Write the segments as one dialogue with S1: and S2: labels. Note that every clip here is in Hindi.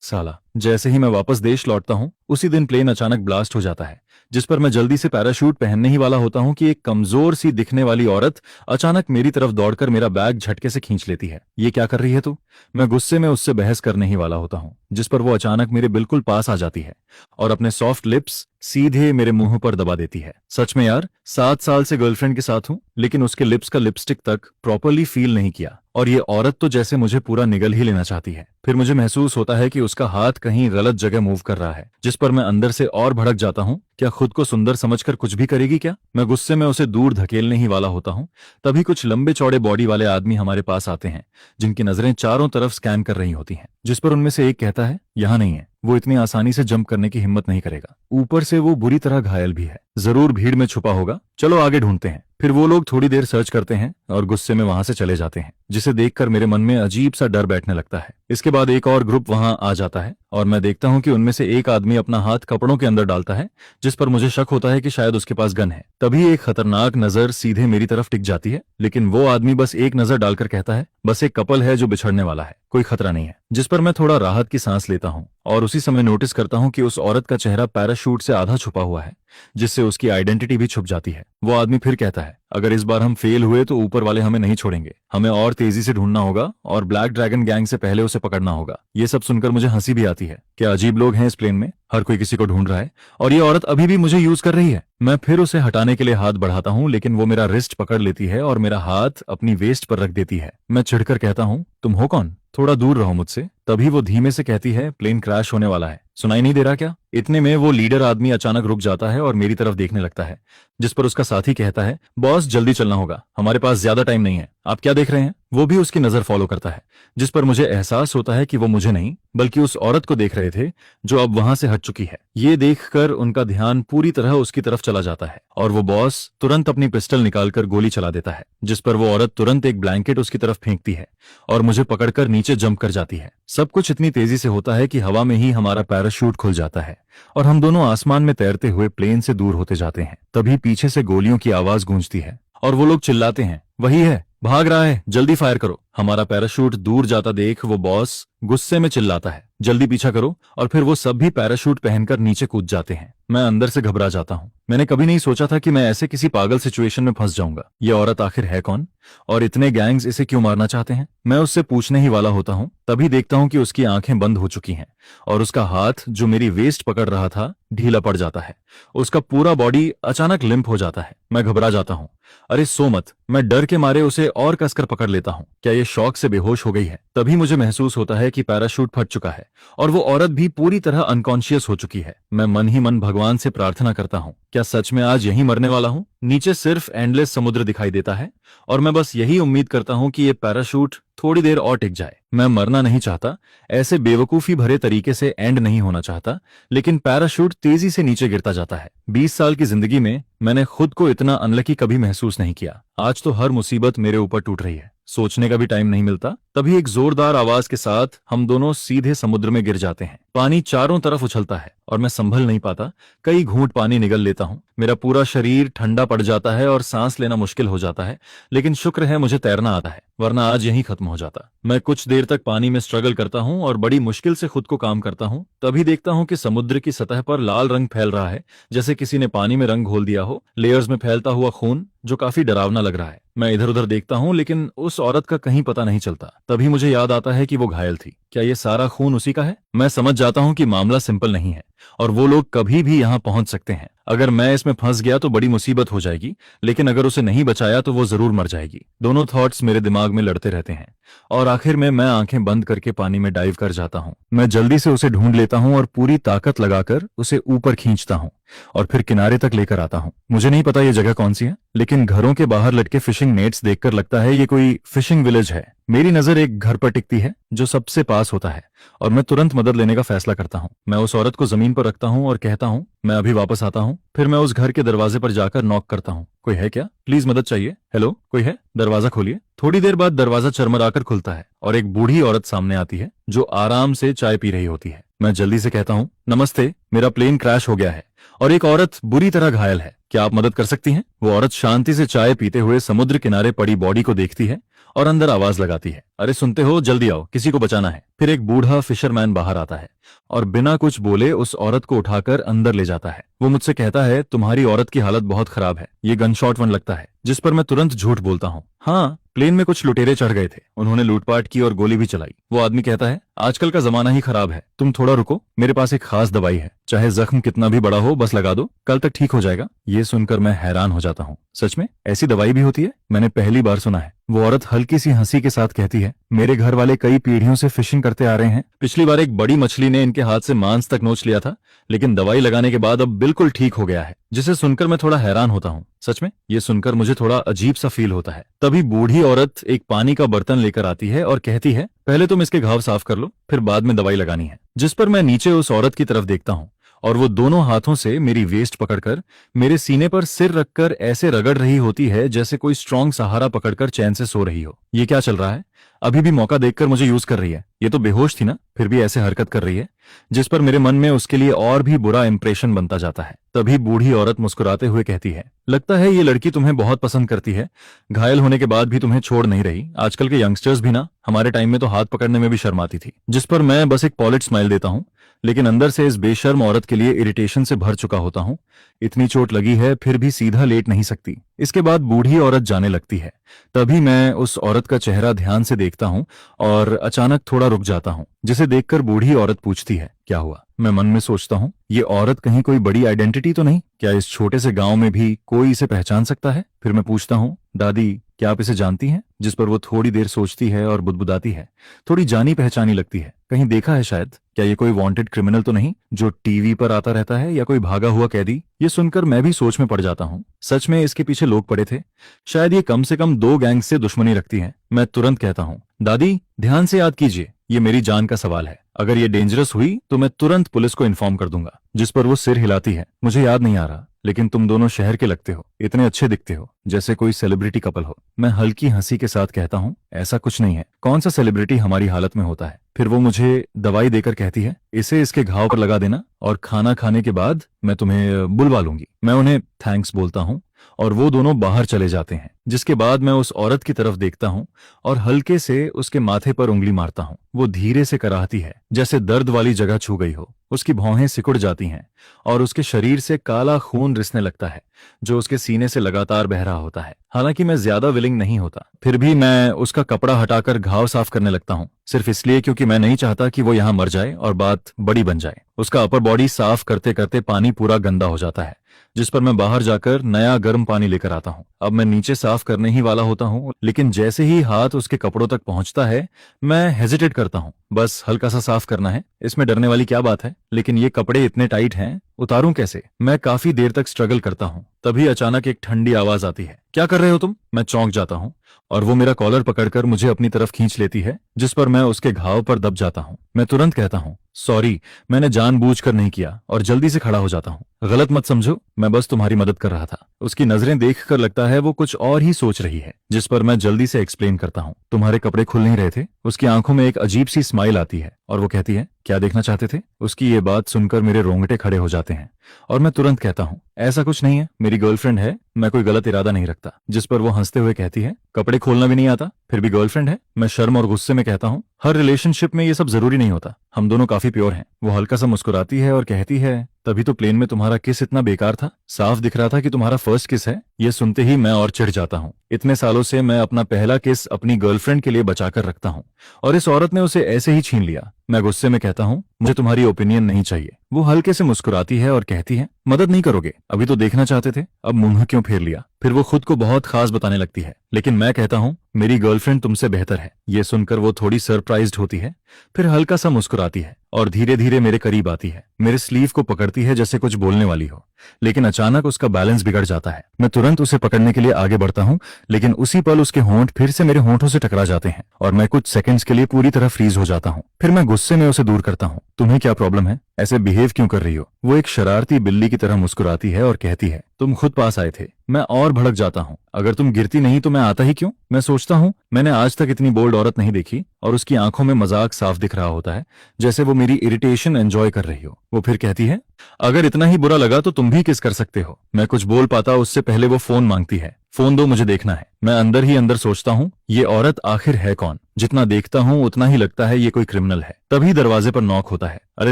S1: साला, जैसे ही मैं वापस देश लौटता हूँ उसी दिन प्लेन अचानक ब्लास्ट हो जाता है, जिस पर मैं जल्दी से पैराशूट पहनने ही वाला होता हूँ कि एक कमजोर सी दिखने वाली औरत अचानक मेरी तरफ दौड़कर मेरा बैग झटके से खींच लेती है। ये क्या कर रही है तू? मैं गुस्से में उससे बहस करने ही वाला होता हूँ, जिस पर वो अचानक मेरे बिल्कुल पास आ जाती है और अपने सॉफ्ट लिप्स सीधे मेरे मुंह पर दबा देती है। सच में यार, 7 साल से गर्लफ्रेंड के साथ हूँ लेकिन उसके लिप्स का लिपस्टिक तक प्रॉपरली फील नहीं किया, और ये औरत तो जैसे मुझे पूरा निगल ही लेना चाहती है। फिर मुझे महसूस होता है कि उसका हाथ कहीं गलत जगह मूव कर रहा है, जिस पर मैं अंदर से और भड़क जाता हूँ। क्या खुद को सुंदर समझकर कुछ भी करेगी क्या? मैं गुस्से में उसे दूर धकेलने ही वाला होता हूँ, तभी कुछ लंबे चौड़े बॉडी वाले आदमी हमारे पास आते हैं, जिनकी नजरें चारों तरफ स्कैन कर रही होती हैं, जिस पर उनमें से एक कहता है, यहाँ नहीं है, वो इतनी आसानी से जंप करने की हिम्मत नहीं करेगा, ऊपर से वो बुरी तरह घायल भी है, जरूर भीड़ में छुपा होगा, चलो आगे ढूंढते हैं। फिर वो लोग थोड़ी देर सर्च करते हैं और गुस्से में वहां से चले जाते हैं, जिसे देखकर मेरे मन में अजीब सा डर बैठने लगता है। इसके बाद एक और ग्रुप वहां आ जाता है और मैं देखता हूं कि उनमें से एक आदमी अपना हाथ कपड़ों के अंदर डालता है, जिस पर मुझे शक होता है कि शायद उसके पास गन है। तभी एक खतरनाक नजर सीधे मेरी तरफ टिक जाती है, लेकिन वो आदमी बस एक नजर डालकर कहता है, बस एक कपल है जो बिछड़ने वाला है, कोई खतरा नहीं है। जिस पर मैं थोड़ा राहत की सांस लेता हूँ और उसी समय नोटिस करता हूँ कि उस औरत का चेहरा पैराशूट से आधा छुपा हुआ है, जिससे उसकी आइडेंटिटी भी छुप जाती है। वो आदमी फिर कहता है, अगर इस बार हम फेल हुए तो ऊपर वाले हमें नहीं छोड़ेंगे, हमें और तेजी से ढूंढना होगा और ब्लैक ड्रैगन गैंग से पहले उसे पकड़ना होगा। ये सब सुनकर मुझे हंसी भी आती है। क्या अजीब लोग हैं इस प्लेन में, हर कोई किसी को ढूंढ रहा है और ये औरत अभी भी मुझे यूज कर रही है। मैं फिर उसे हटाने के लिए हाथ बढ़ाता हूँ, लेकिन वो मेरा रिस्ट पकड़ लेती है और मेरा हाथ अपनी वेस्ट पर रख देती है। मैं चिढ़कर कहता हूँ, तुम हो कौन, थोड़ा दूर रहो मुझसे। तभी वो धीमे से कहती है, प्लेन क्रैश होने वाला है, सुनाई नहीं दे रहा क्या? इतने में वो लीडर आदमी अचानक रुक जाता है और मेरी तरफ देखने लगता है, जिस पर उसका साथी कहता है, बॉस जल्दी चलना होगा, हमारे पास ज्यादा टाइम नहीं है, आप क्या देख रहे हैं? वो भी उसकी नजर फॉलो करता है, जिस पर मुझे एहसास होता है कि वो मुझे नहीं बल्कि उस औरत को देख रहे थे जो अब वहां से हट चुकी है। ये देखकर उनका ध्यान पूरी तरह उसकी तरफ चला जाता है और वो बॉस तुरंत अपनी पिस्टल निकालकर गोली चला देता है, जिस पर वो औरत तुरंत एक ब्लैंकेट उसकी तरफ फेंकती है और मुझे पकड़कर नीचे जंप कर जाती है। सब कुछ इतनी तेजी से होता है कि हवा में ही हमारा पैराशूट खुल जाता है और हम दोनों आसमान में तैरते हुए प्लेन से दूर होते जाते हैं। तभी पीछे से गोलियों की आवाज गूंजती है और वो लोग चिल्लाते हैं, वही है, भाग रहा है, जल्दी फायर करो। हमारा पैराशूट दूर जाता देख वो बॉस गुस्से में चिल्लाता है, जल्दी पीछा करो, और फिर वो सब भी पैराशूट पहनकर नीचे कूद जाते हैं। मैं अंदर से घबरा जाता हूँ। मैंने कभी नहीं सोचा था कि मैं ऐसे किसी पागल सिचुएशन में फंस जाऊंगा। ये औरत आखिर है कौन और इतने गैंग्स इसे क्यों मारना चाहते हैं? मैं उससे पूछने ही वाला होता हूँ, तभी देखता हूँ कि उसकी आंखें बंद हो चुकी हैं और उसका हाथ जो मेरी वेस्ट पकड़ रहा था ढीला पड़ जाता है। उसका पूरा बॉडी अचानक लिम्प हो जाता है। मैं घबरा जाता हूँ। अरे सो मत। मैं डर के मारे उसे और कसकर पकड़ लेता हूँ। क्या ये शॉक से बेहोश हो गई है? तभी मुझे महसूस होता है कि पैराशूट फट चुका है और वो औरत भी पूरी तरह अनकॉन्शियस हो चुकी है। मैं मन ही मन भगवान से प्रार्थना करता हूँ, क्या सच में आज यहीं मरने वाला हूँ? नीचे सिर्फ एंडलेस समुद्र दिखाई देता है और मैं बस यही उम्मीद करता हूँ कि ये पैराशूट थोड़ी देर और टिक जाए। मैं मरना नहीं चाहता, ऐसे बेवकूफी भरे तरीके से एंड नहीं होना चाहता, लेकिन पैराशूट तेजी से नीचे गिरता जाता है। 20 साल की जिंदगी में मैंने खुद को इतना अनलकी कभी महसूस नहीं किया। आज तो हर मुसीबत मेरे ऊपर टूट रही है, सोचने का भी टाइम नहीं मिलता। तभी एक जोरदार आवाज के साथ हम दोनों सीधे समुद्र में गिर जाते हैं। पानी चारों तरफ उछलता है और मैं संभल नहीं पाता। कई घूंट पानी निगल लेता हूँ। मेरा पूरा शरीर ठंडा पड़ जाता है और सांस लेना मुश्किल हो जाता है, लेकिन शुक्र है मुझे तैरना आता है, वरना आज यहीं खत्म हो जाता। मैं कुछ देर तक पानी में स्ट्रगल करता हूँ और बड़ी मुश्किल से खुद को काम करता हूँ। तभी देखता हूँ कि समुद्र की सतह पर लाल रंग फैल रहा है, जैसे किसी ने पानी में रंग घोल दिया हो। लेयर्स में फैलता हुआ खून जो काफी डरावना लग रहा है। मैं इधर उधर देखता हूँ, लेकिन उस औरत का कहीं पता नहीं चलता। तभी मुझे याद आता है कि वो घायल थी। क्या ये सारा खून उसी का है? मैं समझ जाता हूँ कि मामला सिंपल नहीं है और वो लोग कभी भी यहाँ पहुंच सकते हैं। अगर मैं इसमें फंस गया तो बड़ी मुसीबत हो जाएगी, लेकिन अगर उसे नहीं बचाया तो वो जरूर मर जाएगी। दोनों थॉट्स मेरे दिमाग में लड़ते रहते हैं और आखिर में मैं आंखें बंद करके पानी में डाइव कर जाता हूँ। मैं जल्दी से उसे ढूंढ लेता हूँ और पूरी ताकत लगाकर उसे ऊपर खींचता हूँ और फिर किनारे तक लेकर आता हूँ। मुझे नहीं पता ये जगह कौन सी है, लेकिन घरों के बाहर लटके फिशिंग नेट्स देखकर लगता है ये कोई फिशिंग विलेज है। मेरी नजर एक घर पर टिकती है जो सबसे पास होता है और मैं तुरंत मदद लेने का फैसला करता हूँ। मैं उस औरत को जमीन पर रखता हूँ और कहता हूँ, मैं अभी वापस आता हूँ। फिर मैं उस घर के दरवाजे पर जाकर नॉक करता हूँ, कोई है क्या? प्लीज मदद चाहिए। हेलो, कोई है? दरवाजा खोलिए। थोड़ी देर बाद दरवाजा चरमराकर खुलता है और एक बूढ़ी औरत सामने आती है जो आराम से चाय पी रही होती है। मैं जल्दी से कहता हूँ, नमस्ते, मेरा प्लेन क्रैश हो गया है और एक औरत बुरी तरह घायल है, क्या आप मदद कर सकती हैं? वो औरत शांति से चाय पीते हुए समुद्र किनारे पड़ी बॉडी को देखती है और अंदर आवाज लगाती है, अरे सुनते हो, जल्दी आओ, किसी को बचाना है। फिर एक बूढ़ा फिशरमैन बाहर आता है और बिना कुछ बोले उस औरत को उठाकर अंदर ले जाता है। वो मुझसे कहता है, तुम्हारी औरत की हालत बहुत खराब है। ये गन शॉट वन लगता है, जिस पर मैं तुरंत झूठ बोलता हूँ। हाँ, प्लेन में कुछ लुटेरे चढ़ गए थे, उन्होंने लूटपाट की और गोली भी चलाई। वो आदमी कहता है, आजकल का जमाना ही खराब है, तुम थोड़ा रुको, मेरे पास एक खास दवाई है, चाहे जख्म कितना भी बड़ा हो बस लगा दो, कल तक ठीक हो जाएगा। ये सुनकर मैं हैरान हो जाता हूँ। सच में ऐसी दवाई भी होती है? मैंने पहली बार सुना है। वो औरत हल्की सी हंसी के साथ कहती है, मेरे घर वाले कई पीढ़ियों से फिशिंग करते आ रहे हैं। पिछली बार एक बड़ी मछली ने इनके हाथ से मांस तक नोच लिया था, लेकिन दवाई लगाने के बाद अब बिल्कुल ठीक हो गया है। जिसे सुनकर मैं थोड़ा हैरान होता हूँ। सच में ये सुनकर मुझे थोड़ा अजीब सा फील होता है। तभी बूढ़ी औरत एक पानी का बर्तन लेकर आती है और कहती है, पहले तुम इसके घाव साफ कर लो, फिर बाद में दवाई लगानी है। जिस पर मैं नीचे उस औरत की तरफ देखता हूँ और वो दोनों हाथों से मेरी वेस्ट पकड़कर मेरे सीने पर सिर रखकर ऐसे रगड़ रही होती है जैसे कोई स्ट्रांग सहारा पकड़कर चैन से सो रही हो। ये क्या चल रहा है? अभी भी मौका देखकर मुझे यूज कर रही है। ये तो बेहोश थी ना, फिर भी ऐसे हरकत कर रही है। जिस पर मेरे मन में उसके लिए और भी बुरा इंप्रेशन बनता जाता है। तभी बूढ़ी औरत मुस्कुराते हुए कहती है, लगता है ये लड़की तुम्हें बहुत पसंद करती है, घायल होने के बाद भी तुम्हें छोड़ नहीं रही। आजकल के यंगस्टर्स भी ना, हमारे टाइम में तो हाथ पकड़ने में भी शर्माती थी। जिस पर मैं बस एक पॉलिश स्माइल देता हूँ, लेकिन अंदर से इस बेशर्म औरत के लिए इरिटेशन से भर चुका होता हूँ। इतनी चोट लगी है फिर भी सीधा लेट नहीं सकती। इसके बाद बूढ़ी औरत जाने लगती है। तभी मैं उस औरत का चेहरा ध्यान से देखता हूँ और अचानक थोड़ा रुक जाता हूँ, जिसे देखकर बूढ़ी औरत पूछती है, क्या हुआ? मैं मन में सोचता हूँ, ये औरत कहीं कोई बड़ी आइडेंटिटी तो नहीं? क्या इस छोटे से गांव में भी कोई इसे पहचान सकता है? फिर मैं पूछता हूँ, दादी क्या आप इसे जानती हैं? जिस पर वो थोड़ी देर सोचती है और बुदबुदाती है, थोड़ी जानी पहचानी लगती है, कहीं देखा है शायद। क्या ये कोई वांटेड क्रिमिनल तो नहीं जो टीवी पर आता रहता है, या कोई भागा हुआ कैदी? ये सुनकर मैं भी सोच में पड़ जाता हूँ। सच में इसके पीछे लोग पड़े थे, शायद ये कम से कम 2 गैंग से दुश्मनी रखती है। मैं तुरंत कहता हूँ, दादी ध्यान से याद कीजिए, ये मेरी जान का सवाल है, अगर ये डेंजरस हुई तो मैं तुरंत पुलिस को इन्फॉर्म कर दूंगा। जिस पर वो सिर हिलाती है, मुझे याद नहीं आ रहा, लेकिन तुम दोनों शहर के लगते हो, इतने अच्छे दिखते हो, जैसे कोई सेलिब्रिटी कपल हो। मैं हल्की हंसी के साथ कहता हूँ, ऐसा कुछ नहीं है, कौन सा सेलिब्रिटी हमारी हालत में होता है। फिर वो मुझे दवाई देकर कहती है, इसे इसके घाव पर लगा देना और खाना खाने के बाद मैं तुम्हें बुलवा लूंगी। मैं उन्हें थैंक्स बोलता हूँ और वो दोनों बाहर चले जाते हैं। जिसके बाद मैं उस औरत की तरफ देखता हूँ और हल्के से उसके माथे पर उंगली मारता हूँ। वो धीरे से कराहती है, जैसे दर्द वाली जगह छू गई हो। उसकी भौहें सिकुड़ जाती हैं और उसके शरीर से काला खून रिसने लगता है, जो उसके सीने से लगातार बह रहा होता है। हालांकि मैं ज्यादा विलिंग नहीं होता, फिर भी मैं उसका कपड़ा हटाकर घाव साफ करने लगता हूँ, सिर्फ इसलिए क्योंकि मैं नहीं चाहता कि वो यहाँ मर जाए और बात बड़ी बन जाए। उसका अपर बॉडी साफ करते करते पानी पूरा गंदा हो जाता है, जिस पर मैं बाहर जाकर नया गर्म पानी लेकर आता हूँ। अब मैं नीचे साफ करने ही वाला होता हूँ, लेकिन जैसे ही हाथ उसके कपड़ों तक पहुंचता है मैं हेजिटेट करता हूँ। बस हल्का सा साफ करना है, इसमें डरने वाली क्या बात है, लेकिन ये कपड़े इतने टाइट हैं, उतारूं कैसे? मैं काफी देर तक स्ट्रगल करता हूँ। तभी अचानक एक ठंडी आवाज आती है, क्या कर रहे हो तुम? मैं चौंक जाता हूँ और वो मेरा कॉलर पकड़कर मुझे अपनी तरफ खींच लेती है, जिस पर मैं उसके घाव पर दब जाता हूँ। मैं तुरंत कहता हूँ, सॉरी, मैंने जानबूझकर नहीं किया, और जल्दी से खड़ा हो जाता हूँ। गलत मत समझो, मैं बस तुम्हारी मदद कर रहा था। उसकी नजरें देखकर लगता है वो कुछ और ही सोच रही है, जिस पर मैं जल्दी से एक्सप्लेन करता हूँ, तुम्हारे कपड़े खुल नहीं रहे थे। उसकी आंखों में एक अजीब सी स्माइल आती है और वो कहती है, क्या देखना चाहते थे? उसकी ये बात सुनकर मेरे रोंगटे खड़े हो जाते हैं और मैं तुरंत कहता हूँ, ऐसा कुछ नहीं है, मेरी गर्लफ्रेंड है, मैं कोई गलत इरादा नहीं रखता। जिस पर वो हंसते हुए कहती है, कपड़े खोलना भी नहीं आता, फिर भी गर्लफ्रेंड है? मैं शर्म और गुस्से में कहता हूँ, हर रिलेशनशिप में ये सब जरूरी नहीं होता, हम दोनों काफी प्योर हैं। वो हल्का सा मुस्कुराती है और कहती है, तभी तो प्लेन में तुम्हारा किस इतना बेकार था, साफ दिख रहा था कि तुम्हारा फर्स्ट किस है। ये सुनते ही मैं और चिढ़ जाता हूँ। इतने सालों से मैं अपना पहला किस अपनी गर्लफ्रेंड के लिए बचाकर रखता हूँ और इस औरत ने उसे ऐसे ही छीन लिया। मैं गुस्से में कहता हूँ, मुझे तुम्हारी ओपिनियन नहीं चाहिए। वो हल्के से मुस्कुराती है और कहती है, मदद नहीं करोगे? अभी तो देखना चाहते थे, अब मुंह क्यों फेर लिया? फिर वो खुद को बहुत खास बताने लगती है, लेकिन मैं कहता हूँ, मेरी गर्लफ्रेंड तुमसे बेहतर है। ये सुनकर वो थोड़ी सरप्राइज्ड होती है, फिर हल्का सा मुस्कुराती है और धीरे धीरे मेरे करीब आती है, मेरे स्लीव को पकड़ती है जैसे कुछ बोलने वाली हो, लेकिन अचानक उसका बैलेंस बिगड़ जाता है। मैं तुरंत उसे पकड़ने के लिए आगे बढ़ता हूँ, लेकिन उसी पल उसके होंठ फिर से मेरे होंठों से टकरा जाते हैं और मैं कुछ सेकंड्स के लिए पूरी तरह फ्रीज हो जाता हूँ। फिर मैं गुस्से में उसे दूर करता हूँ, तुम्हें क्या प्रॉब्लम है, ऐसे बिहेव क्यों कर रही हो? वो एक शरारती बिल्ली की तरह मुस्कुराती है और कहती है, तुम खुद पास आए थे। मैं और भड़क जाता हूँ, अगर तुम गिरती नहीं तो मैं आता ही क्यों? मैं सोचता हूँ, मैंने आज तक इतनी बोल्ड औरत नहीं देखी, और उसकी आंखों में मजाक साफ दिख रहा होता है, जैसे वो मेरी इरिटेशन एंजॉय कर रही हो। वो फिर कहती है, अगर इतना ही बुरा लगा तो तुम भी किस कर सकते हो। मैं कुछ बोल पाता उससे पहले वो फोन मांगती है, फोन दो, मुझे देखना है। मैं अंदर ही अंदर सोचता हूँ, ये औरत आखिर है कौन जितना देखता हूँ उतना ही लगता है ये कोई क्रिमिनल है। तभी दरवाजे पर नॉक होता है। अरे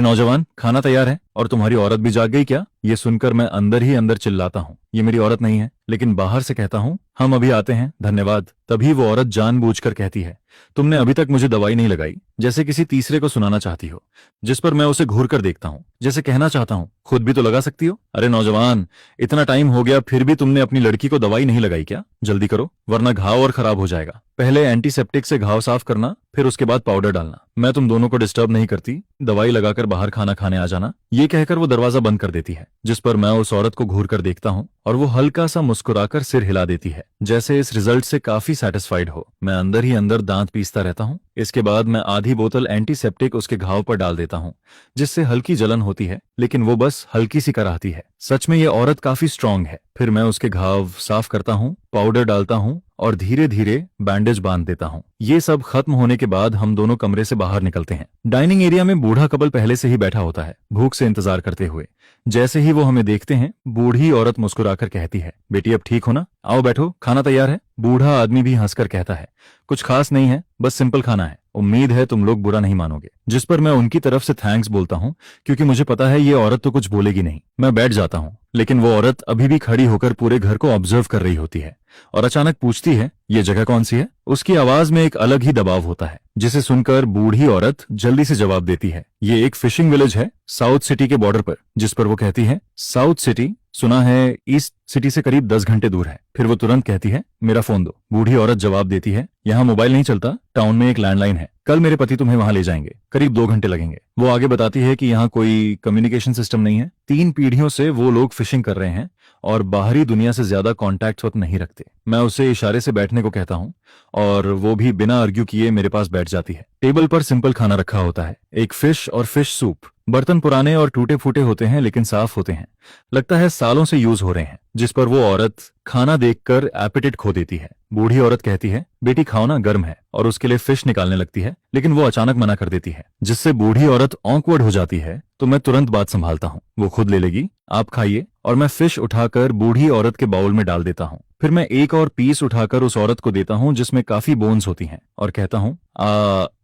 S1: नौजवान, खाना तैयार है। और तुम्हारी औरत भी जाग गई क्या? ये सुनकर मैं अंदर ही अंदर चिल्लाता हूँ, ये मेरी औरत नहीं है, लेकिन बाहर से कहता हूँ, हम अभी आते हैं, धन्यवाद। तभी वो औरत जानबूझकर कहती है, तुमने अभी तक मुझे दवाई नहीं लगाई, जैसे किसी तीसरे को सुनाना चाहती हो। जिस पर मैं उसे घूर कर देखता हूँ, जैसे कहना चाहता हूँ, खुद भी तो लगा सकती हो। अरे नौजवान, इतना टाइम हो गया फिर भी तुमने अपनी लड़की को दवाई नहीं लगाई क्या? जल्दी करो, वरना घाव और खराब हो जाएगा। पहले एंटीसेप्टिक से घाव साफ करना, फिर उसके बाद पाउडर डालना। मैं तुम दोनों को डिस्टर्ब नहीं करती, दवाई लगाकर बाहर खाना खाने आ जाना। ये कहकर वो दरवाजा बंद कर देती है, जिस पर मैं उस औरत को घूर कर देखता हूँ और वो हल्का सा मुस्कुराकर सिर हिला देती है, जैसे इस रिजल्ट से काफी सेटिस्फाइड हो। मैं अंदर ही अंदर दांत पीसता रहता हूँ। इसके बाद मैं आधी बोतल एंटीसेप्टिक उसके घाव पर डाल देता हूँ, जिससे हल्की जलन होती है, लेकिन वो बस हल्की सी कराहती है। सच में ये औरत काफी स्ट्रांग है। फिर मैं उसके घाव साफ करता हूँ, पाउडर डालता हूँ और धीरे धीरे बैंडेज बांध देता हूँ। ये सब खत्म होने के बाद हम दोनों कमरे से बाहर निकलते हैं। डाइनिंग एरिया में बूढ़ा कपल पहले से ही बैठा होता है, भूख से इंतजार करते हुए। जैसे ही वो हमें देखते हैं, बूढ़ी औरत मुस्कुराकर कहती है, बेटी अब ठीक हो ना? आओ बैठो, खाना तैयार है। बूढ़ा आदमी भी हंसकर कहता है, कुछ खास नहीं है, बस सिंपल खाना है, उम्मीद है तुम लोग बुरा नहीं मानोगे। जिस पर मैं उनकी तरफ से थैंक्स बोलता हूँ, क्योंकि मुझे पता है ये औरत तो कुछ बोलेगी नहीं। मैं बैठ जाता हूँ, लेकिन वो औरत अभी भी खड़ी होकर पूरे घर को ऑब्जर्व कर रही होती है और अचानक पूछती है, ये जगह कौन सी है? उसकी आवाज में एक अलग ही दबाव होता है, जिसे सुनकर बूढ़ी औरत जल्दी से जवाब देती है, ये एक फिशिंग विलेज है साउथ सिटी के बॉर्डर पर। जिस पर वो कहती है, साउथ सिटी? सुना है ईस्ट सिटी से करीब 10 घंटे दूर है। फिर वो तुरंत कहती है, मेरा फोन दो। बूढ़ी औरत जवाब देती है, यहाँ मोबाइल नहीं चलता, टाउन में एक लैंडलाइन है, कल मेरे पति तुम्हें वहां ले जाएंगे, करीब 2 घंटे लगेंगे। वो आगे बताती है कि यहाँ कोई कम्युनिकेशन सिस्टम नहीं है, 3 पीढ़ियों से वो लोग फिशिंग कर रहे हैं और बाहरी दुनिया से ज्यादा कॉन्टैक्ट वक्त नहीं रखते। मैं उसे इशारे से बैठने को कहता हूँ और वो भी बिना आर्ग्यू किए मेरे पास बैठ जाती है। टेबल पर सिंपल खाना रखा होता है, एक फिश और फिश सूप। बर्तन पुराने और टूटे फूटे होते हैं, लेकिन साफ होते हैं, लगता है सालों से यूज हो रहे हैं। जिस पर वो औरत खाना देखकर एपेटाइट खो देती है। बूढ़ी औरत कहती है, बेटी खाओ ना, गर्म है, और उसके लिए फिश निकालने लगती है, लेकिन वो अचानक मना कर देती है, जिससे बूढ़ी औरत ऑकवर्ड हो जाती है। तो मैं तुरंत बात संभालता हूँ, वो खुद ले लेगी, आप खाइए। और मैं फिश उठाकर बूढ़ी औरत के बाउल में डाल देता हूँ। फिर मैं एक और पीस उठाकर उस औरत को देता हूँ जिसमें काफी बोन्स होती हैं, और कहता हूँ,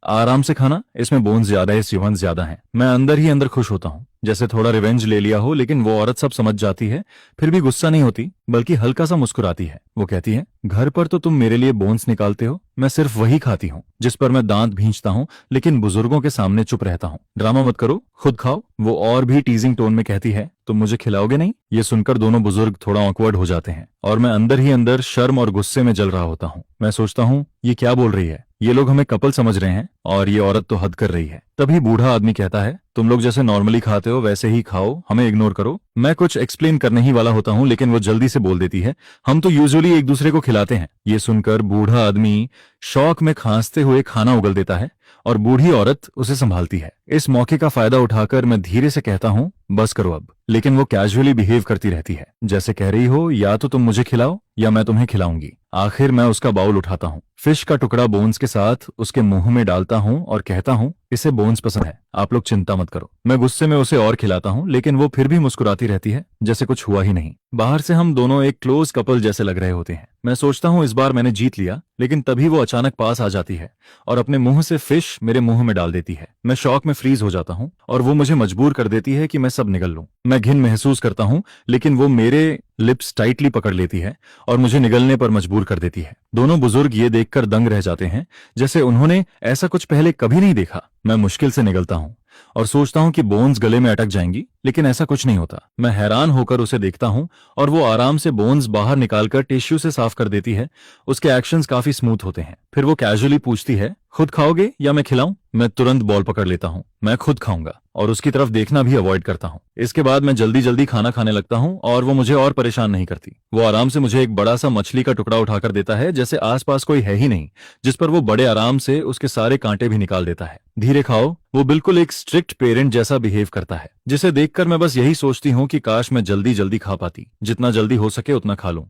S1: आराम से खाना, इसमें बोन्स ज्यादा है, सीवंस ज्यादा हैं। मैं अंदर ही अंदर खुश होता हूँ, जैसे थोड़ा रिवेंज ले लिया हो। लेकिन वो औरत सब समझ जाती है, फिर भी गुस्सा नहीं होती, बल्कि हल्का सा मुस्कुराती है। वो कहती है, घर पर तो तुम मेरे लिए बोन्स निकालते हो, मैं सिर्फ वही खाती हूँ। जिस पर मैं दांत भींचता हूँ, लेकिन बुजुर्गों के सामने चुप रहता हूँ। ड्रामा मत करो, खुद खाओ। वो और भी टीजिंग टोन में कहती है, तुम मुझे खिलाओगे नहीं? ये सुनकर दोनों बुजुर्ग थोड़ा ऑकवर्ड हो जाते हैं और मैं अंदर ही अंदर शर्म और गुस्से में जल रहा होता हूँ। मैं सोचता हूँ, ये क्या बोल रही है? ये लोग हमें कपल समझ रहे हैं और ये औरत तो हद कर रही है। तभी बूढ़ा आदमी कहता है, तुम लोग जैसे नॉर्मली खाते हो वैसे ही खाओ, हमें इग्नोर करो। मैं कुछ एक्सप्लेन करने ही वाला होता हूँ, लेकिन वो जल्दी से बोल देती है, हम तो यूजुअली एक दूसरे को खिलाते हैं। ये सुनकर बूढ़ा आदमी शौक में खांसते हुए खाना उगल देता है और बूढ़ी औरत उसे संभालती है। इस मौके का फायदा उठाकर मैं धीरे से कहता हूँ, बस करो अब। लेकिन वो कैजुअली बिहेव करती रहती है, जैसे कह रही हो, या तो तुम मुझे खिलाओ या मैं तुम्हें खिलाऊंगी। आखिर मैं उसका बाउल उठाता हूँ, फिश का टुकड़ा बोन्स के साथ उसके मुंह में डालता हूँ और कहता हूँ, इसे बोन्स पसंद है, आप लोग चिंता मत करो। मैं गुस्से में उसे और खिलाता हूँ, लेकिन वो फिर भी मुस्कुराती रहती है, जैसे कुछ हुआ ही नहीं। बाहर से हम दोनों एक क्लोज कपल जैसे लग रहे होते हैं। मैं सोचता हूँ इस बार मैंने जीत लिया, लेकिन तभी वो अचानक पास आ जाती है और अपने मुंह से फिश मेरे मुंह में डाल देती है। मैं शॉक में फ्रीज हो जाता हूँ और वो मुझे मजबूर कर देती है कि मैं सब निगल लूं। मैं घिन महसूस करता हूँ, लेकिन वो मेरे लिप्स टाइटली पकड़ लेती है और मुझे निगलने पर मजबूर कर देती है। दोनों बुजुर्ग ये देखकर दंग रह जाते हैं, जैसे उन्होंने ऐसा कुछ पहले कभी नहीं देखा। मैं मुश्किल से निगलता हूँ और सोचता हूँ कि बोन्स गले में अटक जाएंगी, लेकिन ऐसा कुछ नहीं होता। मैं हैरान होकर उसे देखता हूँ और वो आराम से बोन्स बाहर निकालकर टिश्यू से साफ कर देती है। उसके एक्शंस काफी स्मूथ होते हैं। फिर वो कैजुअली पूछती है, खुद खाओगे या मैं खिलाऊं? मैं तुरंत बॉल पकड़ लेता हूँ, मैं खुद खाऊंगा और उसकी तरफ देखना भी अवॉइड करता हूँ। इसके बाद मैं जल्दी जल्दी खाना खाने लगता हूँ और वो मुझे और परेशान नहीं करती। वो आराम से मुझे एक बड़ा सा मछली का टुकड़ा उठाकर देता है, जैसे आसपास कोई है ही नहीं, जिस पर वो बड़े आराम से उसके सारे कांटे भी निकाल देता है। धीरे खाओ। वो बिल्कुल एक स्ट्रिक्ट पेरेंट जैसा बिहेव करता है, जिसे देखकर मैं बस यही सोचती हूँ कि काश मैं जल्दी जल्दी खा पाती, जितना जल्दी हो सके उतना खा लूं,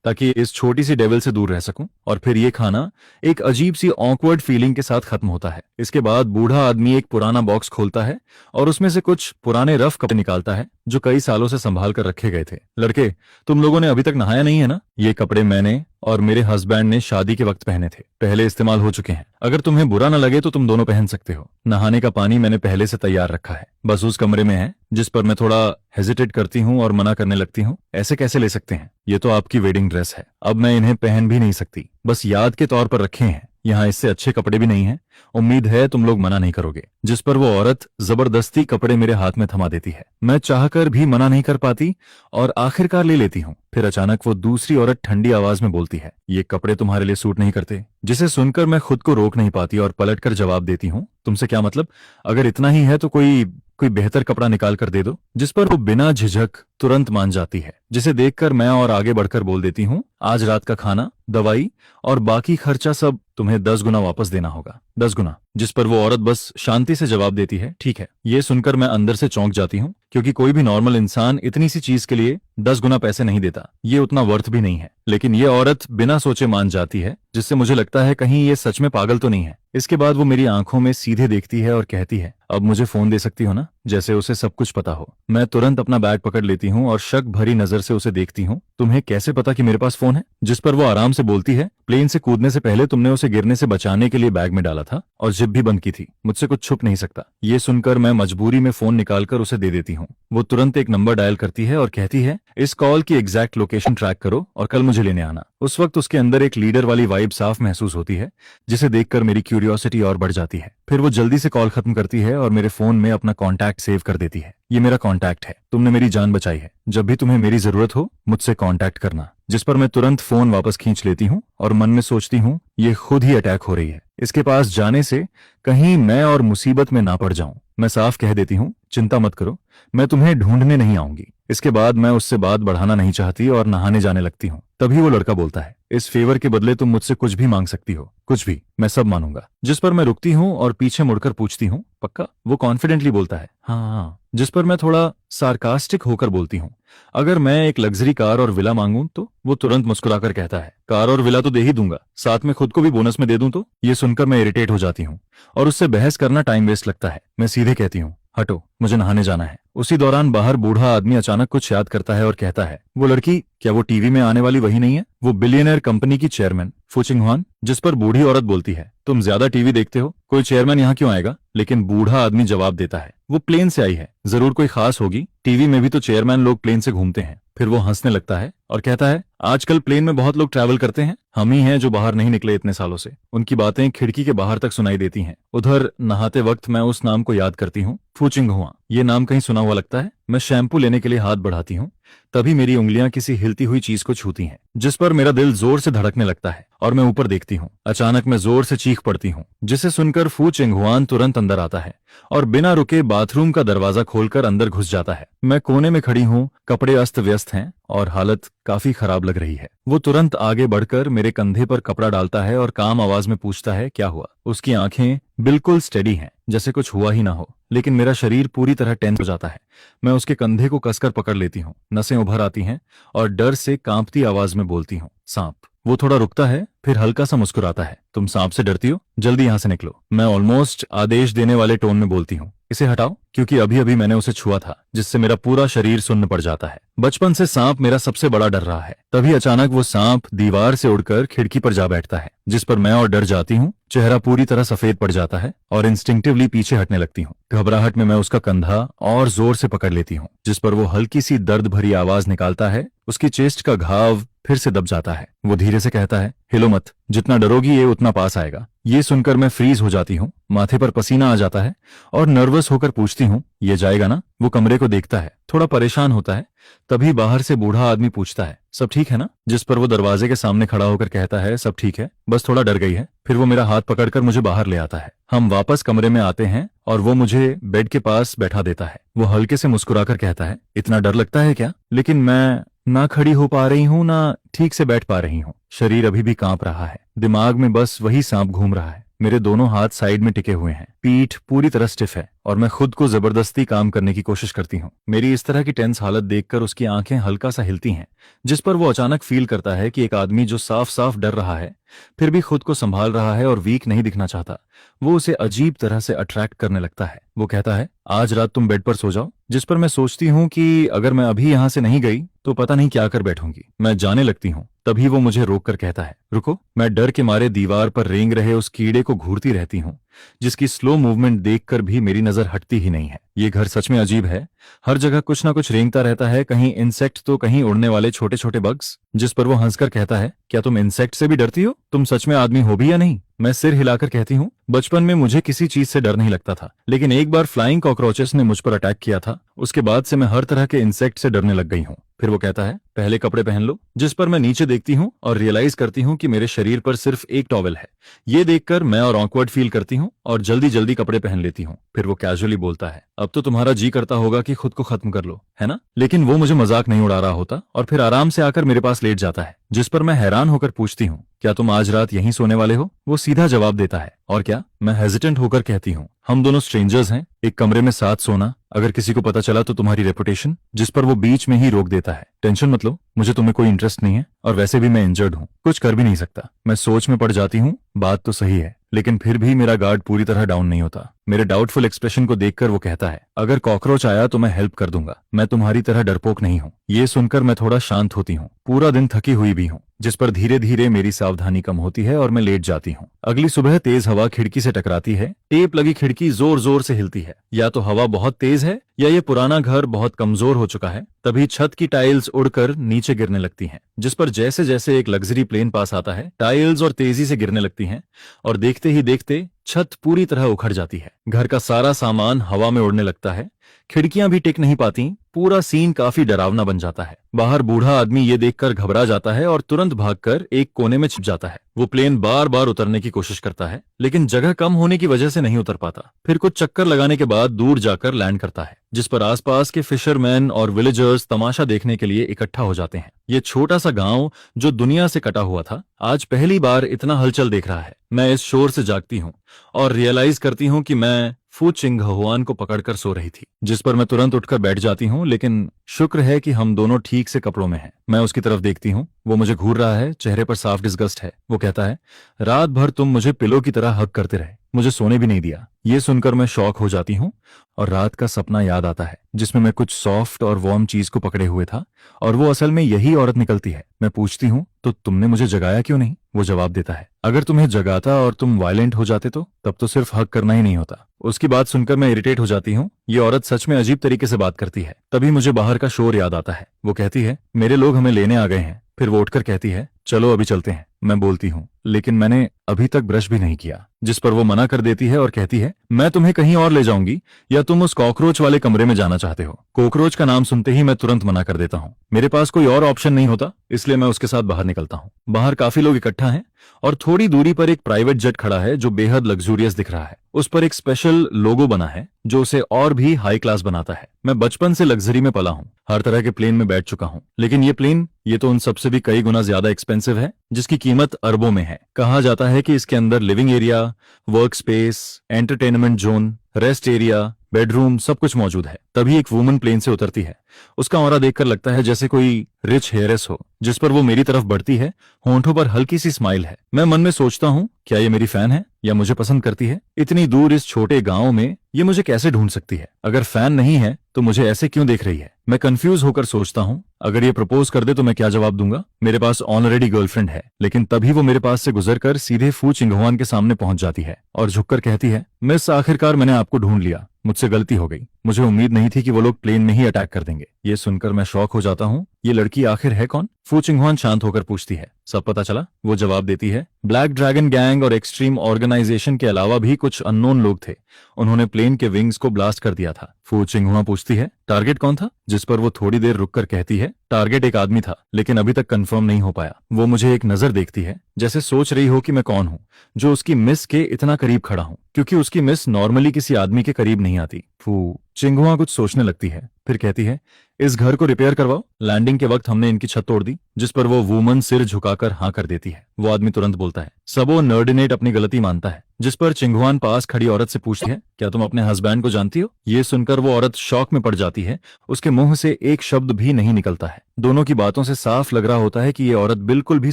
S1: ताकि इस छोटी सी डेविल से दूर रह सकूं। और फिर ये खाना एक अजीब सी ऑकवर्ड फीलिंग के साथ खत्म होता है। इसके बाद बूढ़ा आदमी एक पुराना बॉक्स खोलता है और उसमें से कुछ पुराने रफ कपड़े निकालता है जो कई सालों से संभाल कर रखे गए थे। लड़के, तुम लोगों ने अभी तक नहाया नहीं है ना? ये कपड़े मैंने और मेरे हस्बैंड ने शादी के वक्त पहने थे, पहले इस्तेमाल हो चुके हैं। अगर तुम्हें बुरा न लगे तो तुम दोनों पहन सकते हो। नहाने का पानी मैंने पहले से तैयार रखा है, बस उस कमरे में है। जिस पर मैं थोड़ा हेजिटेट करती हूँ और मना करने लगती हूँ। ऐसे कैसे ले सकते हैं? ये तो आपकी वेडिंग ड्रेस है, अब मैं इन्हें पहन भी नहीं सकती, बस याद के तौर पर रखे हैं। यहाँ इससे अच्छे कपड़े भी नहीं हैं। उम्मीद है तुम लोग मना नहीं करोगे। जिस पर वो औरत जबरदस्ती कपड़े मेरे हाथ में थमा देती है। मैं चाहकर भी मना नहीं कर पाती और आखिरकार ले लेती हूँ। फिर अचानक वो दूसरी औरत ठंडी आवाज में बोलती है, ये कपड़े तुम्हारे लिए सूट नहीं करते। जिसे सुनकर मैं खुद को रोक नहीं पाती और पलटकर जवाब देती हूँ, तुमसे क्या मतलब? अगर इतना ही है तो कोई कोई बेहतर कपड़ा निकाल कर दे दो। जिस पर वो बिना झिझक तुरंत मान जाती है, जिसे देखकर मैं और आगे बढ़कर बोल देती हूँ, आज रात का खाना, दवाई और बाकी खर्चा सब तुम्हें 10 गुना वापस देना होगा। 10 गुना। जिस पर वो औरत बस शांति से जवाब देती है, ठीक है। ये सुनकर मैं अंदर से चौंक जाती हूँ, क्योंकि कोई भी नॉर्मल इंसान इतनी सी चीज के लिए 10 गुना पैसे नहीं देता। ये उतना वर्थ भी नहीं है। लेकिन ये औरत बिना सोचे मान जाती है, जिससे मुझे लगता है कहीं ये सच में पागल तो नहीं है। इसके बाद वो मेरी आंखों में सीधे देखती है और कहती है, अब मुझे फोन दे सकती हो ना? जैसे उसे सब कुछ पता हो। मैं तुरंत अपना बैग पकड़ लेती हूँ और शक भरी नजर से उसे देखती हूँ। तुम्हें कैसे पता कि मेरे पास फोन है? जिस पर वो आराम से बोलती है, प्लेन से कूदने से पहले तुमने उसे गिरने से बचाने के लिए बैग में डाला था और जिप भी बंद की थी। मुझसे कुछ छुप नहीं सकता। ये सुनकर मैं मजबूरी में फोन निकालकर उसे दे देती हूँ। वो तुरंत एक नंबर डायल करती है और कहती है, इस कॉल की एग्जैक्ट लोकेशन ट्रैक करो और कल मुझे लेने आना। उस वक्त उसके अंदर एक लीडर वाली वाइब साफ महसूस होती है, जिसे देखकर मेरी क्यूरियोसिटी और बढ़ जाती है। फिर वो जल्दी से कॉल खत्म करती है और मेरे फोन में अपना कॉन्टैक्ट सेव कर देती है। ये मेरा कॉन्टैक्ट है, तुमने मेरी जान बचाई है। जब भी तुम्हें मेरी जरूरत हो मुझसे कॉन्टैक्ट करना। जिस पर मैं तुरंत फोन वापस खींच लेती हूँ और मन में सोचती हूँ, ये खुद ही अटैक हो रही है। इसके पास जाने से कहीं मैं और मुसीबत में ना पड़ जाऊं। मैं साफ कह देती हूँ, चिंता मत करो, मैं तुम्हें ढूंढने नहीं आऊंगी। इसके बाद मैं उससे बात बढ़ाना नहीं चाहती और नहाने जाने लगती हूँ। तभी वो लड़का बोलता है, इस फेवर के बदले तुम मुझसे कुछ भी मांग सकती हो, कुछ भी, मैं सब मानूंगा। जिस पर मैं रुकती हूँ और पीछे मुड़कर पूछती हूँ, पक्का? वो कॉन्फिडेंटली बोलता है, हाँ। जिस पर मैं थोड़ा सार्कास्टिक होकर बोलती हूँ, अगर मैं एक लग्जरी कार और विला मांगूं तो? वो तुरंत मुस्कुराकर कहता है, कार और विला तो दे ही दूंगा, साथ में खुद को भी बोनस में दे दूं तो? ये सुनकर मैं इरिटेट हो जाती हूँ और उससे बहस करना टाइम वेस्ट लगता है। मैं सीधे कहती हूँ, हटो, मुझे नहाने जाना है। उसी दौरान बाहर बूढ़ा आदमी अचानक कुछ याद करता है और कहता है, वो लड़की, क्या वो टीवी में आने वाली वही नहीं है? वो बिलियनर कंपनी की चेयरमैन फू चिंगहुआन? जिस पर बूढ़ी औरत बोलती है, तुम ज्यादा टीवी देखते हो, कोई चेयरमैन यहाँ क्यों आएगा? लेकिन बूढ़ा आदमी जवाब देता है, वो प्लेन से आई है, जरूर कोई खास होगी। टीवी में भी तो चेयरमैन लोग प्लेन से घूमते हैं। फिर वो हंसने लगता है और कहता है, आजकल प्लेन में बहुत लोग ट्रैवल करते हैं, हम ही हैं जो बाहर नहीं निकले इतने सालों से। उनकी बातें खिड़की के बाहर तक सुनाई देती हैं। उधर नहाते वक्त मैं उस नाम को याद करती हूँ, फू चिंगहुआ। ये नाम कहीं सुना हुआ लगता है। मैं शैम्पू लेने के लिए हाथ बढ़ाती हूँ, तभी मेरी उंगलियां किसी हिलती हुई चीज को छूती हैं, जिस पर मेरा दिल जोर से धड़कने लगता है और मैं ऊपर देखती हूँ। अचानक मैं जोर से चीख पड़ती हूँ, जिसे सुनकर फू चिंगहुआन तुरंत अंदर आता है और बिना रुके बाथरूम का दरवाजा खोलकर अंदर घुस जाता है। मैं कोने में खड़ी हूँ, कपड़े अस्त व्यस्त हैं और हालत काफी खराब लग रही है। वो तुरंत आगे बढ़कर मेरे कंधे पर कपड़ा डालता है और काम आवाज में पूछता है, क्या हुआ? उसकी आंखें बिल्कुल स्टेडी हैं, जैसे कुछ हुआ ही ना हो, लेकिन मेरा शरीर पूरी तरह टेंस हो जाता है। मैं उसके कंधे को कसकर पकड़ लेती हूँ, नसें उभर आती हैं और डर से कांपती आवाज में बोलती हूँ, सांप। वो थोड़ा रुकता है, फिर हल्का सा मुस्कुराता है, तुम सांप से डरती हो? जल्दी यहाँ से निकलो। मैं ऑलमोस्ट आदेश देने वाले टोन में बोलती हूँ, इसे हटाओ, क्योंकि अभी अभी मैंने उसे छुआ था, जिससे मेरा पूरा शरीर सुन्न पड़ जाता है। बचपन से सांप मेरा सबसे बड़ा डर रहा है। तभी अचानक वो सांप दीवार से उड़कर खिड़की पर जा बैठता है, जिस पर मैं और डर जाती हूँ। चेहरा पूरी तरह सफेद पड़ जाता है और इंस्टिंक्टिवली पीछे हटने लगती हूँ। घबराहट में मैं उसका कंधा और जोर से पकड़ लेती हूँ, जिस पर वो हल्की सी दर्द भरी आवाज निकालता है। उसकी चेस्ट का घाव फिर से दब जाता है। वो धीरे से कहता है, हिलो मत, जितना डरोगी ये उतना पास आएगा। ये सुनकर मैं फ्रीज हो जाती हूँ, माथे पर पसीना आ जाता है और नर्वस होकर पूछती हूँ, ये जाएगा ना? वो कमरे को देखता है, थोड़ा परेशान होता है। तभी बाहर से बूढ़ा आदमी पूछता है, सब ठीक है ना? जिस पर वो दरवाजे के सामने खड़ा होकर कहता है, सब ठीक है, बस थोड़ा डर गई है। फिर वो मेरा हाथ पकड़कर मुझे बाहर ले आता है। हम वापस कमरे में आते हैं और वो मुझे बेड के पास बैठा देता है। वो हल्के से मुस्कुराकर कहता है, इतना डर लगता है क्या? लेकिन मैं ना खड़ी हो पा रही हूँ ना ठीक से बैठ पा रही हूँ। शरीर अभी भी कांप रहा है, दिमाग में बस वही सांप घूम रहा है। मेरे दोनों हाथ साइड में टिके हुए हैं, पीठ पूरी तरह स्टिफ है और मैं खुद को जबरदस्ती काम करने की कोशिश करती हूँ। मेरी इस तरह की टेंस हालत देखकर उसकी आंखें हल्का सा हिलती हैं, जिस पर वो अचानक फील करता है कि एक आदमी जो साफ साफ डर रहा है फिर भी खुद को संभाल रहा है और वीक नहीं दिखना चाहता, वो उसे अजीब तरह से अट्रैक्ट करने लगता है। वो कहता है, आज रात तुम बेड पर सो जाओ। जिस पर मैं सोचती हूँ कि अगर मैं अभी यहां से नहीं गई तो पता नहीं क्या कर बैठूंगी। मैं जाने लगती हूँ, तभी वो मुझे रोक कर कहता है, रुको। मैं डर के मारे दीवार पर रेंग रहे उस कीड़े को घूरती रहती हूँ, जिसकी स्लो मूवमेंट देखकर भी मेरी नजर हटती ही नहीं है। ये घर सच में अजीब है, हर जगह कुछ ना कुछ रेंगता रहता है, कहीं इंसेक्ट तो कहीं उड़ने वाले छोटे छोटे बग्स। जिस पर वो हंसकर कहता है, क्या तुम इंसेक्ट से भी डरती हो? तुम सच में आदमी हो भी या नहीं? मैं सिर हिलाकर कहती हूँ, बचपन में मुझे किसी चीज से डर नहीं लगता था, लेकिन एक बार फ्लाइंग कॉकरोचेस ने मुझ पर अटैक किया था, उसके बाद से मैं हर तरह के इंसेक्ट से डरने लग गई हूँ। फिर वो कहता है, पहले कपड़े पहन लो। जिस पर मैं नीचे देखती हूँ और रियलाइज करती हूँ कि मेरे शरीर पर सिर्फ एक टॉवेल है। ये देखकर मैं और ऑकवर्ड फील करती हूँ और जल्दी जल्दी कपड़े पहन लेती हूँ। फिर वो कैजुअली बोलता है, अब तो तुम्हारा जी करता होगा कि खुद को खत्म कर लो, है ना? लेकिन वो मुझे मजाक नहीं उड़ा रहा होता और फिर आराम से आकर मेरे पास लेट जाता है। जिस पर मैं हैरान होकर पूछती हूँ, क्या तुम आज रात यहीं सोने वाले हो? वो सीधा जवाब देता है, और क्या? मैं हेजिटेंट होकर कहती हूँ, हम दोनों स्ट्रेंजर्स हैं, एक कमरे में साथ सोना, अगर किसी को पता चला तो तुम्हारी रेपुटेशन। जिस पर वो बीच में ही रोक देता है, टेंशन मत लो, मुझे तुम्हें कोई इंटरेस्ट नहीं है और वैसे भी मैं इंजर्ड हूँ, कुछ कर भी नहीं सकता। मैं सोच में पड़ जाती हूँ, बात तो सही है, लेकिन फिर भी मेरा गार्ड पूरी तरह डाउन नहीं होता। मेरे डाउटफुल एक्सप्रेशन को देखकर वो कहता है, अगर कॉकरोच आया तो मैं हेल्प कर दूंगा, मैं तुम्हारी तरह डरपोक नहीं हूँ। ये सुनकर मैं थोड़ा शांत होती हूँ, पूरा दिन थकी हुई भी हूँ। जिस पर धीरे धीरे मेरी सावधानी कम होती है और मैं लेट जाती हूँ। अगली सुबह तेज हवा खिड़की से टकराती है, टेप लगी खिड़की जोर जोर से हिलती है। या तो हवा बहुत तेज है या ये पुराना घर बहुत कमजोर हो चुका है। तभी छत की टाइल्स उड़कर नीचे गिरने लगती हैं, जिस पर जैसे जैसे एक लग्जरी प्लेन पास आता है, टाइल्स और तेजी से गिरने लगती हैं और देखते ही देखते छत पूरी तरह उखड़ जाती है। घर का सारा सामान हवा में उड़ने लगता है, खिड़कियां भी टिक नहीं पाती। पूरा सीन काफी डरावना बन जाता है। बाहर बूढ़ा आदमी ये देखकर घबरा जाता है और तुरंत भागकर एक कोने में छिप जाता है। वो प्लेन बार बार उतरने की कोशिश करता है, लेकिन जगह कम होने की वजह से नहीं उतर पाता। फिर कुछ चक्कर लगाने के बाद दूर जाकर लैंड करता है, जिस पर आसपास के फिशरमैन और विलेजर्स तमाशा देखने के लिए इकट्ठा हो जाते हैं। ये छोटा सा गांव जो दुनिया से कटा हुआ था, आज पहली बार इतना हलचल देख रहा है। मैं इस शोर से जागती हूँ और रियलाइज करती हूँ कि मैं फू चिंगहुआन को पकड़कर सो रही थी। जिस पर मैं तुरंत उठकर बैठ जाती हूँ, लेकिन शुक्र है कि हम दोनों ठीक से कपड़ों में हैं। मैं उसकी तरफ देखती हूँ, वो मुझे घूर रहा है, चेहरे पर साफ डिस्गस्ट है। वो कहता है, रात भर तुम मुझे पिलो की तरह हग करते रहे, मुझे सोने भी नहीं दिया। ये सुनकर मैं शॉक हो जाती हूँ और रात का सपना याद आता है, जिसमें मैं कुछ सॉफ्ट और वार्म चीज को पकड़े हुए था और वो असल में यही औरत निकलती है। मैं पूछती हूँ, तो तुमने मुझे जगाया क्यों नहीं? वो जवाब देता है, अगर तुम्हें जगाता और तुम वायलेंट हो जाते तो तब तो सिर्फ हक करना ही नहीं होता। उसकी बात सुनकर मैं इरिटेट हो जाती हूँ। ये औरत सच में अजीब तरीके से बात करती है। तभी मुझे बाहर का शोर याद आता है। वो कहती है, मेरे लोग हमें लेने आ गए हैं। फिर वो उठकर कहती है, चलो अभी चलते हैं। मैं बोलती हूँ, लेकिन मैंने अभी तक ब्रश भी नहीं किया। जिस पर वो मना कर देती है और कहती है, मैं तुम्हें कहीं और ले जाऊंगी या तुम उस कॉकरोच वाले कमरे में जाना चाहते हो? कॉकरोच का नाम सुनते ही मैं तुरंत मना कर देता हूँ। मेरे पास कोई और ऑप्शन नहीं होता, इसलिए मैं उसके साथ बाहर निकलता हूँ। बाहर काफी लोग इकट्ठा हैं और थोड़ी दूरी पर एक प्राइवेट जेट खड़ा है जो बेहद लग्जूरियस दिख रहा है। उस पर एक स्पेशल लोगो बना है जो उसे और भी हाई क्लास बनाता है। मैं बचपन से लग्जरी में पला हूँ, हर तरह के प्लेन में बैठ चुका हूँ, लेकिन ये प्लेन ये तो उन सबसे भी कई गुना ज्यादा एक्सपेंसिव है, जिसकी कीमत अरबों में है। कहा जाता है कि इसके अंदर living area, work space, entertainment zone, rest area, bedroom सब कुछ मौजूद है। तभी एक वुमन प्लेन से उतरती है। उसका ऑरा देखकर लगता है जैसे कोई रिच हेयरेस हो। जिस पर वो मेरी तरफ बढ़ती है, होंठों पर हल्की सी स्माइल है। मैं मन में सोचता हूँ, क्या ये मेरी फैन है या मुझे पसंद करती है? इतनी दूर इस छोटे गांव में ये मुझे कैसे ढूंढ सकती है? अगर फैन नहीं है तो मुझे ऐसे क्यों देख रही है? मैं कंफ्यूज होकर सोचता हूँ, अगर ये प्रपोज कर दे तो मैं क्या जवाब दूंगा? मेरे पास ऑलरेडी गर्लफ्रेंड है। लेकिन तभी वो मेरे पास से गुजरकर सीधे फू चिंगहुआन के सामने पहुंच जाती है और झुककर कहती है, मिस, आखिरकार मैंने आपको ढूंढ लिया, मुझसे गलती हो गई। मुझे उम्मीद नहीं थी कि वो लोग प्लेन में ही अटैक कर देंगे। ये सुनकर मैं शॉक हो जाता हूँ। ये लड़की आखिर है कौन? फू चिंगहुआन शांत होकर पूछती है, सब पता चला? वो जवाब देती है, ब्लैक ड्रैगन गैंग और एक्सट्रीम ऑर्गेनाइजेशन के अलावा भी कुछ अननोन लोग थे, उन्होंने प्लेन के विंग्स को ब्लास्ट कर दिया था। फू चिंगहुआ पूछती है, टारगेट कौन था? जिस पर वो थोड़ी देर रुककर कहती है, टारगेट एक आदमी था, लेकिन अभी तक कंफर्म नहीं हो पाया। वो मुझे एक नजर देखती है, जैसे सोच रही हो कि मैं कौन हूँ जो उसकी मिस के इतना करीब खड़ा हूँ, क्योंकि उसकी मिस नॉर्मली किसी आदमी के करीब नहीं आती। फू चिंगहुआ कुछ सोचने लगती है, फिर कहती है, इस घर को रिपेयर करवाओ। लैंडिंग के वक्त हमने इनकी छत तोड़ दी, जिस पर वो वूमन सिर झुकाकर हाँ कर देती है। वो आदमी तुरंत बोलता है। सबो नर्डिनेट अपनी गलती मानता है, जिस पर चिंगुआन पास खड़ी औरत से पूछती है, क्या तुम अपने हस्बैंड को जानती हो? ये सुनकर वो औरत शॉक में पड़ जाती है। उसके मुंह से एक शब्द भी नहीं निकलता है। दोनों की बातों से साफ लग रहा होता है कि ये औरत बिल्कुल भी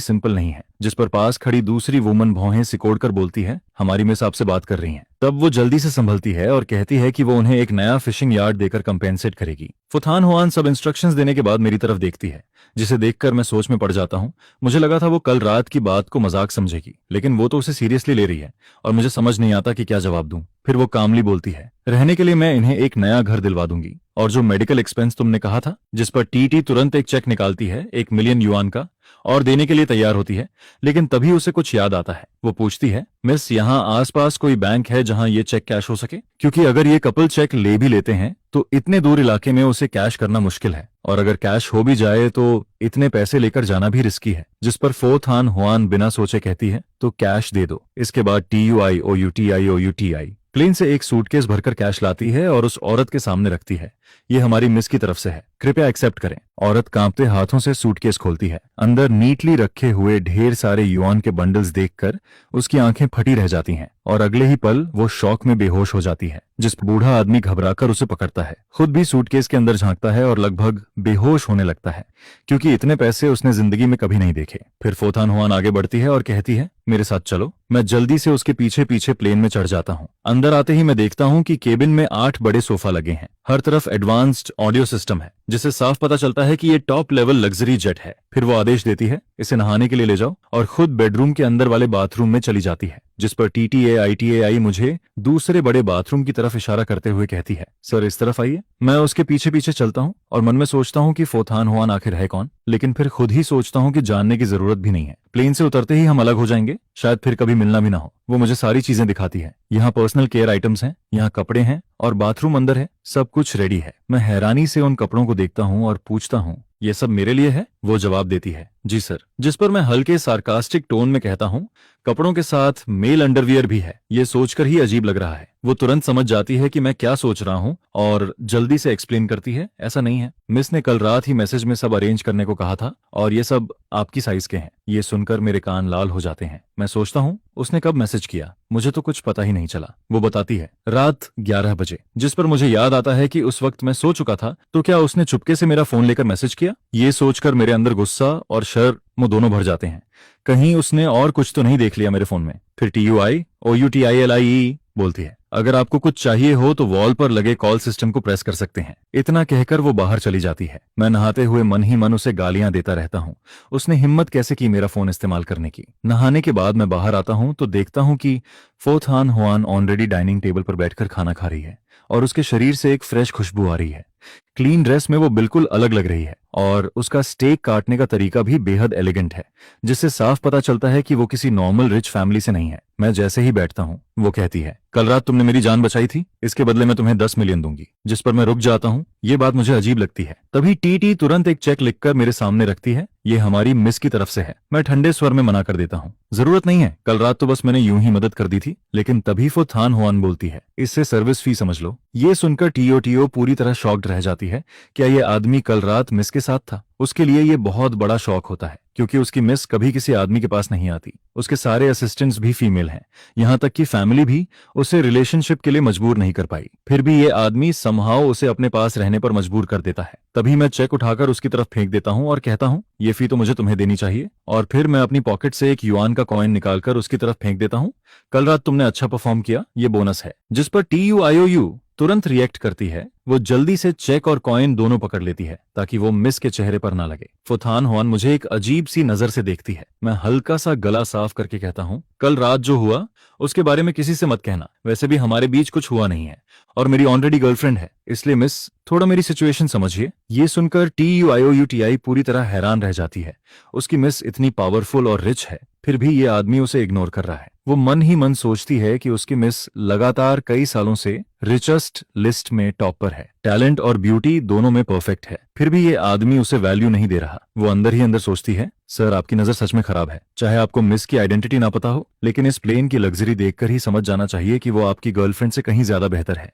S1: सिंपल नहीं है। जिस पर पास खड़ी दूसरी वुमन भौहें सिकोड़कर बोलती है, हमारी मिस आपसे बात कर रही हैं। तब वो जल्दी से संभलती है और कहती है कि वो उन्हें एक नया फिशिंग यार्ड देकर कंपेंसेट करेगी। फुथान हुआन सब इंस्ट्रक्शंस देने के बाद मेरी तरफ देखती है, जिसे देखकर मैं सोच में पड़ जाता हूँ। मुझे लगा था वो कल रात की बात को मजाक समझेगी, लेकिन वो तो उसे सीरियसली ले रही है और मुझे समझ नहीं आता कि क्या जवाब दूं। फिर वो कामली बोलती है, रहने के लिए मैं इन्हें एक नया घर दिलवा दूंगी, और जो मेडिकल एक्सपेंस तुमने कहा था, जिस पर टीटी तुरंत एक चेक निकालती है 1 मिलियन युआन का और देने के लिए तैयार होती है। लेकिन तभी उसे कुछ याद आता है। वो पूछती है, मिस यहाँ आसपास कोई बैंक है जहाँ ये चेक कैश हो सके? क्योंकि अगर ये कपल चेक ले भी लेते हैं तो इतने दूर इलाके में उसे कैश करना मुश्किल है, और अगर कैश हो भी जाए तो इतने पैसे लेकर जाना भी रिस्की है। जिस पर फोथान हुआन बिना सोचे कहती है, तो कैश दे दो। इसके बाद TUI OUTI प्लेन से एक सूटकेस भरकर कैश लाती है और उस औरत के सामने रखती है। ये हमारी मिस की तरफ से है, कृपया एक्सेप्ट करें। औरत कांपते हाथों से सूटकेस खोलती है। अंदर नीटली रखे हुए ढेर सारे युआन के बंडल्स देखकर उसकी आंखें फटी रह जाती हैं और अगले ही पल वो शॉक में बेहोश हो जाती है। जिस बूढ़ा आदमी घबराकर उसे पकड़ता है, खुद भी सूटकेस के अंदर झांकता है और लगभग बेहोश होने लगता है, क्योंकि इतने पैसे उसने जिंदगी में कभी नहीं देखे। फिर फोथान हुआन आगे बढ़ती है और कहती है, मेरे साथ चलो। मैं जल्दी से उसके पीछे पीछे प्लेन में चढ़ जाता हूँ। अंदर आते ही मैं देखता हूँ कि केबिन में 8 बड़े सोफा लगे हैं। हर तरफ एडवांस्ड ऑडियो सिस्टम है, जिससे साफ पता चलता है कि ये टॉप लेवल लग्जरी जेट है। फिर वो आदेश देती है, इसे नहाने के लिए ले जाओ, और खुद बेडरूम के अंदर वाले बाथरूम में चली जाती है। जिस पर TTAITAI मुझे दूसरे बड़े बाथरूम की तरफ इशारा करते हुए कहती है, सर इस तरफ आइए। मैं उसके पीछे पीछे चलता हूँ और मन में सोचता हूँ कि फोथान हुआन आखिर है कौन, लेकिन फिर खुद ही सोचता हूँ कि जानने की जरूरत भी नहीं है। प्लेन से उतरते ही हम अलग हो जाएंगे, शायद फिर कभी मिलना भी ना हो। वो मुझे सारी चीजें दिखाती है। यहाँ पर्सनल केयर आइटम्स हैं, यहाँ कपड़े हैं और बाथरूम अंदर है, सब कुछ रेडी है। मैं हैरानी से उन कपड़ों को देखता हूँ और पूछता हूँ, ये सब मेरे लिए है? वो जवाब देती है, जी सर। जिस पर मैं हल्के सार्कास्टिक टोन में कहता हूँ, कपड़ों के साथ मेल अंडरवियर भी है। ये सोचकर ही अजीब लग रहा है। वो तुरंत समझ जाती है कि मैं क्या सोच रहा हूँ और जल्दी से एक्सप्लेन करती है, ऐसा नहीं है, मिस ने कल रात ही मैसेज में सब अरेंज करने को कहा था और ये सब आपकी साइज के हैं। ये सुनकर मेरे कान लाल हो जाते हैं। मैं सोचता हूँ, उसने कब मैसेज किया? मुझे तो कुछ पता ही नहीं चला। वो बताती है, रात 11 बजे। जिस पर मुझे याद आता है कि उस वक्त मैं सो चुका था, तो क्या उसने चुपके से मेरा फोन लेकर मैसेज किया? ये सोचकर मेरे अंदर गुस्सा और शर्म दोनों भर जाते हैं। कहीं उसने और कुछ तो नहीं देख लिया मेरे फोन में। फिर TUI OUTILIE बोलती है, अगर आपको कुछ चाहिए हो तो वॉल पर लगे कॉल सिस्टम को प्रेस कर सकते हैं। इतना कहकर वो बाहर चली जाती है। मैं नहाते हुए मन ही मन उसे गालियां देता रहता हूँ। उसने हिम्मत कैसे की मेरा फोन इस्तेमाल करने की। नहाने के बाद मैं बाहर आता हूँ तो देखता हूँ कि फोथान हुआन ऑलरेडी डाइनिंग टेबल पर बैठकर खाना खा रही है और उसके शरीर से एक फ्रेश खुशबू आ रही है। क्लीन ड्रेस में वो बिल्कुल अलग लग रही है और उसका स्टेक काटने का तरीका भी बेहद एलिगेंट है, जिससे साफ पता चलता है कि वो किसी नॉर्मल रिच फैमिली से नहीं है। मैं जैसे ही बैठता हूँ, वो कहती है, कल रात तुमने मेरी जान बचाई थी, इसके बदले मैं तुम्हें 10 मिलियन दूंगी। जिस पर मैं रुक जाता हूँ। ये बात मुझे अजीब लगती है। तभी TT तुरंत एक चेक लिखकर मेरे सामने रखती है, ये हमारी मिस की तरफ से है। मैं ठंडे स्वर में मना कर देता हूँ, जरूरत नहीं है, कल रात तो बस मैंने यूं ही मदद कर दी थी। लेकिन तभी फोथान हुआन बोलती है, इससे सर्विस फी समझ लो। ये सुनकर TOTO पूरी तरह शॉक्ड रह जाती है। क्या ये आदमी कल रात मिस के साथ था? उसके लिए ये बहुत बड़ा शौक होता है, क्योंकि उसकी मिस कभी किसी आदमी के पास नहीं आती। उसके सारे असिस्टेंट्स भी फीमेल हैं, यहाँ तक कि फैमिली भी उसे रिलेशनशिप के लिए मजबूर नहीं कर पाई। फिर भी ये आदमी समहाउ उसे अपने पास रहने पर मजबूर कर देता है। तभी मैं चेक उठाकर उसकी तरफ फेंक देता हूँ और कहता हूँ, ये फी तो मुझे तुम्हें देनी चाहिए। और फिर मैं अपनी पॉकेट से एक युआन का कॉइन निकालकर उसकी तरफ फेंक देता हूँ। कल रात तुमने अच्छा परफॉर्म किया, ये बोनस है। जिस पर TUIOU तुरंत रिएक्ट करती है। वो जल्दी से चेक और कॉइन दोनों पकड़ लेती है ताकि वो मिस के चेहरे पर ना लगे। फोथान हुआन मुझे एक अजीब सी नजर से देखती है। मैं हल्का सा गला साफ करके कहता हूँ, कल रात जो हुआ उसके बारे में किसी से मत कहना। वैसे भी हमारे बीच कुछ हुआ नहीं है और मेरी ऑलरेडी गर्लफ्रेंड है, इसलिए मिस थोड़ा मेरी सिचुएशन समझिए। ये सुनकर TUIOUTI पूरी तरह हैरान रह जाती है। उसकी मिस इतनी पावरफुल और रिच है, फिर भी ये आदमी उसे इग्नोर कर रहा है। वो मन ही मन सोचती है कि उसकी मिस लगातार कई सालों से रिचेस्ट लिस्ट में टॉप पर है। टैलेंट और ब्यूटी दोनों में परफेक्ट है। फिर भी ये आदमी उसे वैल्यू नहीं दे रहा। वो अंदर ही अंदर सोचती है, सर आपकी नजर सच में खराब है। चाहे आपको मिस की आइडेंटिटी ना पता हो, लेकिन इस प्लेन की लग्जरी देखकर ही समझ जाना चाहिए कि वो आपकी गर्लफ्रेंड से कहीं ज्यादा बेहतर है।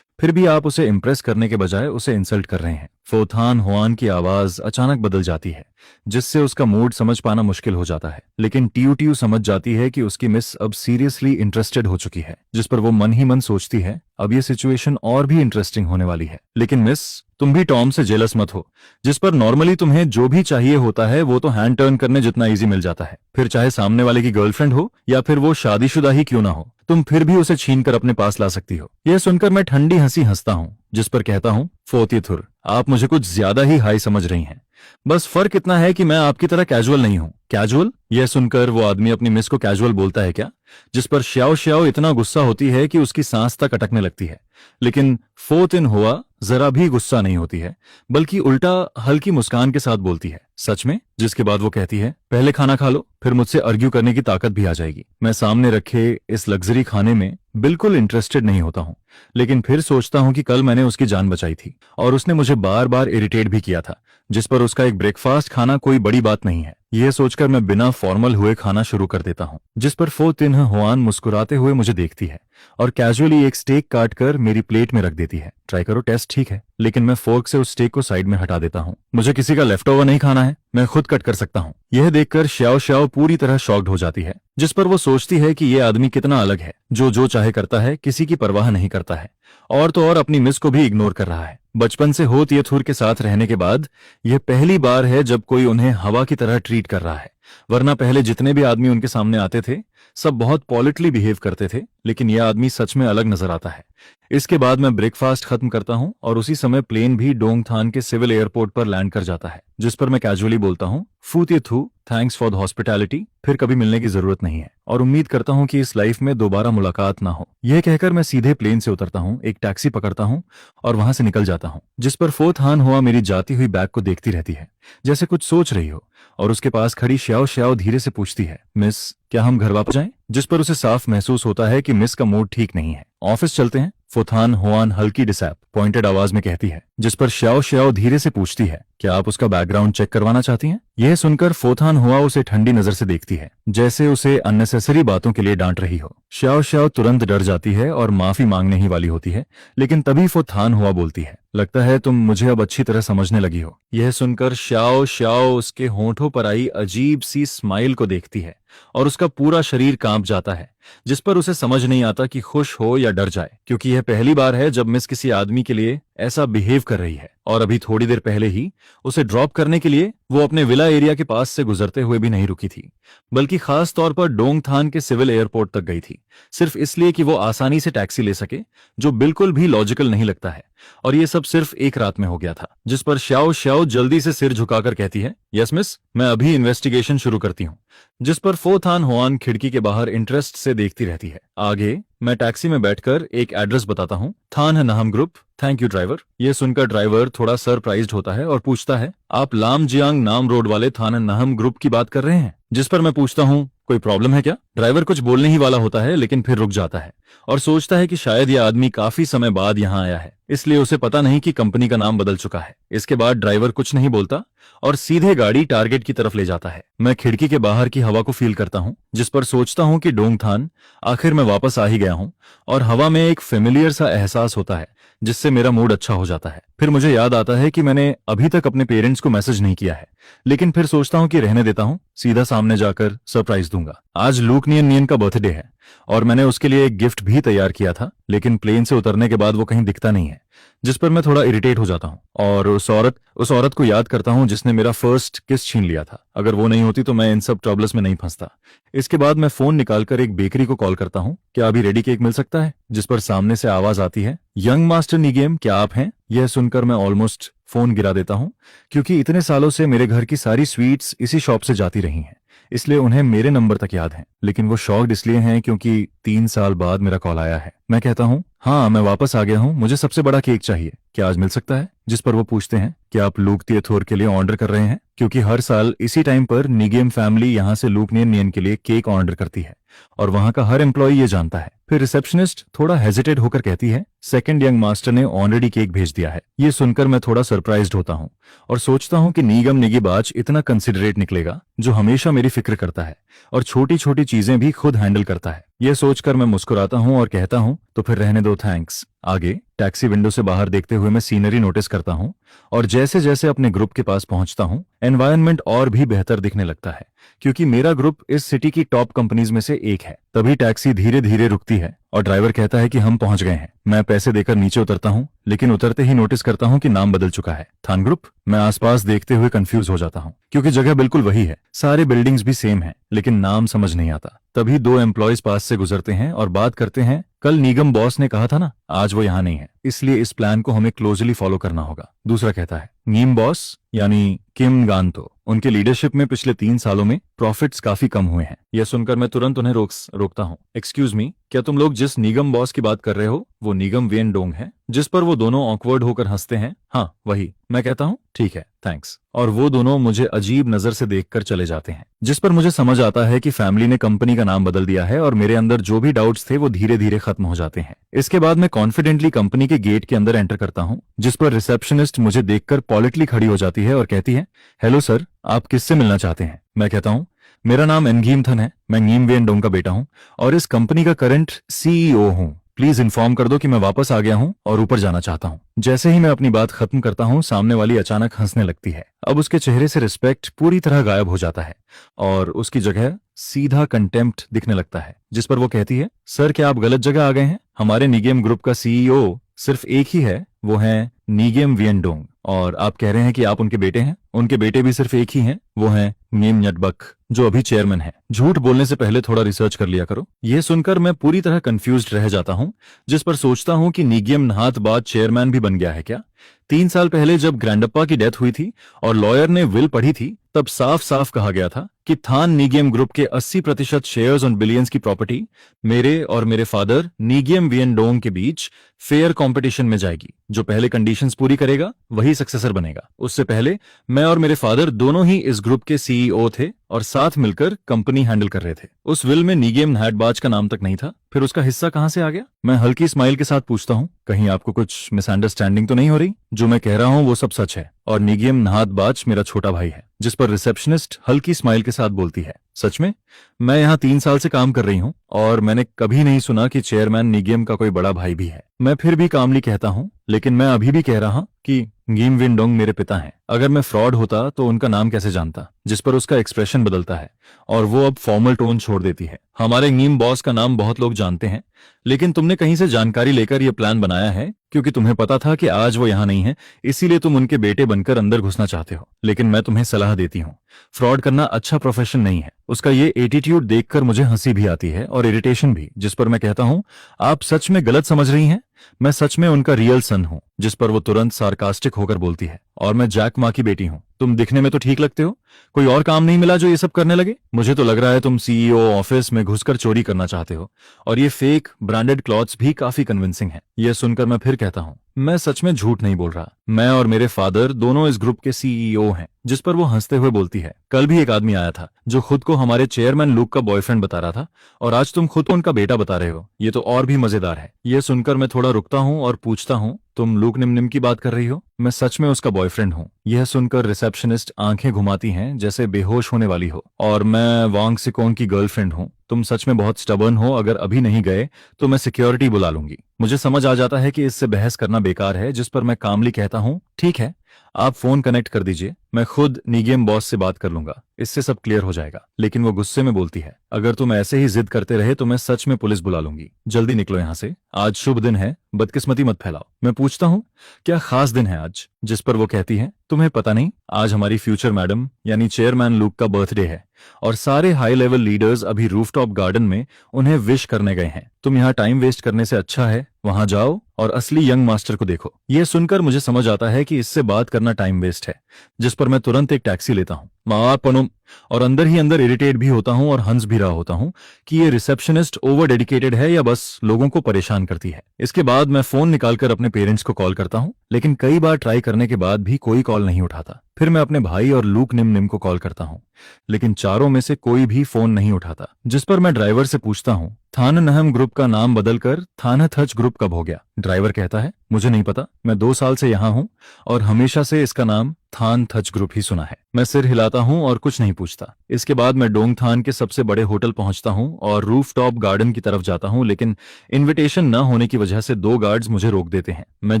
S1: फिर भी आप उसे इम्प्रेस करने के बजाय उसे इंसल्ट कर रहे हैं। फोथान हुआन की आवाज अचानक बदल जाती है, जिससे उसका मूड समझ पाना मुश्किल हो जाता है। लेकिन टीयू टीयू समझ जाती है कि उसकी मिस अब सीरियसली इंटरेस्टेड हो चुकी है, जिस पर वो मन ही मन सोचती है, अब ये सिचुएशन और भी इंटरेस्टिंग होने वाली है। लेकिन मिस, तुम भी टॉम से जेलस मत हो, जिस पर नॉर्मली तुम्हें जो भी चाहिए होता है वो तो हैंड टर्न करने जितना इजी मिल जाता है। फिर चाहे सामने वाले की गर्लफ्रेंड हो या फिर वो शादीशुदा ही क्यों ना हो, तुम फिर भी उसे छीन कर अपने पास ला सकती हो। यह सुनकर मैं ठंडी हंसी हंसता हूँ, जिस पर कहता हूँ, फोतीथुर, आप मुझे कुछ ज्यादा ही हाई समझ रही हैं। बस फर्क इतना है कि मैं आपकी तरह कैजुअल नहीं हूँ। कैजुअल? यह सुनकर वो आदमी अपनी मिस को कैजुअल बोलता है क्या, जिस पर श्याओ श्याओ इतना गुस्सा होती है कि उसकी सांस तक अटकने लगती है। लेकिन फोतिन हुआ जरा भी गुस्सा नहीं होती है, बल्कि उल्टा हल्की मुस्कान के साथ बोलती है, सच में? जिसके बाद वो कहती है, पहले खाना खा लो, फिर मुझसे आर्ग्यू करने की ताकत भी आ जाएगी। मैं सामने रखे इस लग्जरी खाने में बिल्कुल इंटरेस्टेड नहीं होता हूँ, लेकिन फिर सोचता हूँ कि कल मैंने उसकी जान बचाई थी और उसने मुझे बार बार इरिटेट भी किया था, जिस पर उसका एक ब्रेकफास्ट खाना कोई बड़ी बात नहीं है। यह सोचकर मैं बिना फॉर्मल हुए खाना शुरू कर देता हूँ, जिस पर फो तिन्ह हुआन मुस्कुराते हुए मुझे देखती है और कैजुअली एक स्टेक काट कर मेरी प्लेट में रख देती है। ट्राई करो, टेस्ट ठीक है। लेकिन मैं फोर्क से उस स्टेक को साइड में हटा देता हूँ। मुझे किसी का लेफ्ट ओवर नहीं खाना है, मैं खुद कट कर सकता हूँ। यह देखकर श्याओ श्याओ पूरी तरह शॉक्ड हो जाती है, जिस पर वो सोचती है कि यह आदमी कितना अलग है, जो चाहे करता है, किसी की परवाह नहीं करता है, और तो और अपनी मिस को भी इग्नोर कर रहा है। बचपन से हो तियथुर के साथ रहने के बाद यह पहली बार है जब कोई उन्हें हवा की तरह ट्रीट कर रहा है, वरना पहले जितने भी आदमी उनके सामने आते थे सब बहुत पॉलिटली बिहेव करते थे, लेकिन यह आदमी सच में अलग नजर आता है। इसके बाद मैं ब्रेकफास्ट खत्म करता हूं और उसी समय प्लेन भी डोंगथान के सिविल एयरपोर्ट पर लैंड कर जाता है, जिस पर मैं कैजुअली बोलता हूं, फूतियथु, थैंक्स फॉर द हॉस्पिटैलिटी, फिर कभी मिलने की जरूरत नहीं है और उम्मीद करता हूं कि इस लाइफ में दोबारा मुलाकात ना हो। यह कहकर मैं सीधे प्लेन से उतरता हूं, एक टैक्सी पकड़ता हूं और वहां से निकल जाता हूं, जिस पर फोथान हुआ मेरी जाती हुई बैग को देखती रहती है, जैसे कुछ सोच रही हो, और उसके पास खड़ी श्याओ श्याओ धीरे से पूछती है, मिस, क्या हम घर वापस जाएं? जिस पर उसे साफ महसूस होता है कि मिस का मूड ठीक नहीं है। ऑफिस चलते हैं, फोथान हुआन हल्की डिसैप पॉइंटेड आवाज में कहती है, जिस पर श्याओ श्याओ धीरे से पूछती है, क्या आप उसका बैकग्राउंड चेक करवाना चाहती हैं? यह सुनकर फोथान हुआ उसे ठंडी नजर से देखती है, जैसे उसे अननेसेसरी बातों के लिए डांट रही हो। श्याओ श्याओ तुरंत डर जाती है और माफी मांगने ही वाली होती है, लेकिन तभी फोथान हुआ बोलती है, लगता है तुम मुझे अब अच्छी तरह समझने लगी हो। यह सुनकर श्याओ श्याओ उसके होंठों पर आई अजीब सी स्माइल को देखती है और उसका पूरा शरीर कांप जाता है, जिस पर उसे समझ नहीं आता कि खुश हो या डर जाए, क्योंकि यह पहली बार है जब मिस किसी आदमी के लिए ऐसा बिहेव कर रही है। और अभी थोड़ी देर पहले ही उसे ड्रॉप करने के लिए वो अपने विला एरिया के पास से गुजरते हुए भी नहीं रुकी थी, बल्कि खास तौर पर डोंगथान के सिविल एयरपोर्ट तक गई थी, सिर्फ इसलिए कि वो आसानी से टैक्सी ले सके, जो बिल्कुल भी लॉजिकल नहीं लगता है। और ये सब सिर्फ एक रात में हो गया था। जिस पर श्याओ श्याओ जल्दी से सिर झुकाकर कहती है, यस मिस, मैं अभी इन्वेस्टिगेशन शुरू करती हूँ। जिस पर फोथान हुआन खिड़की के बाहर इंटरेस्ट से देखती रहती है। आगे मैं टैक्सी में बैठकर एक एड्रेस बताता हूँ, थान नाहम ग्रुप, थैंक यू ड्राइवर। यह सुनकर ड्राइवर थोड़ा सरप्राइज्ड होता है और पूछता है, आप लामजियांग नाम रोड वाले थान नाहम ग्रुप की बात कर रहे हैं? जिस पर मैं पूछता हूँ, कोई प्रॉब्लम है क्या? ड्राइवर कुछ बोलने ही वाला होता है, लेकिन फिर रुक जाता है और सोचता है कि शायद यह आदमी काफी समय बाद यहाँ आया है, इसलिए उसे पता नहीं कि कंपनी का नाम बदल चुका है। इसके बाद ड्राइवर कुछ नहीं बोलता और सीधे गाड़ी टारगेट की तरफ ले जाता है। मैं खिड़की के बाहर की हवा को फील करता हूँ, जिस पर सोचता हूँ कि डोंगथान, आखिर मैं वापस आ ही गया हूँ, और हवा में एक फेमिलियर सा एहसास होता है, जिससे मेरा मूड अच्छा हो जाता है। फिर मुझे याद आता है कि मैंने अभी तक अपने पेरेंट्स को मैसेज नहीं किया है, लेकिन फिर सोचता हूँ कि रहने देता हूँ, सीधा सामने जाकर सरप्राइज दूंगा। आज लूक नियन नियन का बर्थडे है और मैंने उसके लिए एक गिफ्ट भी तैयार किया था, लेकिन प्लेन से उतरने के बाद वो कहीं दिखता नहीं है, जिस पर मैं थोड़ा इरिटेट हो जाता हूँ और उस औरत को याद करता हूँ जिसने मेरा फर्स्ट किस छीन लिया था। अगर वो नहीं होती तो मैं इन सब ट्रबल्स में नहीं फंसता। इसके बाद मैं फोन निकालकर एक बेकरी को कॉल करता हूँ, क्या अभी रेडी केक मिल सकता है? जिस पर सामने से आवाज आती है, यंग मास्टर निगेम, क्या आप हैं? यह सुनकर मैं ऑलमोस्ट फोन गिरा देता हूँ, क्योंकि इतने सालों से मेरे घर की सारी स्वीट्स इसी शॉप से जाती रही हैं, इसलिए उन्हें मेरे नंबर तक याद हैं। लेकिन वो शॉक्ड इसलिए हैं क्योंकि 3 साल बाद मेरा कॉल आया है। मैं कहता हूँ, हाँ, मैं वापस आ गया हूँ, मुझे सबसे बड़ा केक चाहिए, क्या आज मिल सकता है? जिस पर वो पूछते हैं कि आप लूक थिएथोर के लिए ऑर्डर कर रहे हैं, क्योंकि हर साल इसी टाइम पर निगेम फैमिली यहाँ से लूक नियन नियन के लिए केक ऑर्डर करती है और वहां का हर एम्प्लॉय ये जानता है। फिर रिसेप्शनिस्ट थोड़ा हेजिटेट होकर कहती है, सेकंड यंग मास्टर ने ऑलरेडी केक भेज दिया है। ये सुनकर मैं थोड़ा सरप्राइज्ड होता हूँ और सोचता हूँ कि नीगम निगीबाज इतना कंसिडरेट निकलेगा, जो हमेशा मेरी फिक्र करता है और छोटी छोटी चीजें भी खुद हैंडल करता है। यह सोचकर मैं मुस्कुराता हूँ और कहता हूँ, तो फिर रहने दो, थैंक्स। आगे टैक्सी विंडो से बाहर देखते हुए मैं सीनरी नोटिस करता हूँ और जैसे जैसे अपने ग्रुप के पास पहुंचता हूँ, एनवायरनमेंट और भी बेहतर दिखने लगता है, क्योंकि मेरा ग्रुप इस सिटी की टॉप कंपनीज में से एक है। तभी टैक्सी धीरे धीरे रुकती है और ड्राइवर कहता है कि हम पहुंच गए हैं। मैं पैसे देकर नीचे उतरता हूं, लेकिन उतरते ही नोटिस करता हूं कि नाम बदल चुका है, थान ग्रुप। मैं आसपास देखते हुए कंफ्यूज हो जाता हूं, क्योंकि जगह बिल्कुल वही है, सारे बिल्डिंग्स भी सेम हैं, लेकिन नाम समझ नहीं आता। तभी दो एम्प्लॉयज पास से गुजरते हैं और बात करते हैं, कल निगम बॉस ने कहा था ना, आज वो यहाँ नहीं है, इसलिए इस प्लान को हमें क्लोजली फॉलो करना होगा। दूसरा कहता है, नीम बॉस यानी किम गांतो, उनके लीडरशिप में पिछले 3 सालों में प्रॉफिट्स काफी कम हुए हैं। यह सुनकर मैं तुरंत उन्हें रोकता हूँ। एक्सक्यूज मी, क्या तुम लोग जिस निगम बॉस की बात कर रहे हो वो निगम वेन डोंग है? जिस पर वो दोनों ऑकवर्ड होकर हंसते हैं। हाँ वही। मैं कहता हूँ ठीक है, थैंक्स। और वो दोनों मुझे अजीब नजर से देखकर चले जाते हैं, जिस पर मुझे समझ आता है कि फैमिली ने कंपनी का नाम बदल दिया है और मेरे अंदर जो भी डाउट्स थे वो धीरे धीरे खत्म हो जाते हैं। इसके बाद मैं कॉन्फिडेंटली कंपनी के गेट के अंदर एंटर करता हूँ, जिस पर रिसेप्शनिस्ट मुझे देखकर पॉलिटली खड़ी हो जाती है और कहती है, हेलो सर, आप किससे मिलना चाहते हैं? मैं कहता हूँ, मेरा नाम एनगीम थन है, मैं नीम वेन डोंग का बेटा हूँ और इस कंपनी का करंट सीईओ हूँ। प्लीज इन्फॉर्म कर दो कि मैं वापस आ गया हूँ और ऊपर जाना चाहता हूँ। जैसे ही मैं अपनी बात खत्म करता हूँ, सामने वाली अचानक हंसने लगती है। अब उसके चेहरे से रिस्पेक्ट पूरी तरह गायब हो जाता है और उसकी जगह सीधा कंटेम्प्ट दिखने लगता है, जिस पर वो कहती है, सर क्या आप गलत जगह आ गए हैं? हमारे निगेम ग्रुप का सीईओ सिर्फ एक ही है, वो है निगेम वियन डोंग, और आप कह रहे हैं कि आप उनके बेटे हैं। उनके बेटे भी सिर्फ एक ही हैं, वो हैं नीम न्यटबक, जो अभी चेयरमैन है। झूठ बोलने से पहले थोड़ा रिसर्च कर लिया करो। यह सुनकर मैं पूरी तरह कंफ्यूज्ड रह जाता हूं, जिस पर सोचता हूं कि निगेम नहात बाद चेयरमैन भी बन गया है क्या? 3 साल पहले जब ग्रैंडप्पा की डेथ हुई थी और लॉयर ने विल पढ़ी थी, तब साफ साफ कहा गया था कि थान निगेम ग्रुप के 80% शेयर्स और बिलियंस की प्रॉपर्टी मेरे और मेरे फादर निगेम वियन डोंग के बीच फेयर कंपटीशन में जाएगी। जो पहले कंडीशंस पूरी करेगा वही सक्सेसर बनेगा। उससे पहले मैं और मेरे फादर दोनों ही इस ग्रुप के सीईओ थे और साथ मिलकर कंपनी हैंडल कर रहे थे। उस विल में निगेम नहाटबाज का नाम तक नहीं था, फिर उसका हिस्सा कहां से आ गया? मैं हल्की स्माइल के साथ पूछता हूं, कहीं आपको कुछ मिसअंडरस्टैंडिंग तो नहीं हो रही? जो मैं कह रहा हूं वो सब सच है और निगेम नहाटबाज मेरा छोटा भाई है। जिस पर रिसेप्शनिस्ट हल्की स्माइल के साथ बोलती है, सच में? मैं यहाँ 3 साल से काम कर रही हूँ और मैंने कभी नहीं सुना कि चेयरमैन निगेम का कोई बड़ा भाई भी है। मैं फिर भी कामली कहता हूँ, लेकिन मैं अभी भी कह रहा हूँ कि नीम विन डोंग मेरे पिता हैं। अगर मैं फ्रॉड होता तो उनका नाम कैसे जानता? जिस पर उसका एक्सप्रेशन बदलता है और वो अब फॉर्मल टोन छोड़ देती है। हमारे नीम बॉस का नाम बहुत लोग जानते हैं, लेकिन तुमने कहीं से जानकारी लेकर यह प्लान बनाया है क्योंकि तुम्हें पता था कि आज वो यहाँ नहीं है, इसीलिए तुम उनके बेटे बनकर अंदर घुसना चाहते हो। लेकिन मैं तुम्हें सलाह देती हूँ, फ्रॉड करना अच्छा प्रोफेशन नहीं है। उसका ये एटीट्यूड देखकर मुझे हंसी भी आती है और इरिटेशन भी, जिस पर मैं कहता हूँ, आप सच में गलत समझ रही हैं, मैं सच में उनका रियल सन हूँ। जिस पर वो तुरंत सार्कास्टिक होकर बोलती है, और मैं जैक माँ की बेटी हूँ। तुम दिखने में तो ठीक लगते हो, कोई और काम नहीं मिला जो ये सब करने लगे? मुझे तो लग रहा है तुम सीईओ ऑफिस में घुसकर चोरी करना चाहते हो, और ये फेक ब्रांडेड क्लॉथ्स भी काफी कन्विंसिंग है। यह सुनकर मैं फिर कहता हूँ, मैं सच में झूठ नहीं बोल रहा, मैं और मेरे फादर दोनों इस ग्रुप के सीईओ हैं। जिस पर वो हंसते हुए बोलती है, कल भी एक आदमी आया था जो खुद को हमारे चेयरमैन लूक का बॉयफ्रेंड बता रहा था, और आज तुम खुद को उनका बेटा बता रहे हो। ये तो और भी मजेदार है। यह सुनकर मैं थोड़ा रुकता हूँ और पूछता हूँ, तुम लूक निम की बात कर रही हो? मैं सच में उसका बॉयफ्रेंड हूँ। यह सुनकर रिसेप्शनिस्ट आंखें घुमाती हैं जैसे बेहोश होने वाली हो, और मैं वांग सिकोन की गर्लफ्रेंड हूँ। तुम सच में बहुत स्टबर्न हो, अगर अभी नहीं गए तो मैं सिक्योरिटी बुला लूंगी। मुझे समझ आ जाता है कि इससे बहस करना बेकार है, जिस पर मैं कामली कहता हूँ, ठीक है, आप फोन कनेक्ट कर दीजिए, मैं खुद निगेम बॉस से बात कर लूंगा, इससे सब क्लियर हो जाएगा। लेकिन वो गुस्से में बोलती है, अगर तुम ऐसे ही जिद करते रहे तो मैं सच में पुलिस बुला लूंगी। जल्दी निकलो यहाँ से, आज शुभ दिन है, बदकिस्मती मत फैलाओ। मैं पूछता हूँ, क्या खास दिन है आज? जिस पर वो कहती है, तुम्हें पता नहीं, आज हमारी फ्यूचर मैडम यानी चेयरमैन लूक का बर्थडे है और सारे हाई लेवल लीडर्स अभी रूफटॉप गार्डन में उन्हें विश करने गए हैं। तुम यहाँ टाइम वेस्ट करने से अच्छा है वहां जाओ और असली यंग मास्टर को देखो। यह सुनकर मुझे समझ आता है कि इससे बात करना टाइम वेस्ट है, जिस पर मैं तुरंत एक टैक्सी लेता हूँ। माँ पनुम। और अंदर ही अंदर इरिटेट भी होता हूँ और हंस भी रहा होता हूँ कि ये रिसेप्शनिस्ट ओवर डेडिकेटेड है या बस लोगों को परेशान करती है। इसके बाद मैं फोन निकालकर अपने पेरेंट्स को कॉल करता हूँ, लेकिन कई बार ट्राई करने के बाद भी कोई कॉल नहीं उठाता। फिर मैं अपने भाई और लूक निम निम को कॉल करता हूँ, लेकिन चारों में से कोई भी फोन नहीं उठाता। जिस पर मैं ड्राइवर से पूछता हूँ, थान नहम ग्रुप का नाम बदलकर थानथच ग्रुप कब हो गया? ड्राइवर कहता है, मुझे नहीं पता, मैं 2 साल से यहाँ हूँ और हमेशा से इसका नाम थान थच ग्रुप ही सुना है। मैं सिर हिलाता हूँ और कुछ नहीं पूछता। इसके बाद मैं डोंगथान के सबसे बड़े होटल पहुंचता हूँ और रूफटॉप गार्डन की तरफ जाता हूँ, लेकिन इनविटेशन न होने की वजह से 2 गार्ड्स मुझे रोक देते हैं। मैं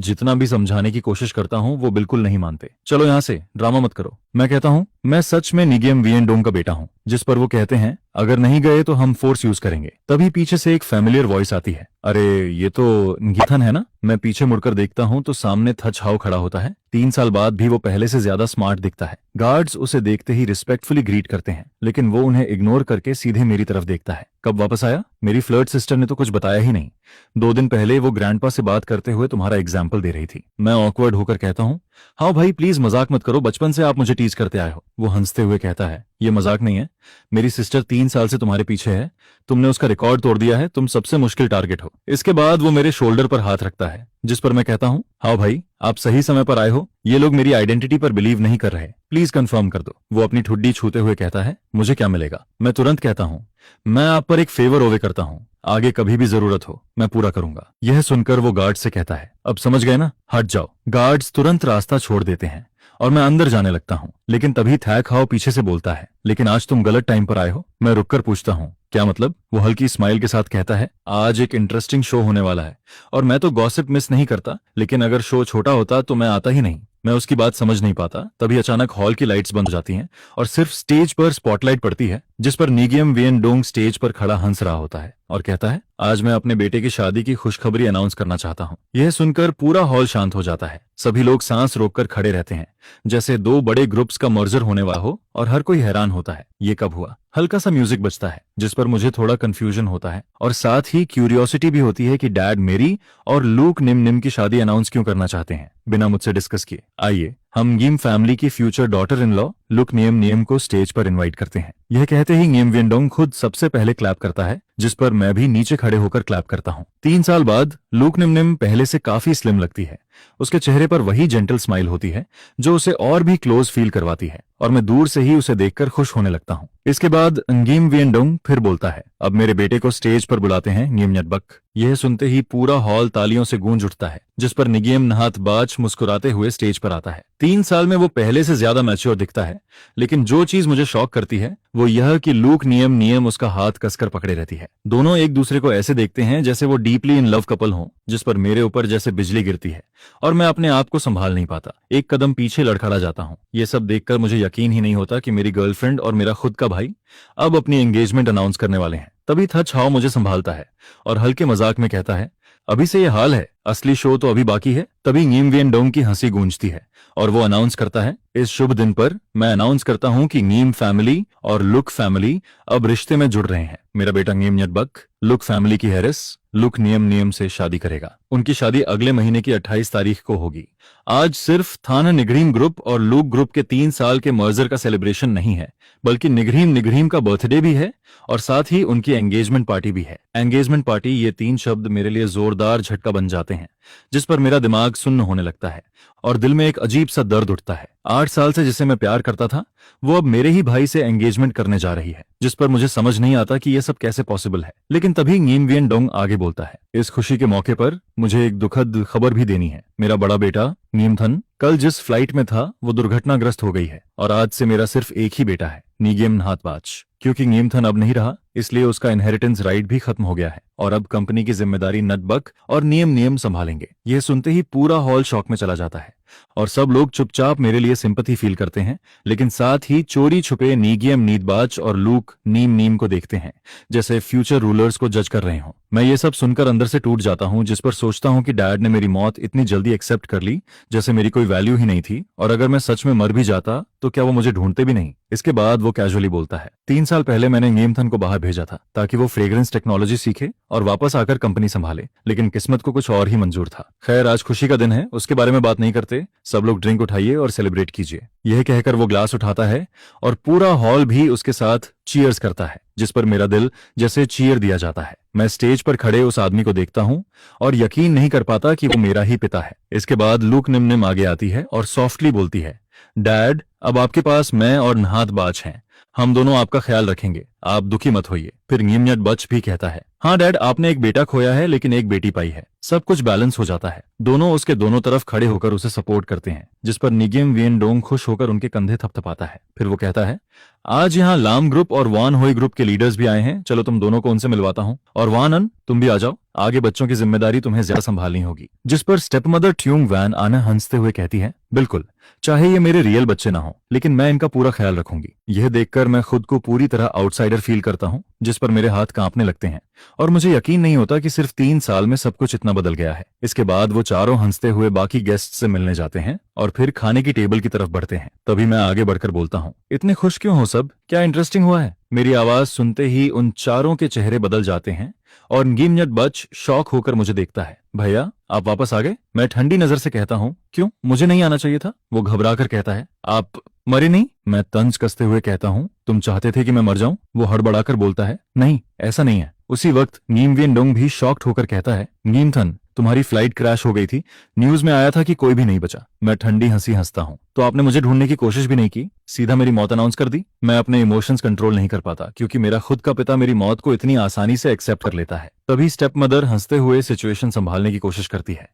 S1: जितना भी समझाने की कोशिश करता हूँ वो बिल्कुल नहीं मानते। चलो यहाँ से, ड्रामा मत करो। मैं कहता हूँ, मैं सच में निगियम वियनडोंग का बेटा हूँ। जिस पर वो कहते हैं, अगर नहीं गए तो हम फोर्स यूज करेंगे। तभी पीछे से एक फैमिलियर वॉइस आती है, अरे ये तो गिथन है ना? मैं पीछे मुड़कर देखता हूँ तो सामने थच हाउ खड़ा होता है। 3 साल बाद भी वो पहले से ज्यादा स्मार्ट दिखता है। गार्ड्स उसे देखते ही रिस्पेक्टफुली ग्रीट करते हैं, लेकिन वो उन्हें इग्नोर करके सीधे मेरी तरफ देखता है। कब वापस आया? मेरी फ्लर्ट सिस्टर ने तो कुछ बताया ही नहीं। 2 दिन पहले वो ग्रैंडपा से बात करते हुए तुम्हारा एग्जाम्पल दे रही थी। मैं ऑकवर्ड होकर कहता हूँ, हाँ भाई प्लीज मजाक मत करो, बचपन से आप मुझे टीज करते आए हो। वो हंसते हुए कहता है, ये मजाक नहीं है, मेरी सिस्टर 3 साल से तुम्हारे पीछे है, तुमने उसका रिकॉर्ड तोड़ दिया है, तुम सबसे मुश्किल टारगेट हो। इसके बाद वो मेरे शोल्डर पर हाथ रखता है, जिस पर मैं कहता हूँ, हाँ भाई आप सही समय पर आए हो, ये लोग मेरी आइडेंटिटी पर बिलीव नहीं कर रहे, प्लीज कंफर्म कर दो। वो अपनी ठुड्डी छूते हुए कहता है, मुझे क्या मिलेगा? मैं तुरंत कहता हूँ, मैं आप पर एक फेवर ओवे करता हूँ, आगे कभी भी जरूरत हो मैं पूरा करूंगा। यह सुनकर वो गार्ड से कहता है, अब समझ गए ना, हट जाओ। गार्ड्स तुरंत रास्ता छोड़ देते हैं और मैं अंदर जाने लगता हूँ, लेकिन तभी थैक हाउ पीछे से बोलता है, लेकिन आज तुम गलत टाइम पर आए हो। मैं रुककर पूछता हूँ, क्या मतलब? वो हल्की स्माइल के साथ कहता है, आज एक इंटरेस्टिंग शो होने वाला है और मैं तो गॉसिप मिस नहीं करता, लेकिन अगर शो छोटा होता तो मैं आता ही नहीं। मैं उसकी बात समझ नहीं पाता। तभी अचानक हॉल की लाइट्स बंद हो जाती हैं और सिर्फ स्टेज पर स्पॉटलाइट पड़ती है, जिस पर निगियम वियनडोंग स्टेज पर खड़ा हंस रहा होता है और कहता है, आज मैं अपने बेटे की शादी की खुशखबरी अनाउंस करना चाहता हूँ। यह सुनकर पूरा हॉल शांत हो जाता है। सभी लोग सांस रोककर खड़े रहते हैं, जैसे 2 बड़े ग्रुप्स का मर्जर होने वाला हो, और हर कोई हैरान होता है, ये कब हुआ? हल्का सा म्यूजिक बजता है, जिस पर मुझे थोड़ा कंफ्यूजन होता है और साथ ही क्यूरियोसिटी भी होती है कि डैड मेरी और लूक निम निम की शादी अनाउंस क्यों करना चाहते हैं बिना मुझसे डिस्कस किए। आइए हम गिम फैमिली की future daughter in law look नियम नियम को स्टेज पर इनवाइट करते हैं। यह कहते ही नियम वियनडोंग खुद सबसे पहले क्लैप करता है, जिस पर मैं भी नीचे खड़े होकर क्लैप करता हूँ। 3 साल बाद लुक निम निम पहले से काफी स्लिम लगती है। उसके चेहरे पर वही जेंटल स्माइल होती है जो उसे और भी क्लोज फील करवाती है, और मैं दूर से ही उसे देखकर खुश होने लगता हूँ। इसके बाद गिम वियनडोंग फिर बोलता है, अब मेरे बेटे को स्टेज पर बुलाते हैं गिम न्यटबक। यह सुनते ही पूरा हॉल तालियों से गूंज उठता है, जिस पर निगियम नहात बाच मुस्कुराते हुए स्टेज पर आता है। 3 साल में वो पहले से ज्यादा मैच्योर दिखता है, लेकिन जो चीज मुझे शॉक करती है वो यह कि लूक नियम नियम उसका हाथ कसकर पकड़े रहती है। दोनों एक दूसरे को ऐसे देखते हैं जैसे वो डीपली इन लव कपल हो, जिस पर मेरे ऊपर जैसे बिजली गिरती है और मैं अपने आप को संभाल नहीं पाता। एक कदम पीछे लड़खड़ा जाता हूँ। ये सब देखकर मुझे यकीन ही नहीं होता कि मेरी गर्लफ्रेंड और मेरा खुद का भाई अब अपनी एंगेजमेंट अनाउंस करने वाले हैं। तभी थच हाओ मुझे संभालता है और हल्के मजाक में कहता है, अभी से ये हाल है, असली शो तो अभी बाकी है। तभी गिम वियनडोंग की हंसी गूंजती है और वो अनाउंस करता है, इस शुभ दिन पर मैं अनाउंस करता हूँ कि गिम फैमिली और लुक फैमिली अब रिश्ते में जुड़ रहे हैं। मेरा बेटा गिम न्यटबक लुक फैमिली की हैरिस लुक नियम नियम से शादी करेगा। उनकी शादी अगले महीने की 28 तारीख को होगी। आज सिर्फ थाना निगरीम ग्रुप और लूक ग्रुप के 3 साल के मर्जर का सेलिब्रेशन नहीं है, बल्कि निगरीम निगरीम का बर्थडे भी है और साथ ही उनकी एंगेजमेंट पार्टी भी है। एंगेजमेंट पार्टी, ये 3 शब्द मेरे लिए जोरदार झटका बन जाते हैं, जिस पर मेरा दिमाग सुन्न होने लगता है और दिल में एक अजीब सा दर्द उठता है। 8 साल से जिसे मैं प्यार करता था वो अब मेरे ही भाई से एंगेजमेंट करने जा रही है, जिस पर मुझे समझ नहीं आता कि यह सब कैसे पॉसिबल है। लेकिन तभी गिम वियनडोंग आगे बोलता है, इस खुशी के मौके पर मुझे एक दुखद खबर भी देनी है। मेरा बड़ा बेटा नीमथन कल जिस फ्लाइट में था वो दुर्घटनाग्रस्त हो गई है और आज से मेरा सिर्फ एक ही बेटा है, निगियम नहातबाच। क्योंकि नीमथन अब नहीं रहा, इसलिए उसका इनहेरिटेंस राइट भी खत्म हो गया है और अब कंपनी की जिम्मेदारी नटबक और नियम नियम संभालेंगे। यह सुनते ही पूरा हॉल शॉक में चला जाता है और सब लोग चुपचाप मेरे लिए सिंपैथी फील करते हैं, लेकिन साथ ही चोरी छुपे नीगियम नीदबाच और लूक नीम नीम को देखते हैं, जैसे फ्यूचर रूलर्स को जज कर रहे हों। मैं ये सब सुनकर अंदर से टूट जाता हूँ, जिस पर सोचता हूँ कि डैड ने मेरी मौत इतनी जल्दी एक्सेप्ट कर ली जैसे मेरी कोई वैल्यू ही नहीं थी, और अगर मैं सच में मर भी जाता तो क्या वो मुझे ढूंढते भी नहीं। इसके बाद वो कैजुअली बोलता है, 3 साल पहले मैंने नीमथन को बाहर भेजा था ताकि वो फ्रेग्रेंस टेक्नोलॉजी सीखे और वापस आकर कंपनी संभाले, लेकिन किस्मत को कुछ और ही मंजूर था। खैर, आज खुशी का दिन है, उसके बारे में बात नहीं करते। सब लोग ड्रिंक उठाइए और सेलिब्रेट कीजिए। यह कहकर वो ग्लास उठाता है और पूरा हॉल भी उसके साथ चीयर्स करता है, जिस पर मेरा दिल जैसे चीयर दिया जाता है। मैं स्टेज पर खड़े उस आदमी को देखता हूँ और यकीन नहीं कर पाता कि वो मेरा ही पिता है। इसके बाद लूक निम आगे आती है और सॉफ्टली बोलती है, डैड, अब आपके पास मैं और नहात बाज हैं। हम दोनों आपका ख्याल रखेंगे, आप दुखी मत होइए। फिर गिमन्यट बच भी कहता है, हाँ डैड, आपने एक बेटा खोया है लेकिन एक बेटी पाई है। सब कुछ बैलेंस हो जाता है। दोनों उसके दोनों तरफ खड़े होकर उसे सपोर्ट करते हैं, जिस पर निगिम वियन डोंग खुश होकर उनके कंधे थपथपाता है। फिर वो कहता है, आज यहाँ लाम ग्रुप और वान होई ग्रुप के लीडर्स भी आए हैं, चलो तुम दोनों को उनसे मिलवाता हूँ। और वान अन, तुम भी आ जाओ, आगे बच्चों की जिम्मेदारी तुम्हें ज्यादा संभालनी होगी। जिस पर स्टेप मदर ट्यूंग वैन आना हंसते हुए कहती है, बिल्कुल, चाहे ये मेरे रियल बच्चे ना हो, लेकिन मैं इनका पूरा ख्याल रखूंगी। यह देखकर मैं खुद को पूरी तरह आउटसाइडर फील करता हूँ, जिस पर मेरे हाथ कांपने लगते हैं और मुझे यकीन नहीं होता कि सिर्फ 3 साल में सब कुछ इतना बदल गया है। इसके बाद वो चारों हंसते हुए बाकी गेस्ट से मिलने जाते हैं और फिर खाने की टेबल की तरफ बढ़ते हैं। तभी मैं आगे बढ़कर बोलता हूँ, इतने खुश क्यों हो सब? क्या इंटरेस्टिंग हुआ है? मेरी आवाज सुनते ही उन चारों के चेहरे बदल जाते हैं और गिमन्यट बच शॉक होकर मुझे देखता है। भैया, आप वापस आ गए? मैं ठंडी नजर से कहता हूँ, क्यों, मुझे नहीं आना चाहिए था? वो घबरा कर कहता है, आप मरे नहीं? मैं तंज कसते हुए कहता हूँ, तुम चाहते थे कि मैं मर जाऊं? वो हड़बड़ाकर बोलता है, नहीं, ऐसा नहीं है। उसी वक्त नीम वियन डोंग भी शॉक्ड होकर कहता है, नीम थन, तुम्हारी फ्लाइट क्रैश हो गई थी, न्यूज में आया था कि कोई भी नहीं बचा। मैं ठंडी हंसी हंसता हूँ, तो आपने मुझे ढूंढने की कोशिश भी नहीं की, सीधा मेरी मौत अनाउंस कर दी? मैं अपने इमोशंस कंट्रोल नहीं कर पाता, क्योंकि मेरा खुद का पिता मेरी मौत को इतनी आसानी से एक्सेप्ट कर लेता है। तभी स्टेप मदर हंसते हुए सिचुएशन संभालने की कोशिश करती है,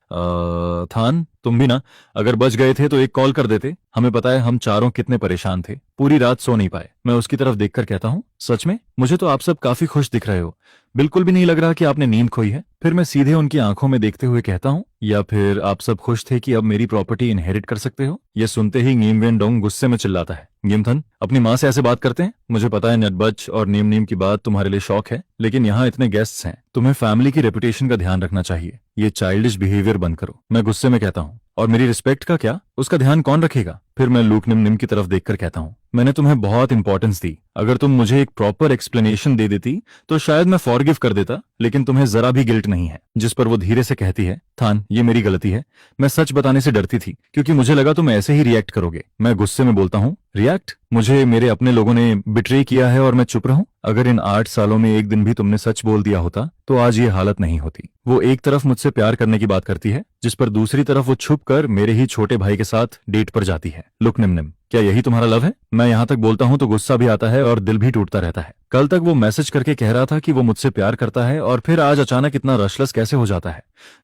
S1: थान, तुम भी ना, अगर बच गए थे तो एक कॉल कर देते। हमें पता है हम चारों कितने परेशान थे, पूरी रात सो नहीं पाए। मैं उसकी तरफ देखकर कहता हूँ, सच में? मुझे तो आप सब काफी खुश दिख रहे हो, बिल्कुल भी नहीं लग रहा कि आपने नींद खोई है। फिर मैं सीधे उनकी आंखों में देखते हुए कहता हूँ, या फिर आप सब खुश थे कि अब मेरी प्रॉपर्टी इनहेरिट कर सकते हो? यह सुनते ही नीम वेन डोंग गुस्से में चिल्लाता है, गिमथन, अपनी माँ से ऐसे बात करते हैं? मुझे पता है नटबच और नीम नीम की बात तुम्हारे लिए शौक है, लेकिन यहाँ इतने गेस्ट्स हैं, तुम्हें फैमिली की रेपुटेशन का ध्यान रखना चाहिए। ये चाइल्डिश बिहेवियर बंद करो। मैं गुस्से में कहता हूँ, और मेरी रिस्पेक्ट का क्या? उसका ध्यान कौन रखेगा? फिर मैं लूक निम की तरफ देखकर कहता हूँ, मैंने तुम्हें बहुत इंपॉर्टेंस दी, अगर तुम मुझे एक प्रॉपर एक्सप्लेनेशन दे देती तो शायद मैं फॉरगिव कर देता, लेकिन तुम्हें जरा भी गिल्ट नहीं है। जिस पर वो धीरे से कहती है, थान, ये मेरी गलती है, मैं सच बताने से डरती थी, क्योंकि मुझे लगा तुम ऐसे ही रिएक्ट करोगे। मैं गुस्से में बोलता हूँ, रिएक्ट? मुझे मेरे अपने लोगों ने बिट्रे किया है और मैं चुप रहूं? अगर इन 8 सालों में एक दिन भी तुमने सच बोल दिया होता तो आज ये हालत नहीं होती। वो एक तरफ मुझसे प्यार करने की बात करती है, जिस पर दूसरी तरफ वो छुप कर मेरे ही छोटे भाई के साथ डेट पर जाती है। लुक निम, क्या यही तुम्हारा लव है? मैं यहाँ तक बोलता हूँ तो गुस्सा भी आता है और दिल भी टूटता रहता है। कल तक वो मैसेज करके कह रहा था कि वो मुझसे प्यार करता है, और फिर आज अचानक इतना रशलेस कैसे हो जाता है?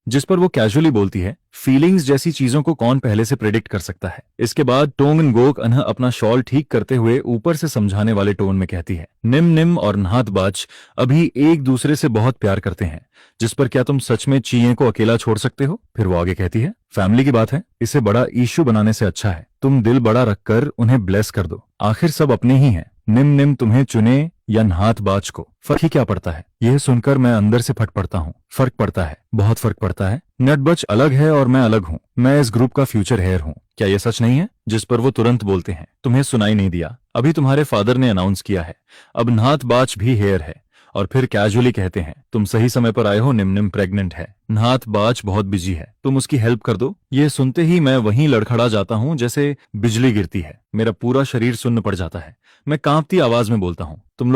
S1: जिस पर वो कैजुअली बोलती है, फीलिंग्स जैसी चीजों को कौन पहले से प्रेडिक्ट कर सकता है? इसके बाद टोंगन गोक अनह अपना शॉल ठीक करते हुए ऊपर से समझाने वाले टोन में कहती है, निम और नहात बाच अभी एक दूसरे से बहुत प्यार करते हैं, जिस पर क्या तुम सच में चीये को अकेला छोड़ सकते हो? फिर वो आगे कहती है, फैमिली की बात है, इसे बड़ा इशू बनाने से अच्छा है तुम दिल बड़ा रखकर उन्हें ब्लेस कर दो, आखिर सब अपने ही हैं। निम तुम्हें चुने या नहात बाज को, फर्क ही क्या पड़ता है? यह सुनकर मैं अंदर से फट पड़ता हूँ। फर्क पड़ता है, बहुत फर्क पड़ता है। नटबच अलग है और मैं अलग हूँ, मैं इस ग्रुप का फ्यूचर हेयर हूँ, क्या यह सच नहीं है? जिस पर वो तुरंत बोलते हैं, तुम्हें सुनाई नहीं दिया, अभी तुम्हारे फादर ने अनाउंस किया है, अब नहात बाज भी हेयर है। और फिर कैजुअली कहते हैं, तुम सही समय पर आए हो, निम प्रेग्नेंट है, नहात बाज बहुत बिजी है, तुम उसकी हेल्प कर दो। ये सुनते ही मैं वहीं लड़खड़ा जाता हूँ जैसे बिजली गिरती है, मेरा पूरा शरीर सुन्न पड़ जाता है। मैं कांपती आवाज में बोलता हूँ, तुम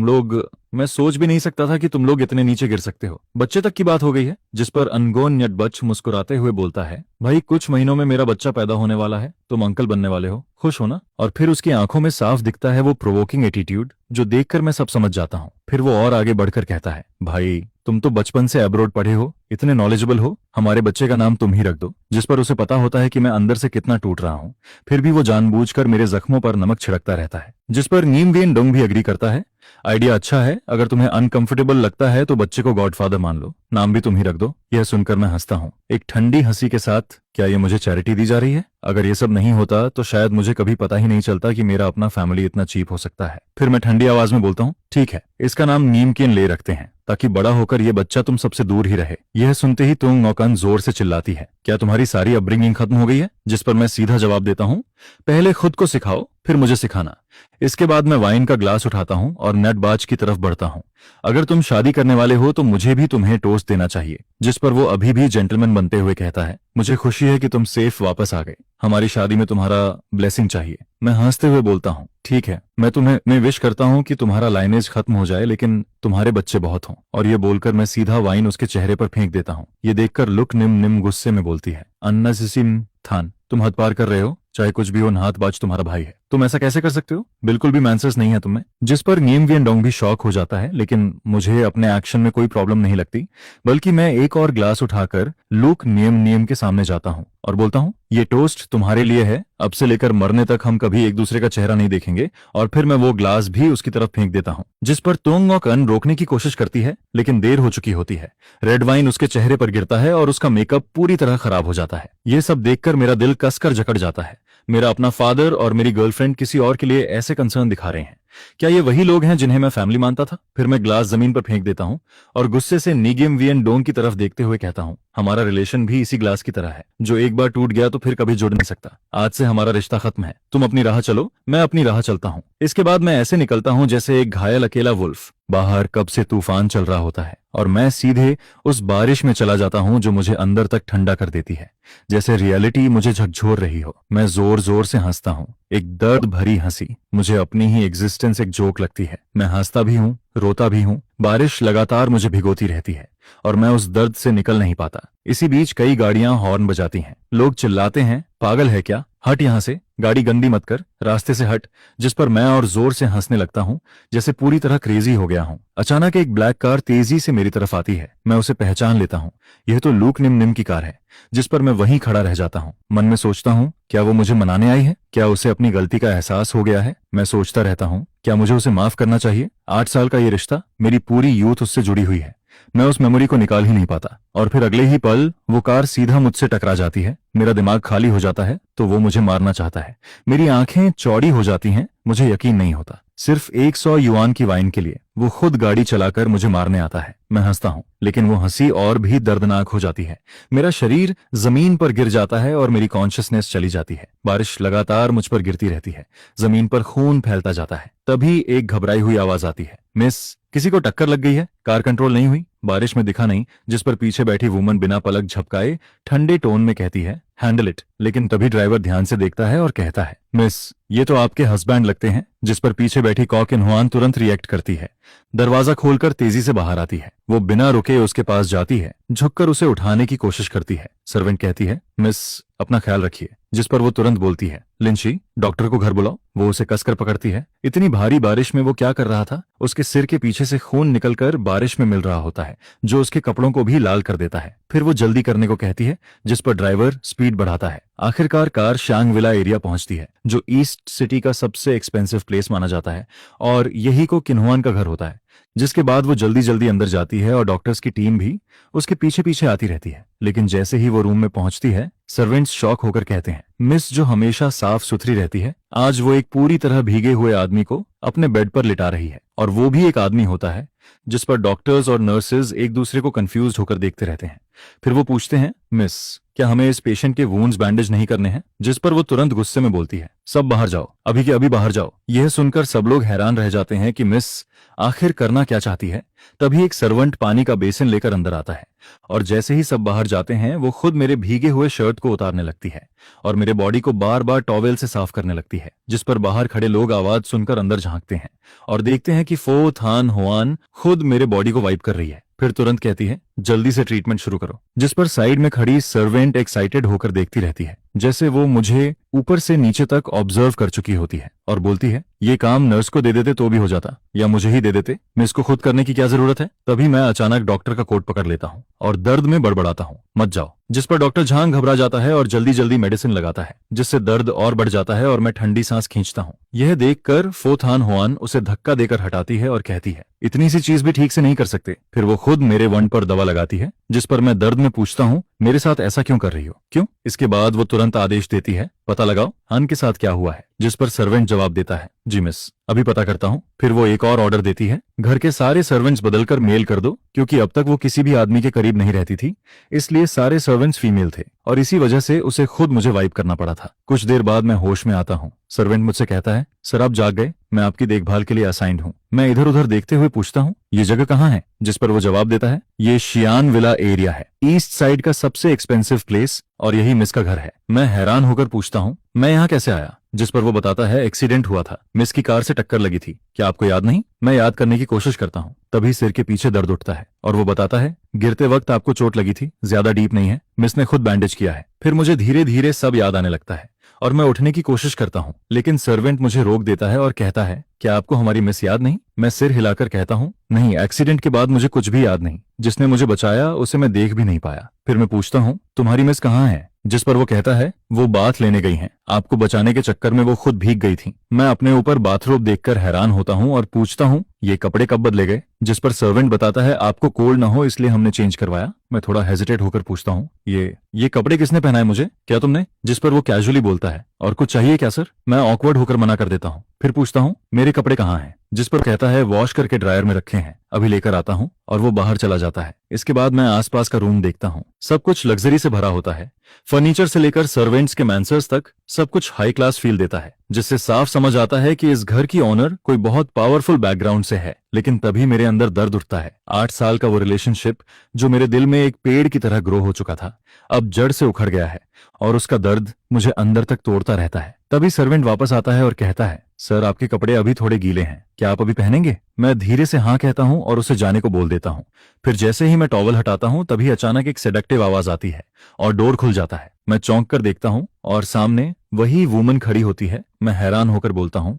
S1: लोग, मैं सोच भी नहीं सकता था कि तुम लोग इतने नीचे गिर सकते हो, बच्चे तक की बात हो गई है। जिस पर अनगोन नटबच मुस्कुराते हुए बोलता है, भाई कुछ महीनों में मेरा बच्चा पैदा होने वाला है, तुम अंकल बनने वाले हो, खुश हो ना? और फिर उसकी आंखों में साफ दिखता है वो प्रोवोकिंग एटीट्यूड, जो देखकर मैं सब समझ जाता हूँ। फिर वो और आगे बढ़कर कहता है, भाई तुम तो बचपन से अब्रॉड पढ़े हो, इतने नॉलेजेबल हो, हमारे बच्चे का नाम तुम ही रख दो। जिस पर उसे पता होता है कि मैं अंदर से कितना टूट रहा हूँ, फिर भी वो जानबूझकर मेरे जख्मों पर नमक छिड़कता रहता है। जिस पर नीम वेन डोंग भी अग्री करता है, आइडिया अच्छा है, अगर तुम्हें अनकंफर्टेबल लगता है तो बच्चे को गॉडफादर मान लो, नाम भी तुम ही रख दो। यह सुनकर मैं हंसता हूँ, एक ठंडी हंसी के साथ, क्या ये मुझे चैरिटी दी जा रही है? अगर ये सब नहीं होता तो शायद मुझे कभी पता ही नहीं चलता कि मेरा अपना फैमिली इतना चीप हो सकता है। फिर मैं ठंडी आवाज में बोलता हूँ, ठीक है, इसका नाम नीमकिन ले रखते हैं, ताकि बड़ा होकर ये बच्चा तुम सबसे दूर ही रहे। यह सुनते ही तुंग नौकन जोर से चिल्लाती है, क्या तुम्हारी सारी अपब्रिंगिंग खत्म हो गई है? जिस पर मैं सीधा जवाब देता हूँ, पहले खुद को सिखाओ, फिर मुझे सिखाना। इसके बाद मैं वाइन का ग्लास उठाता हूँ और नेटबाज की तरफ बढ़ता हूँ। अगर तुम शादी करने वाले हो तो मुझे भी तुम्हें टोस्ट देना चाहिए। जिस पर वो अभी भी जेंटलमैन बनते हुए कहता है, मुझे खुशी है कि तुम सेफ वापस आ गए। हमारी शादी में तुम्हारा ब्लेसिंग चाहिए। मैं हंसते हुए बोलता हूँ, ठीक है, मैं विश करता हूँ कि तुम्हारा लाइनेज खत्म हो जाए, लेकिन तुम्हारे बच्चे बहुत हों। और ये बोलकर मैं सीधा वाइन उसके चेहरे पर फेंक देता हूँ। ये देखकर लुक निम निम गुस्से में बोलती है, अन्ना सिसिम थान, तुम हद पार कर रहे हो। चाहे कुछ भी हो, नाथबाज तुम्हारा भाई है, तुम ऐसा कैसे कर सकते हो? बिल्कुल भी मैनर्स नहीं है तुम्हें। जिस पर नीम वियन डोंग भी शॉक हो जाता है, लेकिन मुझे अपने एक्शन में कोई प्रॉब्लम नहीं लगती, बल्कि मैं एक और ग्लास उठाकर लुक नियम नियम के सामने जाता हूँ और बोलता हूँ, ये टोस्ट तुम्हारे लिए है। अब से लेकर मरने तक हम कभी एक दूसरे का चेहरा नहीं देखेंगे। और फिर मैं वो ग्लास भी उसकी तरफ फेंक देता हूँ। जिस पर तोंग और कन रोकने की कोशिश करती है, लेकिन देर हो चुकी होती है। रेड वाइन उसके चेहरे पर गिरता है और उसका मेकअप पूरी तरह खराब हो जाता है। ये सब देखकर मेरा दिल कसकर जकड़ जाता है। मेरा अपना फादर और मेरी गर्लफ्रेंड किसी और के लिए ऐसे कंसर्न दिखा रहे हैं। क्या ये वही लोग हैं जिन्हें मैं फैमिली मानता था? फिर मैं ग्लास जमीन पर फेंक देता हूँ और गुस्से से नीगियम वियन डोंग की तरफ देखते हुए कहता हूँ, हमारा रिलेशन भी इसी ग्लास की तरह है, जो एक बार टूट गया तो फिर कभी जुड़ नहीं सकता। आज से हमारा रिश्ता खत्म है। तुम अपनी राह चलो, मैं अपनी राह चलता हूँ। इसके बाद मैं ऐसे निकलता हूँ जैसे एक घायल अकेला वुल्फ। बाहर कब से तूफान चल रहा होता है और मैं सीधे उस बारिश में चला जाता हूँ जो मुझे अंदर तक ठंडा कर देती है, जैसे रियलिटी मुझे झकझोर रही हो। मैं जोर जोर से हंसता हूँ, एक दर्द भरी हंसी। मुझे अपनी ही एग्जिस्टेंस एक जोक लगती है। मैं हंसता भी हूँ, रोता भी हूँ। बारिश लगातार मुझे भिगोती रहती है और मैं उस दर्द से निकल नहीं पाता। इसी बीच कई गाड़ियां हॉर्न बजाती हैं। लोग चिल्लाते हैं, पागल है क्या, हट यहां से, गाड़ी गंदी मत कर, रास्ते से हट। जिस पर मैं और जोर से हंसने लगता हूं, जैसे पूरी तरह क्रेजी हो गया हूं। अचानक एक ब्लैक कार तेजी से मेरी तरफ आती है। मैं उसे पहचान लेता हूं। यह तो लूक निम निम की कार है। जिस पर मैं वहीं खड़ा रह जाता हूं। मन में सोचता हूं, क्या वो मुझे मनाने आई है? क्या उसे अपनी गलती का एहसास हो गया है? मैं सोचता रहता हूं, क्या मुझे उसे माफ करना चाहिए? 8 साल का ये रिश्ता, मेरी पूरी यूथ उससे जुड़ी हुई है। मैं उस मेमोरी को निकाल ही नहीं पाता। और फिर अगले ही पल वो कार सीधा मुझसे टकरा जाती है। मेरा दिमाग खाली हो जाता है तो वो मुझे मारना चाहता है। मेरी आंखें चौड़ी हो जाती हैं। मुझे यकीन नहीं होता। सिर्फ 100 युआन की वाइन के लिए वो खुद गाड़ी चलाकर मुझे मारने आता है। मैं हंसता हूं, लेकिन वो हंसी और भी दर्दनाक हो जाती है। मेरा शरीर जमीन पर गिर जाता है और मेरी कॉन्शियसनेस चली जाती है। बारिश लगातार मुझ पर गिरती रहती है। जमीन पर खून फैलता जाता है। तभी एक घबराई हुई आवाज आती है, मिस, किसी को टक्कर लग गई है? कार कंट्रोल नहीं हुई? बारिश में दिखा नहीं। जिस पर पीछे बैठी वुमन बिना पलक झपकाए ठंडे टोन में कहती है, हैंडल इट। लेकिन तभी ड्राइवर ध्यान से देखता है और कहता है, मिस, ये तो आपके हस्बैंड लगते हैं। जिस पर पीछे बैठी कॉक इन हुआन तुरंत रिएक्ट करती है। दरवाजा खोलकर तेजी से बाहर आती है। वो बिना रुके उसके पास जाती है, झुककर उसे उठाने की कोशिश करती है। सर्वेंट कहती है, मिस, अपना ख्याल रखिए। जिस पर वो तुरंत बोलती है, लिंची, डॉक्टर को घर बुलाओ। वो उसे कसकर पकड़ती है। इतनी भारी बारिश में वो क्या कर रहा था? उसके सिर के पीछे से खून निकलकर बारिश में मिल रहा होता है, जो उसके कपड़ों को भी लाल कर देता है। फिर वो जल्दी करने को कहती है, जिस पर ड्राइवर स्पीड बढ़ाता है। आखिरकार कार शांग विला एरिया पहुंचती है, जो ईस्ट सिटी का सबसे एक्सपेंसिव प्लेस माना जाता है और यही को किन्हुआन का घर होता है। जिसके बाद वो जल्दी जल्दी अंदर जाती है और डॉक्टर्स की टीम भी उसके पीछे पीछे आती रहती है। लेकिन जैसे ही वो रूम में पहुंचती है, सर्वेंट्स शॉक होकर कहते हैं, मिस, जो हमेशा साफ सुथरी रहती है, आज वो एक पूरी तरह भीगे हुए आदमी को अपने बेड पर लिटा रही है। और वो भी एक आदमी होता है। जिस पर डॉक्टर्स और नर्सेज एक दूसरे को कंफ्यूज होकर देखते रहते हैं। फिर वो पूछते हैं, मिस, क्या हमें इस पेशेंट के वुंड्स बैंडेज नहीं करने हैं? जिस पर वो तुरंत गुस्से में बोलती है, सब बाहर जाओ, अभी के अभी बाहर जाओ। यह सुनकर सब लोग हैरान रह जाते हैं कि मिस आखिर करना क्या चाहती है। तभी एक सर्वेंट पानी का बेसिन लेकर अंदर आता है और जैसे ही सब बाहर जाते हैं, वो खुद मेरे भीगे हुए शर्ट को उतारने लगती है और मेरे बॉडी को बार बार टॉवेल से साफ करने लगती है। जिस पर बाहर खड़े लोग आवाज सुनकर अंदर झांकते हैं और देखते हैं कि फो थान हुआन खुद मेरे बॉडी को वाइप कर रही है। फिर तुरंत कहती है, जल्दी से ट्रीटमेंट शुरू करो। जिस पर साइड में खड़ी सर्वेंट एक्साइटेड होकर देखती रहती है, जैसे वो मुझे ऊपर से नीचे तक ऑब्जर्व कर चुकी होती है और बोलती है, ये काम नर्स को दे देते तो भी हो जाता, या मुझे ही दे देते, मैं इसको खुद करने की क्या जरूरत है? तभी मैं अचानक डॉक्टर का कोट पकड़ लेता हूँ और दर्द में बड़बड़ाता हूँ, मत जाओ। जिस पर डॉक्टर झांग घबरा जाता है और जल्दी जल्दी मेडिसिन लगाता है, जिससे दर्द और बढ़ जाता है और मैं ठंडी सांस खींचता हूँ। यह देखकर फो थान हुआन उसे धक्का देकर हटाती है और कहती है, इतनी सी चीज भी ठीक से नहीं कर सकते। फिर वो खुद मेरे वन पर दवा लगाती है। जिस पर मैं दर्द में पूछता हूँ, मेरे साथ ऐसा क्यों कर रही हो, क्यों? इसके बाद वो तुरंत आदेश देती है, पता लगाओ हान के साथ क्या हुआ है। जिस पर सर्वेंट जवाब देता है, जी मिस, अभी पता करता हूँ। फिर वो एक और ऑर्डर देती है, घर के सारे सर्वेंट्स बदलकर मेल कर दो, क्योंकि अब तक वो किसी भी आदमी के करीब नहीं रहती थी, इसलिए सारे सर्वेंट्स फीमेल थे और इसी वजह से उसे खुद मुझे वाइप करना पड़ा था। कुछ देर बाद मैं होश में आता हूँ। सर्वेंट मुझसे कहता है, सर आप जाग गए, मैं आपकी देखभाल के लिए असाइंड हूँ। मैं इधर उधर देखते हुए पूछता हूँ, ये जगह कहाँ है? जिस पर वो जवाब देता है, ये शियान विला एरिया है, ईस्ट साइड का सबसे एक्सपेंसिव प्लेस, और यही मिस का घर है। मैं हैरान होकर पूछता हूँ, मैं यहाँ कैसे आया? जिस पर वो बताता है, एक्सीडेंट हुआ था, मिस की कार से टक्कर लगी थी। क्या आपको याद नहीं? मैं याद करने की कोशिश करता हूँ, तभी सिर के पीछे दर्द उठता है और वो बताता है, गिरते वक्त आपको चोट लगी थी, ज्यादा डीप नहीं है, मिस ने खुद बैंडेज किया है। फिर मुझे धीरे धीरे सब याद आने लगता है और मैं उठने की कोशिश करता हूँ, लेकिन सर्वेंट मुझे रोक देता है और कहता है, क्या आपको हमारी मिस याद नहीं? मैं सिर हिलाकर कहता हूँ, नहीं, एक्सीडेंट के बाद मुझे कुछ भी याद नहीं। जिसने मुझे बचाया उसे मैं देख भी नहीं पाया। फिर मैं पूछता हूँ, तुम्हारी मिस कहाँ है? जिस पर वो कहता है, वो बाथ लेने गई हैं, आपको बचाने के चक्कर में वो खुद भीग गई थी। मैं अपने ऊपर बाथरोब देखकर हैरान होता हूँ और पूछता हूँ, ये कपड़े कब बदले गए? जिस पर सर्वेंट बताता है, आपको कोल्ड ना हो इसलिए हमने चेंज करवाया। मैं थोड़ा हेजिटेट होकर पूछता हूँ, ये कपड़े किसने पहनाए मुझे? क्या तुमने? जिस पर वो कैजुअली बोलता है, और कुछ चाहिए क्या सर? मैं ऑकवर्ड होकर मना कर देता हूँ। फिर पूछता हूँ, मेरे कपड़े कहाँ हैं? जिस पर कहता है, वॉश करके ड्रायर में रखे हैं, अभी लेकर आता हूँ, और वो बाहर चला जाता है। इसके बाद मैं आसपास का रूम देखता हूँ। सब कुछ लग्जरी से भरा होता है, फर्नीचर से लेकर सर्वेंट्स के मैंसर्स तक सब कुछ हाई क्लास फील देता है, जिससे साफ समझ आता है कि इस घर की ओनर कोई बहुत पावरफुल बैकग्राउंड से है। लेकिन तभी मेरे अंदर दर्द उठता है। 8 साल का वो रिलेशनशिप जो मेरे दिल में एक पेड़ की तरह ग्रो हो चुका था, अब जड़ से उखड़ गया है और उसका दर्द मुझे अंदर तक तोड़ता रहता है। तभी सर्वेंट वापस आता है और कहता है, सर आपके कपड़े अभी थोड़े गीले हैं, क्या आप अभी पहनेंगे? मैं धीरे से हाँ कहता हूँ और उसे जाने को बोल देता हूँ। फिर जैसे ही मैं टॉवल हटाता हूँ तभी अचानक एक सेडक्टिव आवाज आती है और डोर खुल जाता है। मैं चौंक कर देखता हूँ और सामने वही वुमन खड़ी होती है। मैं हैरान होकर बोलता हूँ,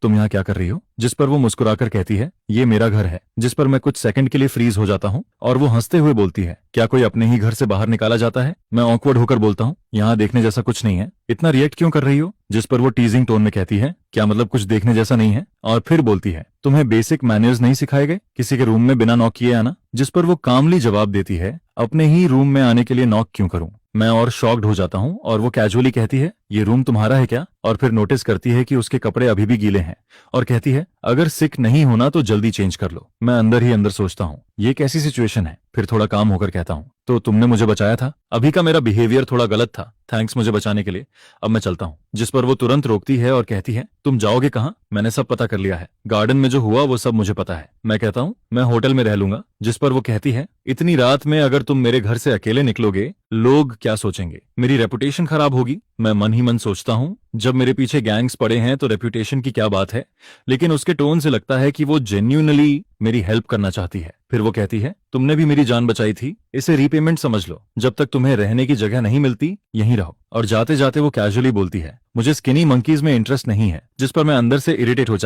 S1: तुम यहाँ क्या कर रही हो? जिस पर वो मुस्कुराकर कहती है, ये मेरा घर है। जिस पर मैं कुछ सेकंड के लिए फ्रीज हो जाता हूँ और वो हंसते हुए बोलती है, क्या कोई अपने ही घर से बाहर निकाला जाता है? मैं ऑकवर्ड होकर बोलता हूँ, यहाँ देखने जैसा कुछ नहीं है, इतना रिएक्ट क्यों कर रही हो? जिस पर वो टीजिंग टोन में कहती है, क्या मतलब कुछ देखने जैसा नहीं है? और फिर बोलती है, तुम्हें बेसिक मैनर्स नहीं सिखाए गए किसी के रूम में बिना नॉक किए आना? जिस पर वो कामली जवाब देती है, अपने ही रूम में आने के लिए नॉक क्यों करूं? मैं और शॉक्ड हो जाता हूं और वो कैजुअली कहती है, ये रूम तुम्हारा है क्या? और फिर नोटिस करती है कि उसके कपड़े अभी भी गीले हैं और कहती है, अगर सिक नहीं होना तो जल्दी चेंज कर लो। मैं अंदर ही अंदर सोचता हूँ, ये कैसी सिचुएशन है? फिर थोड़ा काम होकर कहता हूँ, तो तुमने मुझे बचाया था, अभी का मेरा बिहेवियर थोड़ा गलत था, थैंक्स मुझे बचाने के लिए, अब मैं चलता हूँ। जिस पर वो तुरंत रोकती है और कहती है, तुम जाओगे कहाँ? मैंने सब पता कर लिया है, गार्डन में जो हुआ वो सब मुझे पता है। मैं कहता हूँ, मैं होटल में रह लूंगा। जिस पर वो कहती है, इतनी रात में अगर तुम मेरे घर से अकेले निकलोगे, लोग क्या सोचेंगे? मेरी रेपुटेशन खराब होगी। मैं मन ही मन सोचता हूँ, जब मेरे पीछे गैंग्स पड़े हैं तो रेपुटेशन की क्या बात है, लेकिन उसके टोन से लगता है कि वो जेन्युइनली मेरी हेल्प करना चाहती है। फिर वो कहती है, तुमने भी मेरी जान बचाई थी, इसे रीपेमेंट समझ लो, जब तक तुम्हें रहने की जगह नहीं मिलती यहीं रहो। और जाते जाते वो कैजुअली बोलती है, मुझे स्किनी मंकीज में इंटरेस्ट नहीं है। जिस पर मैं अंदर से इरिटेट हो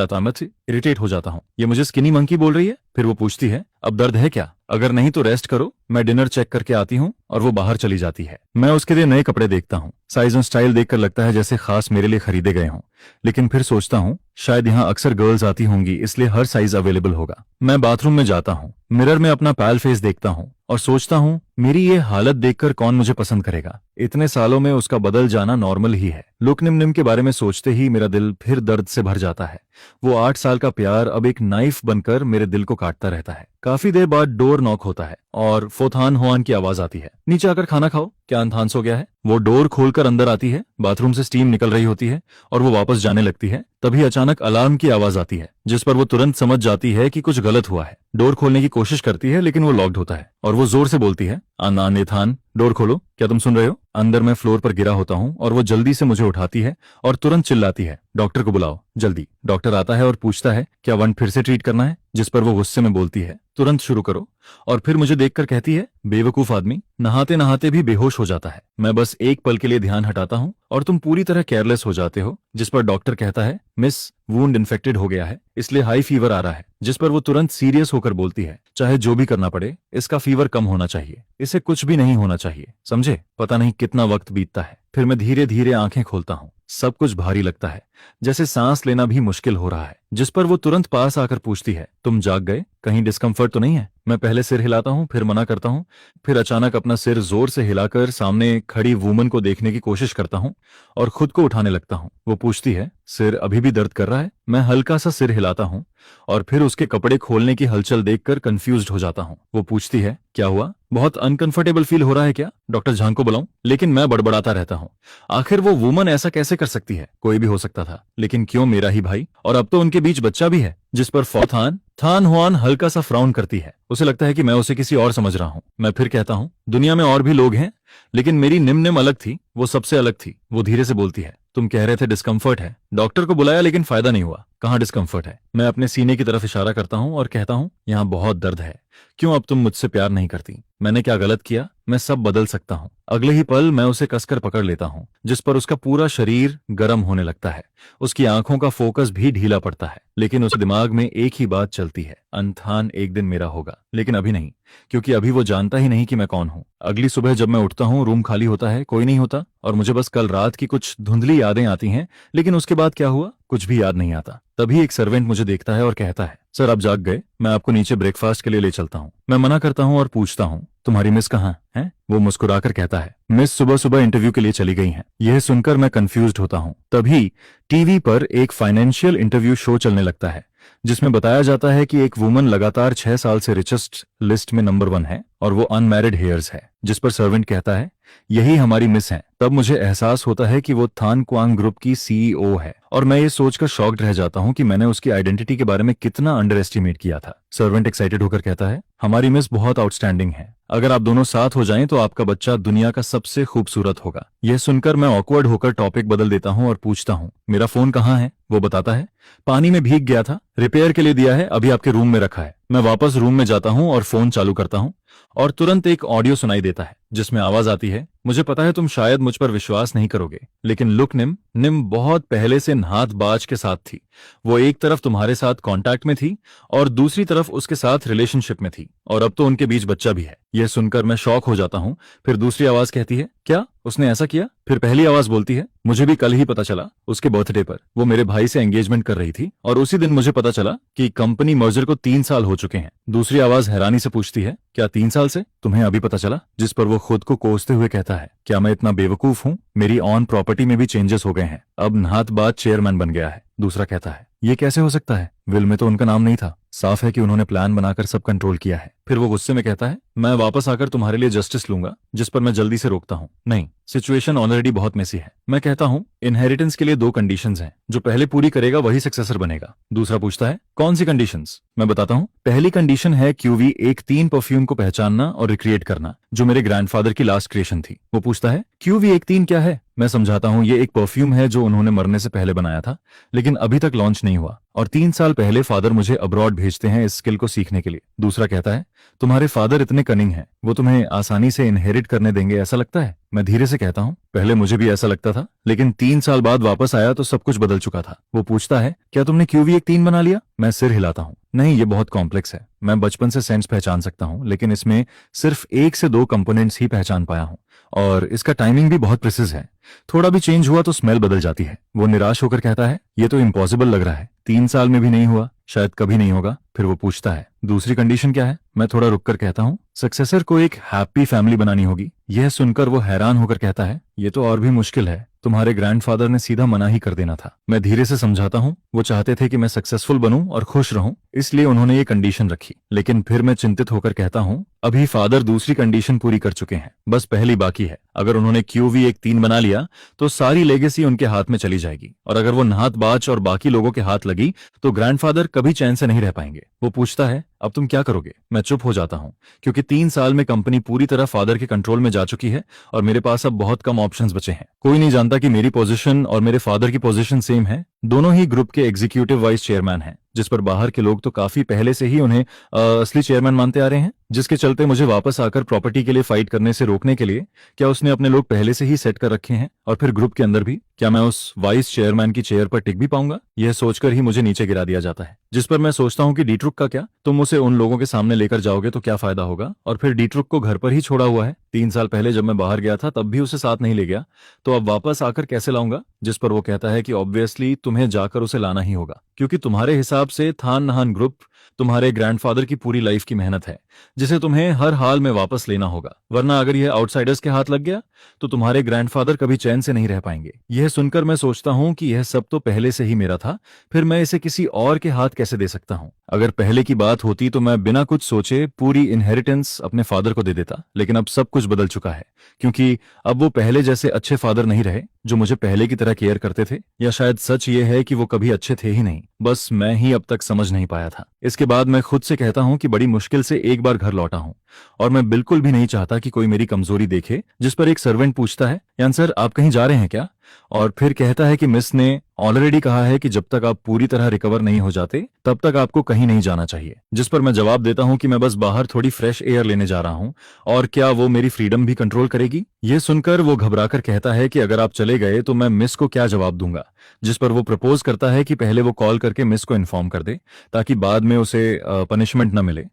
S1: जाता हूँ, ये मुझे स्किनी मंकी बोल रही है? फिर वो पूछती है, अब दर्द है क्या? अगर नहीं तो रेस्ट करो, मैं डिनर चेक करके आती हूँ। और वो बाहर चली जाती है। मैं उसके लिए नए कपड़े देखता हूँ, साइज और स्टाइल देखकर लगता है जैसे खास मेरे लिए खरीदे गए हों, लेकिन फिर सोचता हूँ शायद यहाँ अक्सर गर्ल्स आती होंगी इसलिए हर साइज अवेलेबल होगा। मैं बाथरूम में जाता हूँ, मिरर में अपना पैल फेस देखता हूँ और सोचता हूँ, मेरी ये हालत देखकर कौन मुझे पसंद करेगा? इतने सालों में उसका बदल जाना नॉर्मल ही है। लुक निम के बारे में सोचते ही मेरा दिल फिर दर्द से भर जाता है। वो 8 साल का प्यार अब एक नाइफ बनकर मेरे दिल को काटता रहता है। काफी देर बाद डोर नॉक होता है और फोथान होआन की आवाज आती है, नीचे आकर खाना खाओ, क्या अंधान सो गया है? वो डोर खोलकर अंदर आती है, बाथरूम से स्टीम निकल रही होती है और वो वापस जाने लगती है। तभी अचानक अलार्म की आवाज आती है, जिस पर वो तुरंत समझ जाती है कि कुछ गलत हुआ है। डोर खोलने की कोशिश करती है लेकिन वो लॉक्ड होता है और वो जोर से बोलती है, नेथान डोर खोलो, क्या तुम सुन रहे हो? अंदर मैं फ्लोर पर गिरा होता हूँ और वो जल्दी से मुझे उठाती है और तुरंत चिल्लाती है, डॉक्टर को बुलाओ जल्दी। डॉक्टर आता है और पूछता है, क्या वंड फिर से ट्रीट करना है? जिस पर वो गुस्से में बोलती है, तुरंत शुरू करो। और फिर मुझे देखकर कहती है, बेवकूफ आदमी, नहाते नहाते भी बेहोश हो जाता है। मैं बस एक पल के लिए ध्यान हटाता हूँ और तुम पूरी तरह केयरलेस हो जाते हो। जिस पर डॉक्टर कहता है, मिस, वुंड इन्फेक्टेड हो गया है इसलिए हाई फीवर आ रहा है। जिस पर वो तुरंत सीरियस होकर बोलती है, चाहे जो भी करना पड़े, इसका फीवर कम होना चाहिए, इसे कुछ भी नहीं होना चाहिए, समझे? पता नहीं कितना वक्त बीतता है, फिर मैं धीरे धीरे आंखें खोलता हूँ। सब कुछ भारी लगता है, जैसे सांस लेना भी मुश्किल हो रहा है। जिस पर वो तुरंत पास आकर पूछती है, तुम जाग गए? कहीं डिस्कम्फर्ट तो नहीं है? मैं पहले सिर हिलाता हूँ, फिर मना करता हूँ, फिर अचानक अपना सिर जोर से हिलाकर सामने खड़ी वुमन को देखने की कोशिश करता हूँ और खुद को उठाने लगता हूँ। वो पूछती है, सिर अभी भी दर्द कर रहा है? मैं हल्का सा सिर हिलाता हूँ और फिर उसके कपड़े खोलने की हलचल देखकर कंफ्यूज्ड हो जाता हूँ। वो पूछती है, क्या हुआ? बहुत अनकंफर्टेबल फील हो रहा है क्या? डॉक्टर झांग को बुलाऊं? लेकिन मैं बड़बड़ाता रहता हूँ। आखिर वो वुमन ऐसा कैसे कर सकती है? कोई भी हो सकता था, लेकिन क्यों मेरा ही भाई? और अब तो उनके बीच बच्चा भी है। जिस पर थान थान हुआन हल्का सा फ्राउन करती है। उसे लगता है कि मैं उसे किसी और समझ रहा हूँ। मैं फिर कहता हूँ, दुनिया में और भी लोग हैं, लेकिन मेरी निम निम अलग थी, वो सबसे अलग थी। वो धीरे से बोलती है, तुम कह रहे थे डिस्कम्फर्ट है। डॉक्टर को बुलाया लेकिन फायदा नहीं हुआ। कहाँ डिस्कम्फर्ट है? मैं अपने सीने की तरफ इशारा करता हूँ और कहता हूँ, यहाँ बहुत दर्द है। क्यों अब तुम मुझसे प्यार नहीं करती? मैंने क्या गलत किया? मैं सब बदल सकता हूँ। अगले ही पल मैं उसे कसकर पकड़ लेता हूँ, जिस पर उसका पूरा शरीर गर्म होने लगता है। उसकी आंखों का फोकस भी ढीला पड़ता है, लेकिन उस दिमाग में एक ही बात चलती है, अनथान एक दिन मेरा होगा। लेकिन अभी नहीं, क्योंकि अभी वो जानता ही नहीं कि मैं कौन हूँ। अगली सुबह जब मैं उठता हूँ, रूम खाली होता है, कोई नहीं होता, और मुझे बस कल रात की कुछ धुंधली यादें आती हैं। लेकिन उसके बाद क्या हुआ, कुछ भी याद नहीं आता। तभी एक सर्वेंट मुझे देखता है और कहता है, सर आप जाग गए, मैं आपको नीचे ब्रेकफास्ट के लिए ले चलता हूँ। मैं मना करता हूँ और पूछता हूँ, तुम्हारी मिस कहाँ है? वो मुस्कुराकर कहता है, मिस सुबह सुबह इंटरव्यू के लिए चली गई हैं। यह सुनकर मैं कंफ्यूज्ड होता हूँ। तभी टीवी पर एक फाइनेंशियल इंटरव्यू शो चलने लगता है, जिसमें बताया जाता है कि एक वुमन लगातार 6 साल से रिचेस्ट लिस्ट में नंबर 1 है और वो अनमैरिड हेयर्स है। जिस पर सर्वेंट कहता है, यही हमारी मिस है। तब मुझे एहसास होता है कि वो थान क्वांग ग्रुप की सीईओ है, और मैं ये सोचकर शॉक्ड रह जाता हूँ कि मैंने उसकी आइडेंटिटी के बारे में कितना अंडर एस्टिमेट किया था। सर्वेंट एक्साइटेड होकर कहता है, हमारी मिस बहुत आउटस्टैंडिंग है। अगर आप दोनों साथ हो जाएं तो आपका बच्चा दुनिया का सबसे खूबसूरत होगा। यह सुनकर मैं ऑकवर्ड होकर टॉपिक बदल देता हूँ और पूछता हूँ, मेरा फोन कहाँ है? वो बताता है, पानी में भीग गया था, रिपेयर के लिए दिया है, अभी आपके रूम में रखा है। मैं वापस रूम में जाता हूँ और फोन चालू करता हूँ, और तुरंत एक ऑडियो सुनाई देता है, जिसमें आवाज आती है, मुझे पता है तुम शायद मुझ पर विश्वास नहीं करोगे, लेकिन लुक निम, निम बहुत पहले से नाथबाज के साथ थी। वो एक तरफ तुम्हारे साथ कांटेक्ट में थी और दूसरी तरफ उसके साथ रिलेशनशिप में थी, और अब तो उनके बीच बच्चा भी है। यह सुनकर मैं शॉक हो जाता हूँ। फिर दूसरी आवाज कहती है, क्या उसने ऐसा किया? फिर पहली आवाज बोलती है, मुझे भी कल ही पता चला, उसके बर्थडे पर वो मेरे भाई से एंगेजमेंट कर रही थी, और उसी दिन मुझे पता चला कि कंपनी मर्जर को 3 साल हो चुके हैं। दूसरी आवाज हैरानी से पूछती है, क्या 3 साल से? तुम्हें अभी पता चला? जिस पर वो खुद को कोसते हुए कहता है, क्या मैं इतना बेवकूफ हूँ? मेरी ऑन प्रॉपर्टी में भी चेंजेस हो गए हैं, अब नाथबाज चेयरमैन बन गया है। दूसरा कहता है, ये कैसे हो सकता है? विल में तो उनका नाम नहीं था। साफ है कि उन्होंने प्लान बनाकर सब कंट्रोल किया है। फिर वो गुस्से में कहता है, मैं वापस आकर तुम्हारे लिए जस्टिस लूंगा। जिस पर मैं जल्दी से रोकता हूँ, नहीं, सिचुएशन ऑलरेडी बहुत मेसी है। मैं कहता हूँ, इनहेरिटेंस के लिए 2 कंडीशंस हैं, जो पहले पूरी करेगा वही सक्सेसर बनेगा। दूसरा पूछता है, कौन सी कंडीशंस? मैं बताता हूँ, पहली कंडीशन है QV13 परफ्यूम को पहचानना और रिक्रिएट करना, जो मेरे ग्रैंडफादर की लास्ट क्रिएशन थी। वो पूछता है, QV13 क्या है? मैं समझाता हूँ, ये एक परफ्यूम है जो उन्होंने मरने से पहले बनाया था, लेकिन अभी तक लॉन्च नहीं हुआ, और 3 साल पहले फादर मुझे अब्रॉड भेजते हैं इस स्किल को सीखने के लिए। दूसरा कहता है, तुम्हारे फादर इतने कनिंग हैं, वो तुम्हें आसानी से इनहेरिट करने देंगे ऐसा लगता है? मैं धीरे से कहता हूँ, पहले मुझे भी ऐसा लगता था, लेकिन 3 साल बाद वापस आया तो सब कुछ बदल चुका था। वो पूछता है, क्या तुमने QV13 बना लिया? मैं सिर हिलाता हूँ, नहीं, ये बहुत कॉम्प्लेक्स है। मैं बचपन से सेंट्स पहचान सकता हूँ, लेकिन इसमें सिर्फ 1 से 2 कंपोनेंट्स ही पहचान पाया हूँ, और इसका टाइमिंग भी बहुत प्रिसिज है। थोड़ा भी चेंज हुआ तो स्मेल बदल जाती है। वो निराश होकर कहता है, ये तो इम्पॉसिबल लग रहा है, 3 साल में भी नहीं हुआ, शायद कभी नहीं होगा। फिर वो पूछता है, दूसरी कंडीशन क्या है? मैं थोड़ा रुककर कहता हूँ, सक्सेसर को एक हैप्पी फैमिली बनानी होगी। यह सुनकर वो हैरान होकर कहता है, ये तो और भी मुश्किल है, तुम्हारे ग्रैंडफादर ने सीधा मना ही कर देना था। मैं धीरे से समझाता हूँ, वो चाहते थे कि मैं सक्सेसफुल बनूं और खुश रहूं, इसलिए उन्होंने ये कंडीशन रखी। लेकिन फिर मैं चिंतित होकर कहता हूँ, अभी फादर दूसरी कंडीशन पूरी कर चुके हैं, बस पहली बाकी है। अगर उन्होंने QV13 बना लिया तो सारी लेगेसी उनके हाथ में चली जाएगी, और अगर वो नाथबाज और बाकी लोगों के हाथ लगी तो ग्रैंडफादर कभी चैन से नहीं रह पाएंगे। वो पूछता है, अब तुम क्या करोगे? मैं चुप हो जाता हूँ, क्योंकि 3 साल में कंपनी पूरी तरह फादर के कंट्रोल में जा चुकी है और मेरे पास अब बहुत कम ऑप्शंस बचे हैं। कोई नहीं जानता कि मेरी पोजीशन और मेरे फादर की पोजीशन सेम है। दोनों ही ग्रुप के एग्जीक्यूटिव वाइस चेयरमैन हैं, जिस पर बाहर के लोग तो काफी पहले से ही उन्हें असली चेयरमैन मानते आ रहे हैं, जिसके चलते मुझे वापस आकर प्रॉपर्टी के लिए फाइट करने से रोकने के लिए क्या उसने अपने लोग पहले से ही सेट कर रखे हैं? और फिर ग्रुप के अंदर भी क्या मैं उस वाइस चेयरमैन की चेयर पर टिक भी पाऊंगा? यह सोचकर ही मुझे नीचे गिरा दिया जाता है। जिस पर मैं सोचता हूँ कि डीट्रुक का क्या? तुम उसे उन लोगों के सामने लेकर जाओगे तो क्या फायदा होगा? और फिर डीट्रुक को घर पर ही छोड़ा हुआ है, 3 साल पहले जब मैं बाहर गया था तब भी उसे साथ नहीं ले गया, तो अब वापस आकर कैसे लाऊंगा? जिस पर वो कहता है कि ऑब्वियसली तुम्हें जाकर उसे लाना ही होगा, क्योंकि तुम्हारे हिसाब से थान नहान ग्रुप तुम्हारे ग्रैंडफादर की पूरी लाइफ की मेहनत है, जिसे तुम्हें हर हाल में वापस लेना होगा, वरना अगर यह आउटसाइडर्स के हाथ लग गया तो तुम्हारे ग्रैंडफादर कभी चैन से नहीं रह पाएंगे। यह सुनकर मैं सोचता हूं कि यह सब तो पहले से ही मेरा था, फिर मैं इसे किसी और के हाथ कैसे दे सकता हूं? अगर पहले की बात होती तो मैं बिना कुछ सोचे पूरी इनहेरिटेंस अपने फादर को दे देता, लेकिन अब सब कुछ बदल चुका है, क्योंकि अब वो पहले जैसे अच्छे फादर नहीं रहे जो मुझे पहले की तरह केयर करते थे। या शायद सच ये है कि वो कभी अच्छे थे ही नहीं, बस मैं ही अब तक समझ नहीं पाया था। इसके बाद मैं खुद से कहता हूं कि बड़ी मुश्किल से एक बार घर लौटा हूं, और मैं बिल्कुल भी नहीं चाहता कि कोई मेरी कमजोरी देखे। जिस पर एक सर्वेंट पूछता है, यान सर आप कहीं जा रहे हैं क्या? और फिर कहता है कि मिस ने ऑलरेडी कहा है कि जब तक आप पूरी तरह रिकवर नहीं हो जाते तब तक आपको कहीं नहीं जाना चाहिए। जिस पर मैं जवाब देता हूं कि मैं बस बाहर थोड़ी फ्रेश एयर लेने जा रहा हूं, और क्या वो मेरी फ्रीडम भी कंट्रोल करेगी? ये सुनकर वो घबराकर कहता है कि अगर आप चले गए तो मैं मिस को क्या जवाब दूंगा। जिस पर वो प्रपोज करता है कि पहले वो कॉल करके मिस को इन्फॉर्म कर दे, ताकि बाद में उसे पनिशमेंट न मिले,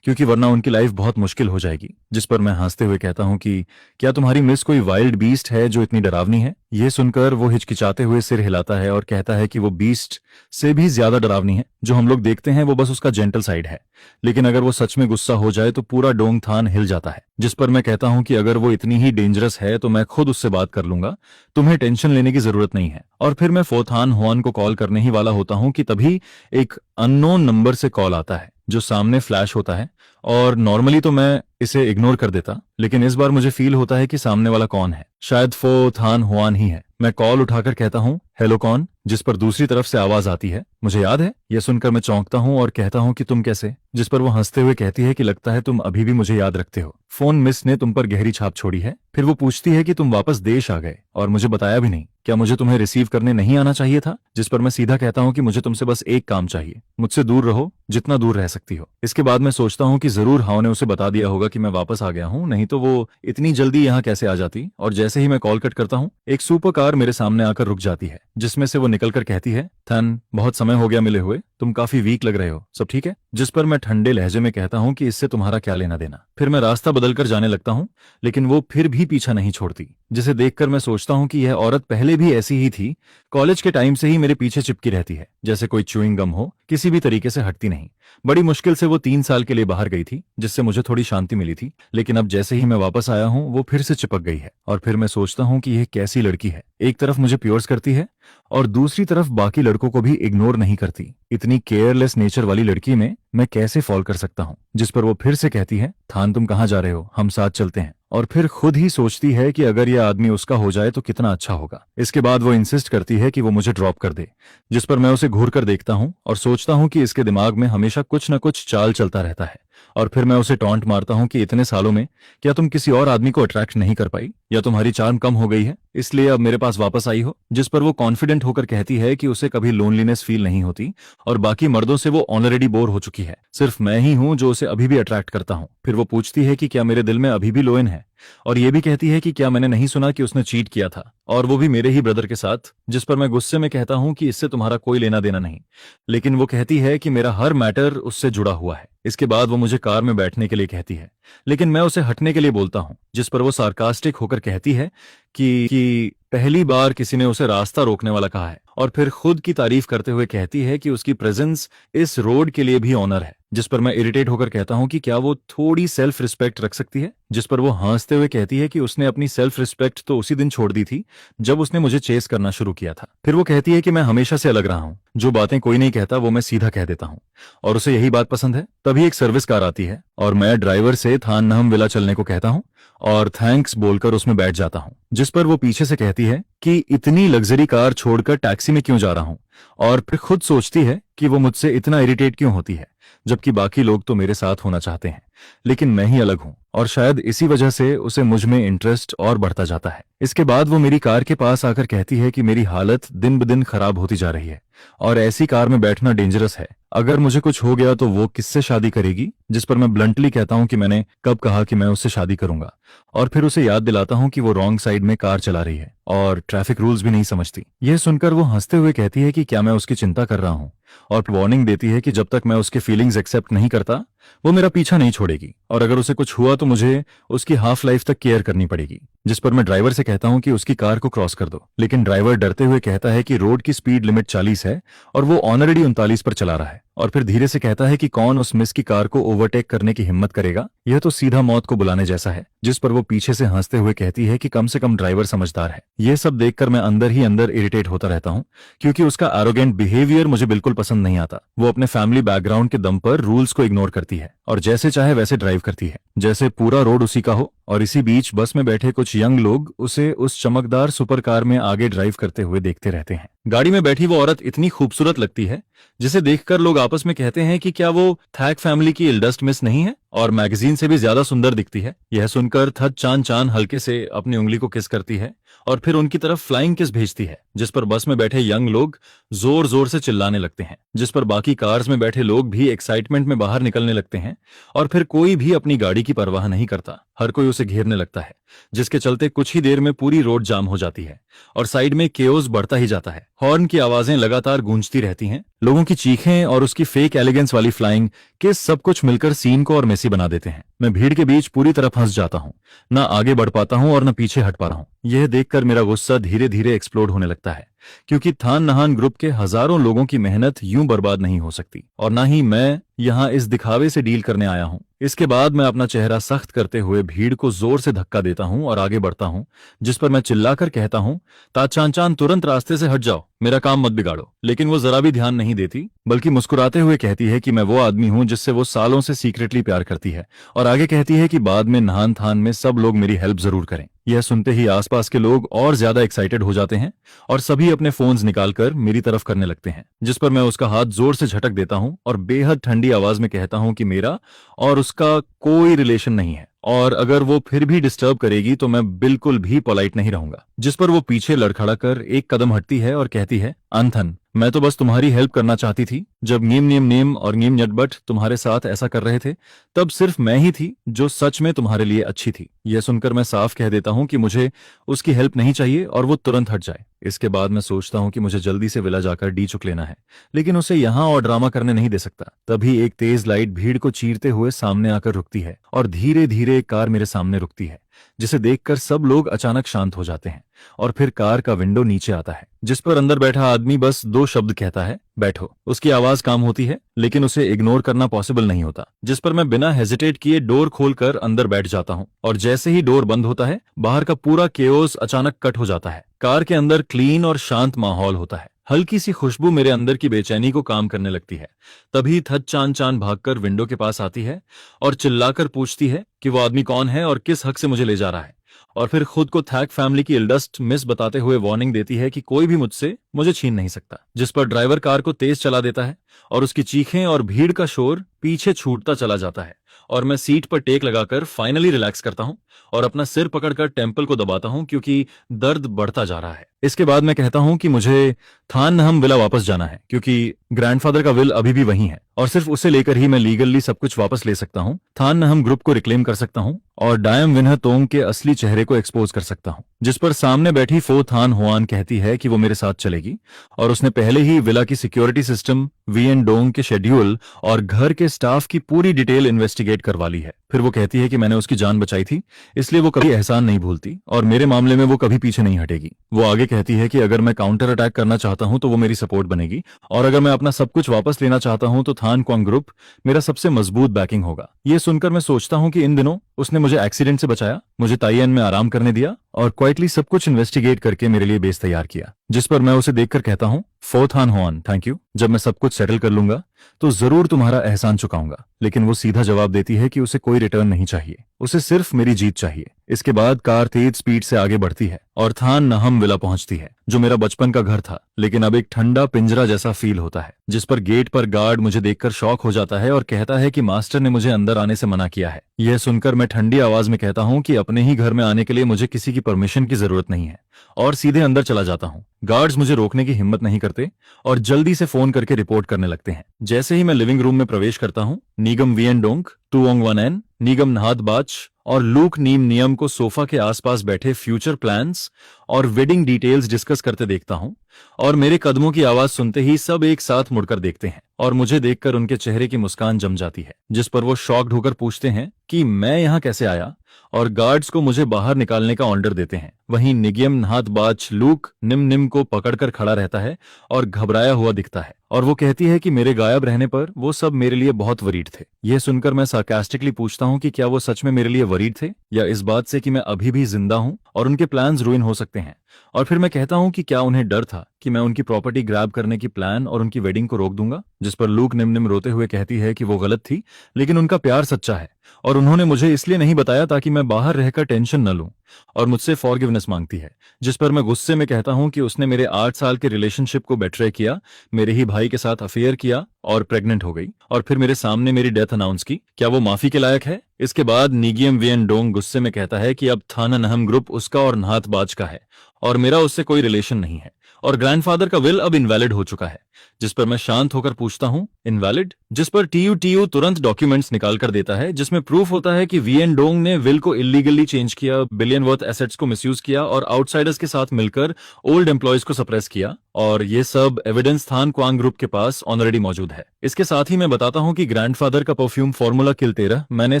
S1: क्योंकि वरना उनकी लाइफ बहुत मुश्किल हो जाएगी। जिस पर मैं हंसते हुए कहता हूं कि क्या तुम्हारी मिस कोई वाइल्ड बीस्ट है जो इतनी डरावनी है? ये सुनकर वो हिचकिचाते हुए सिर हिलाता है और कहता है कि वो बीस्ट से भी ज्यादा डरावनी है। जो हम लोग देखते हैं वो बस उसका जेंटल साइड है, लेकिन अगर वो सच में गुस्सा हो जाए तो पूरा डोंग थान हिल जाता है। जिस पर मैं कहता हूं कि अगर वो इतनी ही डेंजरस है तो मैं खुद उससे बात कर लूंगा, तुम्हें टेंशन लेने की जरूरत नहीं है। और फिर मैं फोथान हुआन को कॉल करने ही वाला होता हूं कि तभी एक अननोन नंबर से कॉल आता है जो सामने फ्लैश होता है, और नॉर्मली तो मैं इसे इग्नोर कर देता, लेकिन इस बार मुझे फील होता है कि सामने वाला कौन है। शायद फो थान हुआन ही है। मैं कॉल उठाकर कहता हूं, हेलो कौन? जिस पर दूसरी तरफ से आवाज आती है, मुझे याद है। यह सुनकर मैं चौंकता हूं और कहता हूं कि तुम कैसे? जिस पर वो हंसते हुए कहती है कि लगता है तुम अभी भी मुझे याद रखते हो, फोन मिस ने तुम पर गहरी छाप छोड़ी है। फिर वो पूछती है कि तुम वापस देश आ गए और मुझे बताया भी नहीं, क्या मुझे तुम्हें रिसीव करने नहीं आना चाहिए था? जिस पर मैं सीधा कहता हूं कि मुझे तुमसे बस एक काम चाहिए, मुझसे दूर रहो जितना दूर रह सकती हो। इसके बाद मैं सोचता हूं कि जरूर हाव ने उसे बता दिया होगा कि मैं वापस आ गया हूं, नहीं तो वो इतनी जल्दी यहाँ कैसे आ जाती। और जैसे ही मैं कॉल कट करता हूं, एक सुपर कार मेरे सामने आकर रुक जाती है, जिसमें से वो निकलकर कहती है, थन बहुत समय हो गया मिले हुए, तुम काफी वीक लग रहे हो, सब ठीक है? जिस पर मैं ठंडे लहजे में कहता हूं कि इससे तुम्हारा क्या लेना देना। फिर मैं रास्ता बदलकर जाने लगता हूं, लेकिन वो फिर भी पीछा नहीं छोड़ती, जिसे देखकर मैं सोचता हूं कि यह औरत पहले भी ऐसी ही थी। कॉलेज के टाइम से ही मेरे पीछे चिपकी रहती है, जैसे कोई च्यूइंग गम हो, किसी भी तरीके से हटती नहीं। बड़ी मुश्किल से वो 3 साल के लिए बाहर गई थी, जिससे मुझे थोड़ी शांति मिली थी, लेकिन अब जैसे ही मैं वापस आया हूं वो फिर से चिपक गई है। और फिर मैं सोचता हूं कि यह कैसी लड़की है, एक तरफ मुझे प्योर्स करती है और दूसरी तरफ बाकी लड़कों को भी इग्नोर नहीं करती। इतनी केयरलेस नेचर वाली लड़की में मैं कैसे फॉल कर सकता हूं? जिस पर वो फिर से कहती है, थान तुम कहां जा रहे हो, हम साथ चलते हैं। और फिर खुद ही सोचती है कि अगर यह आदमी उसका हो जाए तो कितना अच्छा होगा। इसके बाद वो इंसिस्ट करती है कि वो मुझे ड्रॉप कर दे, जिस पर मैं उसे घूर कर देखता हूं और सोचता हूं कि इसके दिमाग में हमेशा कुछ न कुछ चाल चलता रहता है। और फिर मैं उसे टॉन्ट मारता हूं कि इतने सालों में क्या तुम किसी और आदमी को अट्रैक्ट नहीं कर पाई, या तुम्हारी चार्म कम हो गई है इसलिए अब मेरे पास वापस आई हो? जिस पर वो कॉन्फिडेंट होकर कहती है कि उसे कभी लोनलीनेस फील नहीं होती और बाकी मर्दों से वो ऑलरेडी बोर हो चुकी है, सिर्फ मैं ही हूं जो उसे अभी भी अट्रैक्ट करता हूं। फिर वो पूछती है कि क्या मेरे दिल में अभी भी लोएन है, और ये भी कहती है कि क्या मैंने नहीं सुना कि उसने चीट किया था, और वो भी मेरे ही ब्रदर के साथ। जिस पर मैं गुस्से में कहता हूं कि इससे तुम्हारा कोई लेना देना नहीं, लेकिन वो कहती है कि मेरा हर मैटर उससे जुड़ा हुआ है। इसके बाद वो मुझे कार में बैठने के लिए कहती है, लेकिन मैं उसे हटने के लिए बोलता हूं, जिस पर वो सार्कास्टिक होकर कहती है कि पहली बार किसी ने उसे रास्ता रोकने वाला कहा है, और फिर खुद की तारीफ करते हुए कहती है कि उसकी प्रेजेंस इस रोड के लिए भी ऑनर है। जिस पर मैं इरिटेट होकर कहता हूं कि क्या वो थोड़ी सेल्फ रिस्पेक्ट रख सकती है? जिस पर वो हंसते हुए कहती है कि उसने अपनी सेल्फ रिस्पेक्ट तो उसी दिन छोड़ दी थी जब उसने मुझे चेस करना शुरू किया था। फिर वो कहती है कि मैं हमेशा से अलग रहा हूं, जो बातें कोई नहीं कहता वो मैं सीधा कह देता हूं, और उसे यही बात पसंद है। तभी एक सर्विस कार आती है और मैं ड्राइवर से थान नहम विला चलने को कहता हूं और थैंक्स बोलकर उसमें बैठ जाता हूं। जिस पर वो पीछे से कहती है कि इतनी लग्जरी कार छोड़कर टैक्सी में क्यों जा रहा हूं, और फिर खुद सोचती है कि वो मुझसे इतना इरिटेट क्यों होती है, जबकि बाकी लोग तो मेरे साथ होना चाहते हैं, लेकिन मैं ही अलग हूं, और शायद इसी वजह से उसे मुझ में इंटरेस्ट और बढ़ता जाता है। इसके बाद वो मेरी कार के पास आकर कहती है कि मेरी हालत दिन ब दिन खराब होती जा रही है और ऐसी कार में बैठना डेंजरस है, अगर मुझे कुछ हो गया तो वो किससे शादी करेगी? जिस पर मैं ब्लंटली कहता हूं कि मैंने कब कहा कि मैं उससे शादी करूंगा, और फिर उसे याद दिलाता हूं कि वो रॉन्ग साइड में कार चला रही है और ट्रैफिक रूल्स भी नहीं समझती। यह सुनकर वो हंसते हुए कहती है कि क्या मैं उसकी चिंता कर रहा हूं, और वार्निंग देती है कि जब तक मैं उसके फीलिंग्स एक्सेप्ट नहीं करता वो मेरा पीछा नहीं छोड़ेगी और अगर उसे कुछ हुआ तो मुझे उसकी हाफ लाइफ तक केयर करनी पड़ेगी। जिस पर मैं ड्राइवर से कहता हूं कि उसकी कार को क्रॉस कर दो, लेकिन ड्राइवर डरते हुए कहता है कि रोड की स्पीड लिमिट 40 है और वो ऑलरेडी 39 पर चला रहा है, और फिर धीरे से कहता है कि कौन उस मिस की कार को ओवरटेक करने की हिम्मत करेगा, यह तो सीधा मौत को बुलाने जैसा है। जिस पर वो पीछे से हंसते हुए कहती है कि कम से कम ड्राइवर समझदार है। यह सब देखकर मैं अंदर ही अंदर इरिटेट होता रहता हूं, क्योंकि उसका एरोगेंट बिहेवियर मुझे बिल्कुल पसंद नहीं आता। वो अपने फैमिली बैकग्राउंड के दम पर रूल्स को इग्नोर करती है और जैसे चाहे वैसे ड्राइव करती है, जैसे पूरा रोड उसी का हो। और इसी बीच बस में बैठे कुछ यंग लोग उसे उस चमकदार सुपर कार में आगे ड्राइव करते हुए देखते रहते हैं। गाड़ी में बैठी वो औरत इतनी खूबसूरत लगती है जिसे देखकर लोग आपस में कहते हैं कि क्या वो थैक फैमिली की इल्डेस्ट मिस नहीं है, और मैगजीन से भी ज्यादा सुंदर दिखती है। यह सुनकर थत चान चान हल्के से अपनी उंगली को किस करती है और फिर उनकी तरफ फ्लाइंग किस भेजती है, जिस पर बस में बैठे यंग लोग जोर जोर से चिल्लाने लगते हैं, जिस पर बाकी कार्स में बैठे लोग भी एक्साइटमेंट में बाहर निकलने लगते हैं और फिर कोई भी अपनी गाड़ी की परवाह नहीं करता। हर कोई उसे घेरने लगता है, जिसके चलते कुछ ही देर में पूरी रोड जाम हो जाती है और साइड में केओस बढ़ता ही जाता है। हॉर्न की आवाजें लगातार गूंजती रहती हैं, लोगों की चीखें और उसकी फेक एलिगेंस वाली फ्लाइंग किस सब कुछ मिलकर सीन को और मेसी बना देते हैं। मैं भीड़ के बीच पूरी तरह फंस जाता हूँ, ना आगे बढ़ पाता हूँ और न पीछे हट पा रहा हूँ। यह देखकर मेरा गुस्सा धीरे धीरे एक्सप्लोड होने लगता है, क्योंकि थान नहान ग्रुप के हजारों लोगों की मेहनत यूं बर्बाद नहीं हो सकती, और ना ही मैं यहाँ इस दिखावे से डील करने आया हूँ। इसके बाद मैं अपना चेहरा सख्त करते हुए भीड़ को जोर से धक्का देता हूँ और आगे बढ़ता हूँ, जिस पर मैं चिल्लाकर कहता हूँ, ताचान चान तुरंत रास्ते से हट जाओ, मेरा काम मत बिगाड़ो। लेकिन वो जरा भी ध्यान नहीं देती, बल्कि मुस्कुराते हुए कहती है कि मैं वो आदमी हूँ जिससे वो सालों से सीक्रेटली प्यार करती है, और आगे कहती है कि बाद में नहान थान में सब लोग मेरी हेल्प जरूर करें। यह सुनते ही आसपास के लोग और ज्यादा एक्साइटेड हो जाते हैं और सभी अपने फोन्स निकालकर मेरी तरफ करने लगते हैं, जिस पर मैं उसका हाथ जोर से झटक देता हूं और बेहद ठंडी आवाज में कहता हूं कि मेरा और उसका कोई रिलेशन नहीं है, और अगर वो फिर भी डिस्टर्ब करेगी तो मैं बिल्कुल भी पोलाइट नहीं रहूंगा। जिस पर वो पीछे लड़खड़ा कर एक कदम हटती है और कहती है, अंथन, मैं तो बस तुम्हारी हेल्प करना चाहती थी। जब नीम नीम नीम और नीम नटबट तुम्हारे साथ ऐसा कर रहे थे, तब सिर्फ मैं ही थी जो सच में तुम्हारे लिए अच्छी थी। यह सुनकर मैं साफ कह देता हूं कि मुझे उसकी हेल्प नहीं चाहिए और वो तुरंत हट जाए। इसके बाद मैं सोचता हूं कि मुझे जल्दी से विला जाकर डी चुक लेना है, लेकिन उसे यहां और ड्रामा करने नहीं दे सकता। तभी एक तेज लाइट भीड़ को चीरते हुए सामने आकर रुकती है और धीरे धीरे एक कार मेरे सामने रुकती है, जिसे देखकर सब लोग अचानक शांत हो जाते हैं और फिर कार का विंडो नीचे आता है, जिस पर अंदर बैठा आदमी बस दो शब्द कहता है, बैठो। उसकी आवाज काम होती है, लेकिन उसे इग्नोर करना पॉसिबल नहीं होता, जिस पर मैं बिना हेजिटेट किए डोर खोलकर अंदर बैठ जाता हूं, और जैसे ही डोर बंद होता है, बाहर का पूरा केओस अचानक कट हो जाता है। कार के अंदर क्लीन और शांत माहौल होता है। हल्की सी खुशबू मेरे अंदर की बेचैनी को काम करने लगती है। तभी थत चान चान भागकर विंडो के पास आती है और चिल्लाकर पूछती है कि वो आदमी कौन है और किस हक से मुझे ले जा रहा है, और फिर खुद को थैक फैमिली की इल्डेस्ट मिस बताते हुए वार्निंग देती है कि कोई भी मुझे छीन नहीं सकता। जिस पर ड्राइवर कार को तेज चला देता है और उसकी चीखें और भीड़ का शोर पीछे छूटता चला जाता है, और मैं सीट पर टेक लगाकर फाइनली रिलैक्स करता हूं और अपना सिर पकड़कर टेम्पल को दबाता हूं, क्योंकि दर्द बढ़ता जा रहा है। इसके बाद मैं कहता हूं कि मुझे थान नहम विला वापस जाना है, क्योंकि ग्रैंडफादर का विल अभी भी वहीं है और सिर्फ उसे लेकर ही मैं लीगली सब कुछ वापस ले सकता हूं। थान नहम ग्रुप को रिक्लेम कर सकता हूं और डायम विनह तोंग के असली चेहरे को एक्सपोज कर सकता हूं। जिस पर सामने बैठी फो थान हुआन कहती है कि वो मेरे साथ चलेगी और उसने पहले ही विला की सिक्योरिटी सिस्टम, वीएन डोंग के शेड्यूल और घर के स्टाफ की पूरी डिटेल इन्वेस्टिगेट करवा ली है। फिर वो कहती है कि मैंने उसकी जान बचाई थी, इसलिए वो कभी एहसान नहीं भूलती और मेरे मामले में वो कभी पीछे नहीं हटेगी। वो आगे कहती है कि अगर मैं काउंटर अटैक करना चाहता हूं तो वो मेरी सपोर्ट बनेगी, और अगर मैं अपना सब कुछ वापस लेना चाहता हूं तो थान क्वांग ग्रुप मेरा सबसे मजबूत बैकिंग होगा। ये सुनकर मैं सोचता हूं कि इन दिनों उसने मुझे एक्सीडेंट से बचाया, मुझे ताइयन में आराम करने दिया और क्वाइटली सब कुछ इन्वेस्टिगेट करके मेरे लिए बेस तैयार किया। जिस पर मैं उसे देखकर कहता हूं, फो थान हुआन, थैंक यू। जब मैं सब कुछ सेटल कर लूंगा तो जरूर तुम्हारा एहसान चुकाऊंगा। लेकिन वो सीधा जवाब देती है कि उसे कोई रिटर्न नहीं चाहिए, उसे सिर्फ मेरी जीत चाहिए। इसके बाद कार तेज स्पीड से आगे बढ़ती है और थान नहम विला पहुंचती है, जो मेरा बचपन का घर था, लेकिन अब एक ठंडा पिंजरा जैसा फील होता है। जिस पर गेट पर गार्ड मुझे देखकर शॉक हो जाता है और कहता है कि मास्टर ने मुझे अंदर आने से मना किया है। यह सुनकर मैं ठंडी आवाज में कहता हूं कि अपने ही घर में आने के लिए मुझे किसी की परमिशन की जरूरत नहीं है, और सीधे अंदर चला जाता हूं। गार्ड्स मुझे रोकने की हिम्मत नहीं करते और जल्दी से फोन करके रिपोर्ट करने लगते हैं। जैसे ही मैं लिविंग रूम में प्रवेश करता हूं, नीगम वीएन डोंग, तुओंग वन एन, नीगम नहात बाच और लूक नीम नियम को सोफा के आसपास बैठे फ्यूचर प्लान्स और वेडिंग डिटेल्स डिस्कस करते देखता हूं, और मेरे कदमों की आवाज सुनते ही सब एक साथ मुड़कर देखते हैं और मुझे देखकर उनके चेहरे की मुस्कान जम जाती है, जिस पर वो शॉक्ड होकर पूछते हैं कि मैं यहाँ कैसे आया, और गार्ड्स को मुझे बाहर निकालने का ऑर्डर देते हैं। वहीं निगियम नाथबाज लूक निम निम को पकड़कर खड़ा रहता है और घबराया हुआ दिखता है, और वो कहती है कि मेरे गायब रहने पर वो सब मेरे लिए बहुत वरीड थे। यह सुनकर मैं सार्कास्टिकली पूछता हूँ कि क्या वो सच में मेरे लिए वरीड थे, या इस बात से कि मैं अभी भी जिंदा हूँ और उनके प्लान्स रुइन हो सकते हैं। और फिर मैं कहता हूँ कि क्या उन्हें डर था कि मैं उनकी प्रॉपर्टी ग्रैब करने की प्लान और उनकी वेडिंग को रोक दूंगा, जिस पर लूक निम निम रोते हुए कहती है कि वो गलत थी, लेकिन उनका प्यार सच्चा है और उन्होंने मुझे इसलिए नहीं बताया ताकि मैं बाहर रहकर टेंशन न लूं, और मुझसे फॉरगिवनेस मांगती है। जिस पर मैं गुस्से में कहता हूं कि उसने मेरे 8 साल के रिलेशनशिप को बेट्रे किया, मेरे ही भाई के साथ अफेयर किया और प्रेग्नेंट हो गई, और फिर मेरे सामने मेरी डेथ अनाउंस की। क्या वो माफी के लायक है? इसके बाद निगियम वियन डोंग गुस्से में कहता है कि अब थाना नहम ग्रुप उसका और नाथबाज का है और मेरा उससे कोई रिलेशन नहीं है, और ग्रैंडफादर का विल अब इनवैलिड हो चुका है। जिस पर मैं शांत होकर पूछता हूं, इनवैलिड? जिस पर टीयू तुरंत डॉक्यूमेंट्स निकाल कर देता है जिसमें प्रूफ होता है कि वीएन डोंग ने विल को इलीगली चेंज किया, बिलियन वर्थ एसेट्स को मिसयूज किया और आउटसाइडर्स के साथ मिलकर ओल्ड एम्प्लॉयज को सप्रेस किया, और ये सब एविडेंस थान क्वांग ग्रुप के पास ऑलरेडी मौजूद है। इसके साथ ही मैं बताता हूं कि ग्रैंडफादर का परफ्यूम फॉर्मूला किल 13 मैंने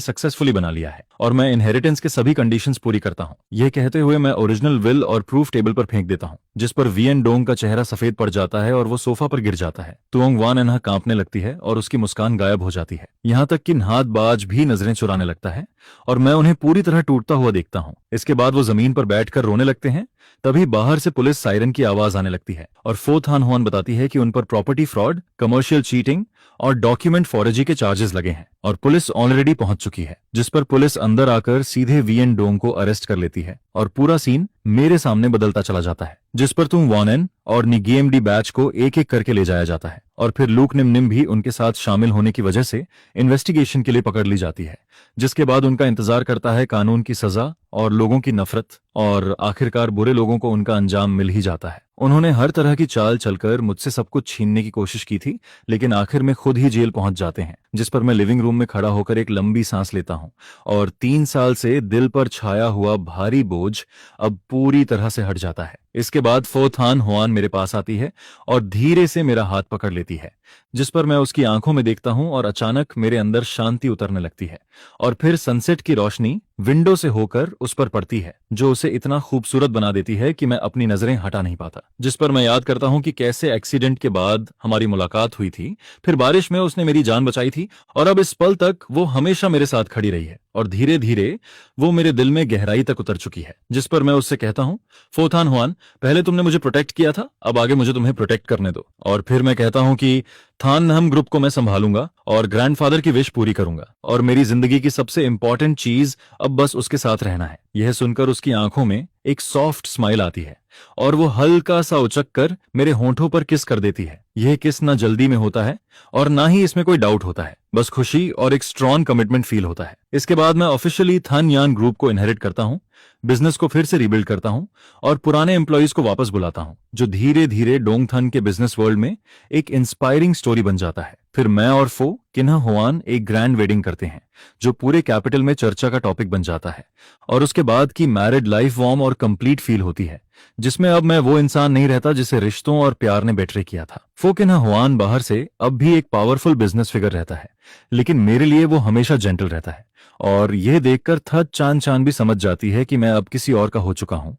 S1: सक्सेसफुली बना लिया है और मैं इनहेरिटेंस के सभी कंडीशंस पूरी करता हूं। यह कहते हुए मैं ओरिजिनल विल और प्रूफ टेबल पर फेंक देता हूं, जिस पर वीएन डोंग का चेहरा सफेद पड़ जाता है और वो सोफा पर गिर जाता है। तुओंग वान एनहा कांपने लगती है और उसकी मुस्कान गायब हो जाती है, यहां तक कि नाथबाज भी नजरें चुराने लगता है और मैं उन्हें पूरी तरह टूटता हुआ देखता हूं। इसके बाद वो जमीन पर बैठकर रोने लगते हैं। तभी बाहर से पुलिस सायरन की आवाज आने लगती है और फो थान हुआन बताती है कि उन पर प्रॉपर्टी फ्रॉड, कमर्शियल चीटिंग और डॉक्यूमेंट फॉरेजी के चार्जेस लगे हैं और पुलिस ऑलरेडी पहुंच चुकी है। जिस पर पुलिस अंदर आकर सीधे वीएन डोंग को अरेस्ट कर लेती है और पूरा सीन मेरे सामने बदलता चला जाता है, जिस पर तुम वॉनेन और निगेमडी बैच को एक एक करके ले जाया जाता है और फिर लूक निम निम भी उनके साथ शामिल होने की वजह से इन्वेस्टिगेशन के लिए पकड़ ली जाती है, जिसके बाद उनका इंतजार करता है कानून की सजा और लोगों की नफरत, और आखिरकार बुरे लोगों को उनका अंजाम मिल ही जाता है। उन्होंने हर तरह की चाल चलकर मुझसे सब कुछ छीनने की कोशिश की थी, लेकिन आखिर में खुद ही जेल पहुंच जाते हैं। जिस पर मैं लिविंग रूम में खड़ा होकर एक लंबी सांस लेता हूं और 3 साल से दिल पर छाया हुआ भारी बोझ अब पूरी तरह से हट जाता है। इसके बाद फो थान हुआन मेरे पास आती है और धीरे से मेरा हाथ पकड़ लेती है, जिस पर मैं उसकी आंखों में देखता हूं और अचानक मेरे अंदर शांति उतरने लगती है और फिर सनसेट की रोशनी विंडो से होकर उस पर पड़ती है, जो उसे इतना खूबसूरत बना देती है कि मैं अपनी नजरें हटा नहीं पाता। जिस पर मैं याद करता हूं कि कैसे एक्सीडेंट के बाद हमारी मुलाकात हुई थी, फिर बारिश में उसने मेरी जान बचाई थी और अब इस पल तक वो हमेशा मेरे साथ खड़ी रही है और धीरे धीरे वो मेरे दिल में गहराई तक उतर चुकी है। जिस पर मैं उससे कहता हूं, फो थान हुआन, पहले तुमने मुझे प्रोटेक्ट किया था, अब आगे मुझे तुम्हें प्रोटेक्ट करने दो। और फिर मैं कहता हूं कि थान नहम ग्रुप को मैं संभालूंगा और ग्रैंडफादर की विश पूरी करूंगा और मेरी जिंदगी की सबसे इंपॉर्टेंट चीज अब बस उसके साथ रहना है। यह सुनकर उसकी आंखों में एक सॉफ्ट स्माइल आती है और वो हल्का सा उचक कर मेरे होंठों पर किस कर देती है। यह किस ना जल्दी में होता है और ना ही इसमें कोई डाउट होता है, बस खुशी और एक स्ट्रॉन्ग कमिटमेंट फील होता है। इसके बाद मैं ऑफिशियली थान यान ग्रुप को इनहेरिट करता हूं, बिजनेस को फिर से रिबिल्ड करता हूं और पुराने एम्प्लॉयज को वापस बुलाता हूं, जो धीरे धीरे डोंगथन के बिजनेस वर्ल्ड में एक इंस्पायरिंग स्टोरी बन जाता है। फिर मैं और फो किन्हा हुआन एक ग्रैंड वेडिंग करते हैं, जो पूरे कैपिटल में चर्चा का टॉपिक बन जाता है और उसके बाद की मैरिड लाइफ वार्म और कंप्लीट फील होती है, जिसमें अब मैं वो इंसान नहीं रहता जिसे रिश्तों और प्यार ने बेट्रे किया था। फो किन्हा हुआन बाहर से अब भी एक पावरफुल बिजनेस फिगर रहता है, लेकिन मेरे लिए वो हमेशा जेंटल रहता है और यह देखकर थत चान चान भी समझ जाती है कि मैं अब किसी और का हो चुका हूं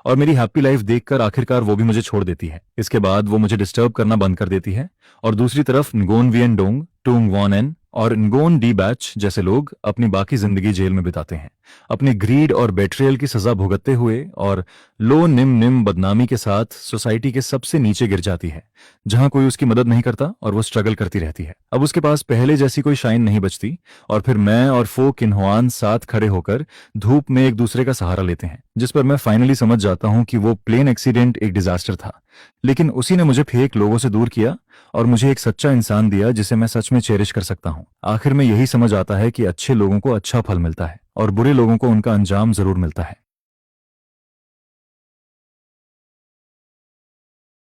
S1: और मेरी हैप्पी लाइफ देखकर आखिरकार वो भी मुझे छोड़ देती है। इसके बाद वो मुझे डिस्टर्ब करना बंद कर देती है और दूसरी तरफ नगोन वियन डोंग, टूंग वॉनेन और नगोन डी बैच जैसे लोग अपनी बाकी जिंदगी जेल में बिताते हैं, अपने ग्रीड और बेट्रियल की सजा भुगतते हुए, और लो निम निम बदनामी के साथ सोसाइटी के सबसे नीचे गिर जाती है, जहां कोई उसकी मदद नहीं करता और वो स्ट्रगल करती रहती है। अब उसके पास पहले जैसी कोई शाइन नहीं बचती और फिर मैं और फो किन्हुआन साथ खड़े होकर धूप में एक दूसरे का सहारा लेते हैं, जिस पर मैं फाइनली समझ जाता हूं कि वो प्लेन एक्सीडेंट एक डिजास्टर था, लेकिन उसी ने मुझे फेक लोगों से दूर किया और मुझे एक सच्चा इंसान दिया जिसे मैं सच में चेरिश कर सकता हूं। आखिर में यही समझ आता है कि अच्छे लोगों को अच्छा फल मिलता है और बुरे लोगों को उनका अंजाम जरूर मिलता है।